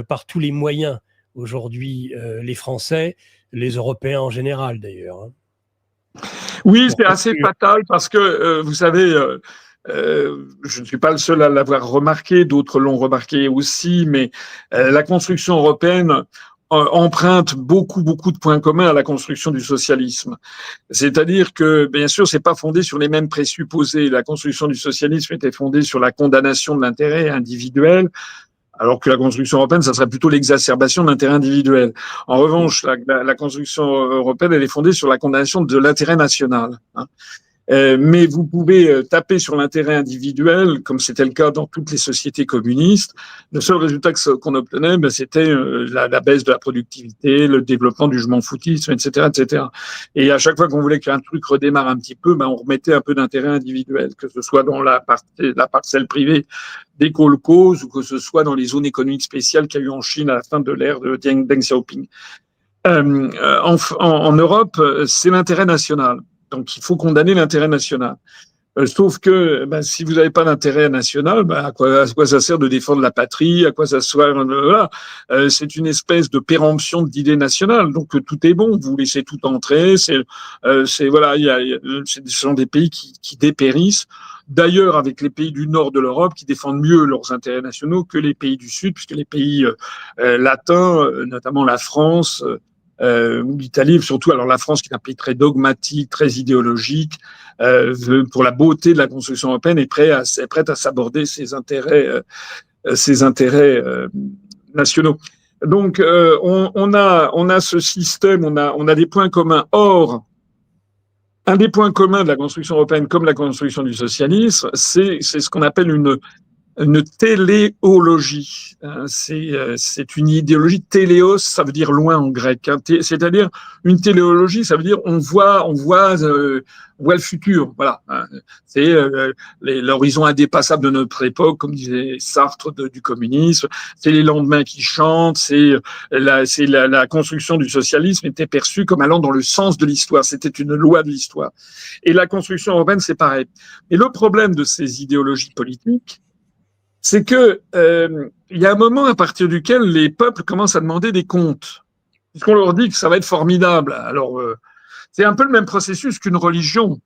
par tous les moyens aujourd'hui les Français, les Européens en général d'ailleurs. Oui, c'est assez fatal parce que, vous savez, je ne suis pas le seul à l'avoir remarqué, d'autres l'ont remarqué aussi, mais la construction européenne emprunte beaucoup de points communs à la construction du socialisme. C'est-à-dire que, bien sûr, c'est pas fondé sur les mêmes présupposés. La construction du socialisme était fondée sur la condamnation de l'intérêt individuel, alors que la construction européenne, ça serait plutôt l'exacerbation de l'intérêt individuel. En revanche, la construction européenne, elle est fondée sur la condamnation de l'intérêt national. Hein. Mais vous pouvez taper sur l'intérêt individuel, comme c'était le cas dans toutes les sociétés communistes. Le seul résultat qu'on obtenait, c'était la baisse de la productivité, le développement du je m'en foutisme, etc., etc. Et à chaque fois qu'on voulait qu'un truc redémarre un petit peu, on remettait un peu d'intérêt individuel, que ce soit dans la parcelle privée des kolkhozes ou que ce soit dans les zones économiques spéciales qu'il y a eu en Chine à la fin de l'ère de Deng Xiaoping. En Europe, c'est l'intérêt national. Donc, il faut condamner l'intérêt national. Sauf que si vous n'avez pas d'intérêt national, à quoi ça sert de défendre la patrie? À quoi ça sert? Voilà. C'est une espèce de péremption d'idées nationales. Donc, tout est bon. Vous laissez tout entrer. Voilà. Ce sont des pays qui dépérissent. D'ailleurs, avec les pays du nord de l'Europe qui défendent mieux leurs intérêts nationaux que les pays du sud, puisque les pays latins, notamment la France, ou l'Italie, surtout, alors la France qui est un pays très dogmatique, très idéologique, pour la beauté de la construction européenne, est prête à s'aborder ses intérêts nationaux. Donc, on a ce système, on a des points communs. Or, un des points communs de la construction européenne, comme la construction du socialisme, c'est ce qu'on appelle une téléologie. C'est une idéologie. Téléos, ça veut dire loin en grec. Hein. C'est-à-dire une téléologie, ça veut dire on voit le futur. Voilà. C'est l'horizon indépassable de notre époque, comme disait Sartre du communisme. C'est les lendemains qui chantent. C'est la construction du socialisme était perçue comme allant dans le sens de l'histoire. C'était une loi de l'histoire. Et la construction européenne, c'est pareil. Et le problème de ces idéologies politiques, c'est que il y a un moment à partir duquel les peuples commencent à demander des comptes. Puisqu'on leur dit que ça va être formidable. Alors, c'est un peu le même processus qu'une religion.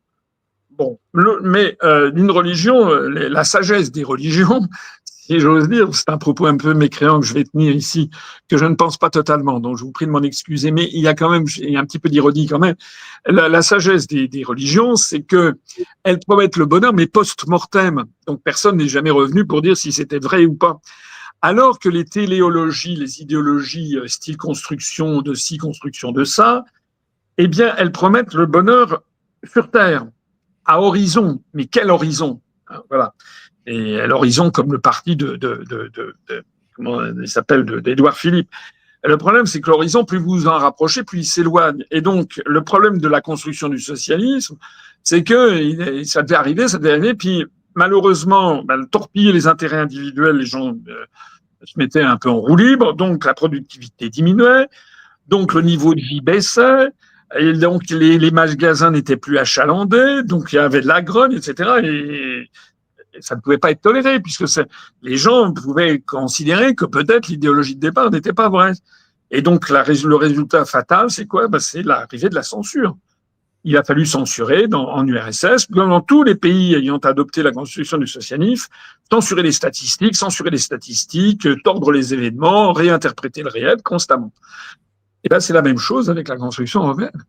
Bon, mais une religion, la sagesse des religions, si j'ose dire, c'est un propos un peu mécréant que je vais tenir ici, que je ne pense pas totalement, donc je vous prie de m'en excuser, mais il y a quand même, il y a un petit peu d'ironie quand même. La sagesse des religions, c'est que elles promettent le bonheur, mais post-mortem. Donc personne n'est jamais revenu pour dire si c'était vrai ou pas. Alors que les téléologies, les idéologies style construction de ci, construction de ça, eh bien, elles promettent le bonheur sur Terre, à horizon. Mais quel horizon? Voilà. Et à l'horizon comme le parti comment il s'appelle, d'Édouard Philippe. Et le problème, c'est que l'horizon, plus vous vous en rapprochez, plus il s'éloigne. Et donc, le problème de la construction du socialisme, c'est que ça devait arriver, puis malheureusement, torpiller les intérêts individuels, les gens se mettaient un peu en roue libre, donc la productivité diminuait, donc le niveau de vie baissait, et donc les magasins n'étaient plus achalandés, donc il y avait de la grogne, etc. Et ça ne pouvait pas être toléré, puisque les gens pouvaient considérer que peut-être l'idéologie de départ n'était pas vraie. Et donc, le résultat fatal, c'est quoi? C'est l'arrivée de la censure. Il a fallu censurer en URSS, comme dans tous les pays ayant adopté la constitution du socialisme, censurer les statistiques, tordre les événements, réinterpréter le réel constamment. Et bien, c'est la même chose avec la construction européenne.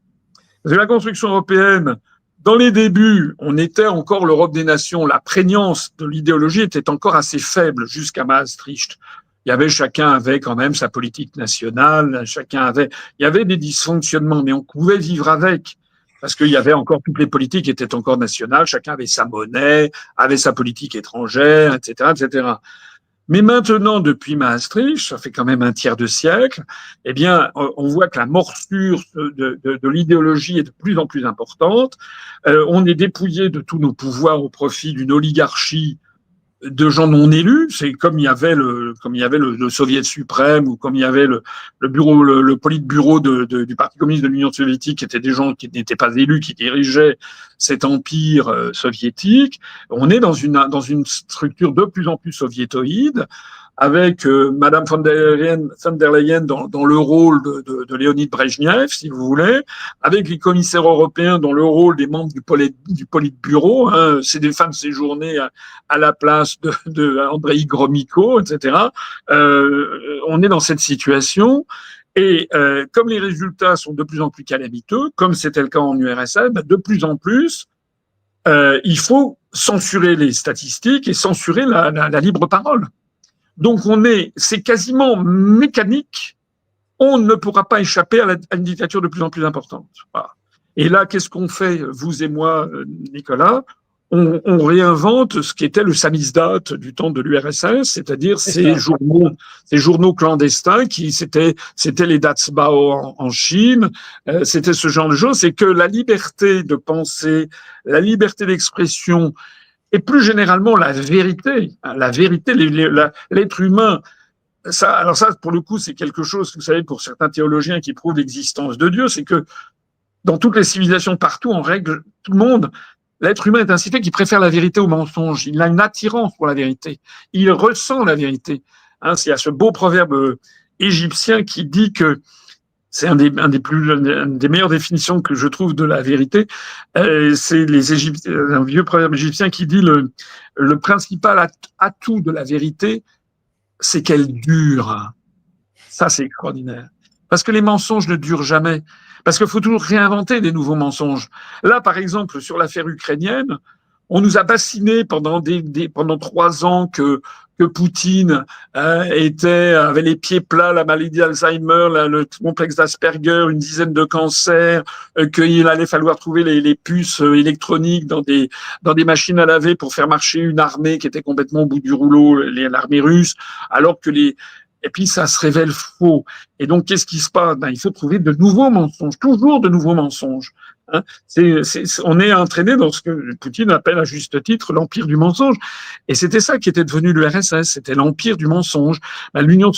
Parce que la construction européenne, dans les débuts, on était encore l'Europe des nations. La prégnance de l'idéologie était encore assez faible jusqu'à Maastricht. Chacun avait quand même sa politique nationale, il y avait des dysfonctionnements, mais on pouvait vivre avec. Parce qu'il y avait encore, toutes les politiques étaient encore nationales, chacun avait sa monnaie, avait sa politique étrangère, etc., etc. Mais maintenant, depuis Maastricht, ça fait quand même un tiers de siècle, eh bien, on voit que la morsure de l'idéologie est de plus en plus importante. On est dépouillé de tous nos pouvoirs au profit d'une oligarchie de gens non élus. C'est comme il y avait le Soviet suprême, ou comme il y avait le bureau, le politburo du Parti communiste de l'Union soviétique, qui étaient des gens qui n'étaient pas élus, qui dirigeaient cet empire soviétique. On est dans une structure de plus en plus soviétoïde, avec Madame von der Leyen dans le rôle de Léonid Brejnev, si vous voulez, avec les commissaires européens dans le rôle des membres du Politburo. Hein, c'est des femmes séjournées à la place de Andrei Gromyko, etc. On est dans cette situation. Et comme les résultats sont de plus en plus calamiteux, comme c'était le cas en URSS, de plus en plus, il faut censurer les statistiques et censurer la libre parole. Donc c'est quasiment mécanique. On ne pourra pas échapper à une dictature de plus en plus importante. Voilà. Et là, qu'est-ce qu'on fait, vous et moi, Nicolas? On réinvente ce qui était le samizdat du temps de l'URSS, c'est-à-dire ces journaux clandestins c'était les Datsbao en Chine, c'était ce genre de choses. C'est que la liberté de penser, la liberté d'expression, et plus généralement la vérité, l'être humain. Alors ça, pour le coup, c'est quelque chose, vous savez, pour certains théologiens qui prouvent l'existence de Dieu, c'est que dans toutes les civilisations partout, en règle, tout le monde, l'être humain est ainsi fait qu'il préfère la vérité au mensonge. Il a une attirance pour la vérité. Il ressent la vérité. Hein, il y a ce beau proverbe égyptien qui dit que c'est une des meilleures définitions que je trouve de la vérité. C'est un vieux proverbe égyptien qui dit le principal atout de la vérité, c'est qu'elle dure. Ça, c'est extraordinaire. Parce que les mensonges ne durent jamais. Parce qu'il faut toujours réinventer des nouveaux mensonges. Là, par exemple, sur l'affaire ukrainienne, On nous a bassinés pendant 3 ans que Poutine avait les pieds plats, la maladie d'Alzheimer, le complexe d'Asperger, une dizaine de cancers, qu'il allait falloir trouver les puces électroniques dans des machines à laver pour faire marcher une armée qui était complètement au bout du rouleau, l'armée russe, alors que et puis ça se révèle faux. Et donc, qu'est-ce qui se passe? Il faut trouver de nouveaux mensonges, toujours de nouveaux mensonges. Hein, on est entraîné dans ce que Poutine appelle à juste titre l'empire du mensonge. Et c'était ça qui était devenu l'URSS, c'était l'empire du mensonge. L'Union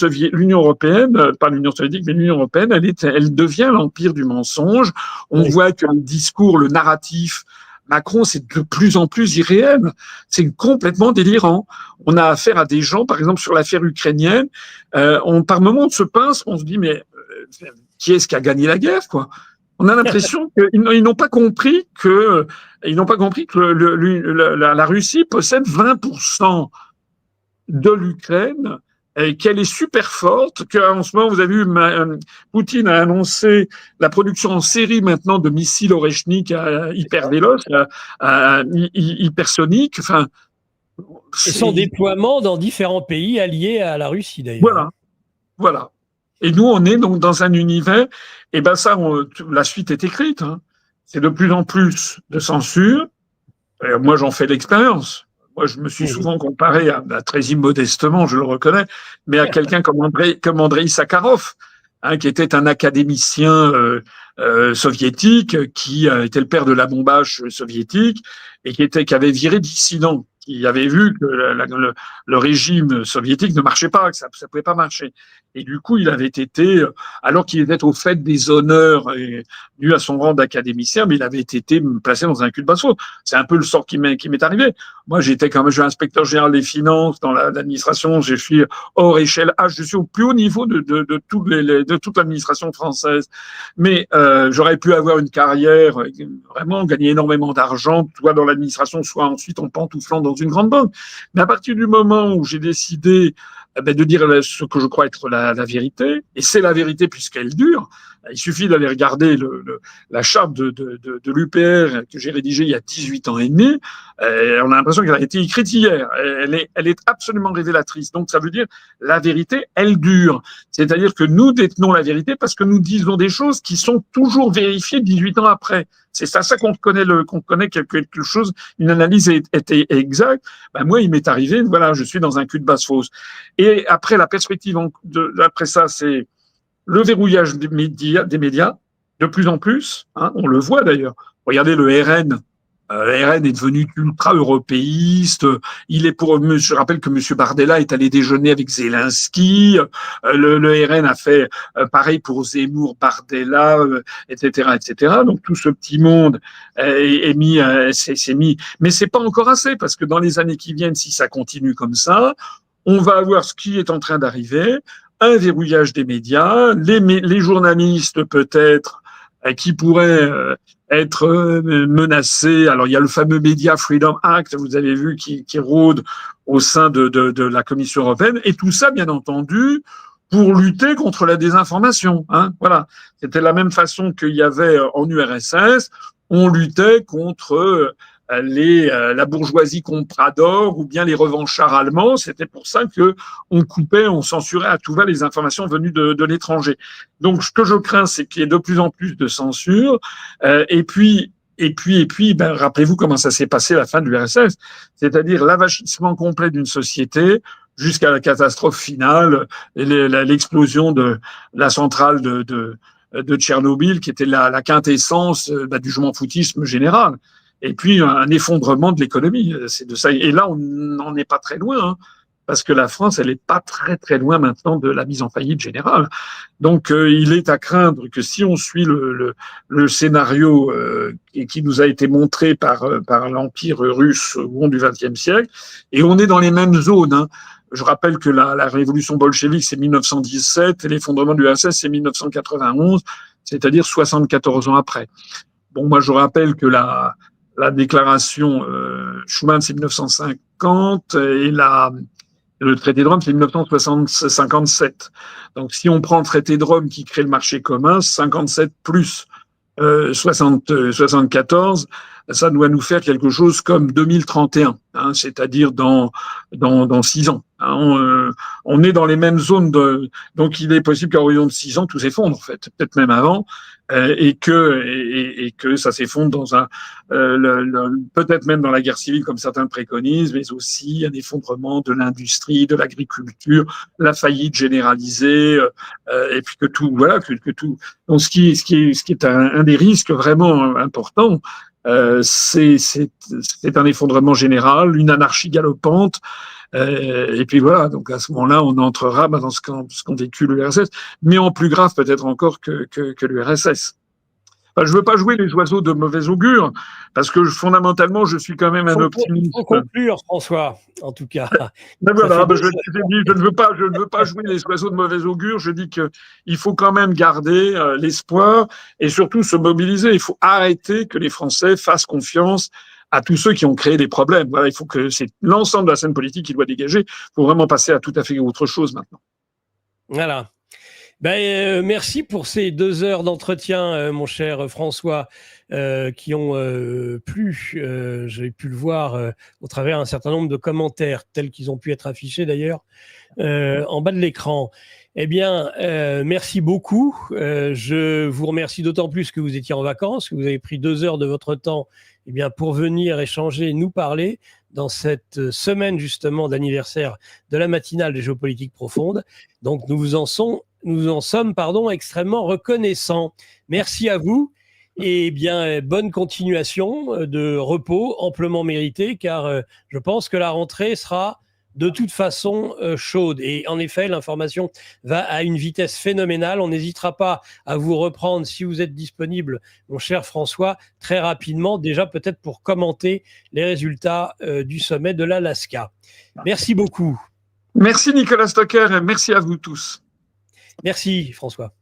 européenne, pas l'Union soviétique, mais l'Union européenne, elle devient l'empire du mensonge. On voit que le discours, le narratif, Macron, c'est de plus en plus irréel. C'est complètement délirant. On a affaire à des gens, par exemple, sur l'affaire ukrainienne, par moment, on se pince, on se dit, mais qui est-ce qui a gagné la guerre, quoi? On a l'impression qu'ils n'ont pas compris que la Russie possède 20% de l'Ukraine, et qu'elle est super forte, qu'en ce moment, vous avez vu, Poutine a annoncé la production en série maintenant de missiles Oreshnik hyper véloces, hypersoniques. Enfin, et son déploiement dans différents pays alliés à la Russie, d'ailleurs. Voilà. Et nous, on est donc dans un univers, et ben ça, la suite est écrite. Hein. C'est de plus en plus de censure. Et moi, j'en fais l'expérience. Moi, je me suis souvent comparé, très immodestement, je le reconnais, mais à quelqu'un comme Andrei Sakharov, hein, qui était un académicien soviétique, qui était le père de l'abombage soviétique et qui avait viré dissident, qui avait vu que le régime soviétique ne marchait pas, que ça pouvait pas marcher. Et du coup, il avait été, alors qu'il était au fait des honneurs dû à son rang d'académicien, mais il avait été placé dans un cul de basse-fosse. C'est un peu le sort qui m'est arrivé. Moi, j'étais quand même inspecteur général des finances dans l'administration. J'ai fait hors échelle H. Je suis au plus haut niveau de toute l'administration française. Mais j'aurais pu avoir une carrière, vraiment gagner énormément d'argent, soit dans l'administration, soit ensuite en pantouflant dans une grande banque. Mais à partir du moment où j'ai décidé de dire ce que je crois être la vérité, et c'est la vérité puisqu'elle dure. Il suffit d'aller regarder la charte de l'UPR que j'ai rédigée il y a 18 ans et demi. On a l'impression qu'elle a été écrite hier. Elle est absolument révélatrice. Donc ça veut dire la vérité, elle dure. C'est-à-dire que nous détenons la vérité parce que nous disons des choses qui sont toujours vérifiées 18 ans après. C'est ça qu'on connaît quelque chose, une analyse était exacte. Moi, il m'est arrivé, voilà, je suis dans un cul de basse-fosse. Et après, la perspective après ça, c'est le verrouillage des médias, de plus en plus, hein, on le voit d'ailleurs. Regardez le RN. Le RN est devenu ultra-européiste. Je rappelle que M. Bardella est allé déjeuner avec Zelensky. Le RN a fait pareil pour Zemmour, Bardella, etc., etc. Donc tout ce petit monde s'est mis. Mais c'est pas encore assez parce que dans les années qui viennent, si ça continue comme ça, on va avoir ce qui est en train d'arriver, un verrouillage des médias, les journalistes peut-être qui pourraient être menacés. Alors il y a le fameux Media Freedom Act, vous avez vu, qui rôde au sein de la Commission européenne, et tout ça, bien entendu, pour lutter contre la désinformation. Hein, voilà, c'était la même façon qu'il y avait en URSS, on luttait contre la bourgeoisie comprador ou bien les revanchards allemands. C'était pour ça que on censurait à tout va les informations venues de l'étranger. Donc, ce que je crains, c'est qu'il y ait de plus en plus de censure. Et puis, rappelez-vous comment ça s'est passé à la fin de l'URSS, c'est-à-dire l'avachissement complet d'une société jusqu'à la catastrophe finale, l'explosion de la centrale de Tchernobyl, qui était la quintessence du je m'en foutisme général. Et puis un effondrement de l'économie. C'est de ça. Et là, on n'en est pas très loin, hein, parce que la France, elle n'est pas très très loin maintenant de la mise en faillite générale. Donc, il est à craindre que si on suit le scénario qui nous a été montré par l'Empire russe au long du XXe siècle, et on est dans les mêmes zones. Hein. Je rappelle que la révolution bolchevique, c'est 1917, et l'effondrement du l'URSS, c'est 1991, c'est-à-dire 74 ans après. Bon, moi, je rappelle que la déclaration Schuman, c'est 1950, et le traité de Rome, c'est 1957. Donc, si on prend le traité de Rome qui crée le marché commun, 57 plus 74, ça doit nous faire quelque chose comme 2031, hein, c'est-à-dire dans 6 ans. Hein, on est dans les mêmes zones donc il est possible qu'à horizon de 6 ans tout s'effondre en fait, peut-être même avant, et que ça s'effondre dans peut-être même dans la guerre civile comme certains le préconisent, mais aussi un effondrement de l'industrie, de l'agriculture, la faillite généralisée, et puis que tout, voilà, que tout. Donc ce qui est un des risques vraiment importants, c'est un effondrement général, une anarchie galopante. Et puis voilà, donc à ce moment-là, on entrera dans ce qu'ont vécu l'URSS, mais en plus grave peut-être encore que l'URSS. Enfin, je ne veux pas jouer les oiseaux de mauvais augure, parce que fondamentalement, je suis quand même un optimiste. Il faut conclure, François, en tout cas. Mais voilà, je ne veux pas jouer les oiseaux de mauvais augure. Je dis qu'il faut quand même garder l'espoir et surtout se mobiliser. Il faut arrêter que les Français fassent confiance à tous ceux qui ont créé des problèmes. Voilà, il faut que c'est l'ensemble de la scène politique qui doit dégager. Il faut vraiment passer à tout à fait autre chose maintenant. Voilà. Merci pour ces 2 heures d'entretien, mon cher François, qui ont plu. J'ai pu le voir au travers un certain nombre de commentaires, tels qu'ils ont pu être affichés d'ailleurs en bas de l'écran. Eh bien, merci beaucoup. Je vous remercie d'autant plus que vous étiez en vacances, que vous avez pris 2 heures de votre temps pour venir échanger, nous parler dans cette semaine justement d'anniversaire de la matinale des géopolitiques profondes. Donc, nous en sommes extrêmement reconnaissants. Merci à vous et bonne continuation de repos amplement mérité, car je pense que la rentrée sera de toute façon chaude. Et en effet, l'information va à une vitesse phénoménale. On n'hésitera pas à vous reprendre si vous êtes disponible, mon cher François, très rapidement, déjà peut-être pour commenter les résultats du sommet de l'Alaska. Merci beaucoup. Merci Nicolas Stocker et merci à vous tous. Merci François.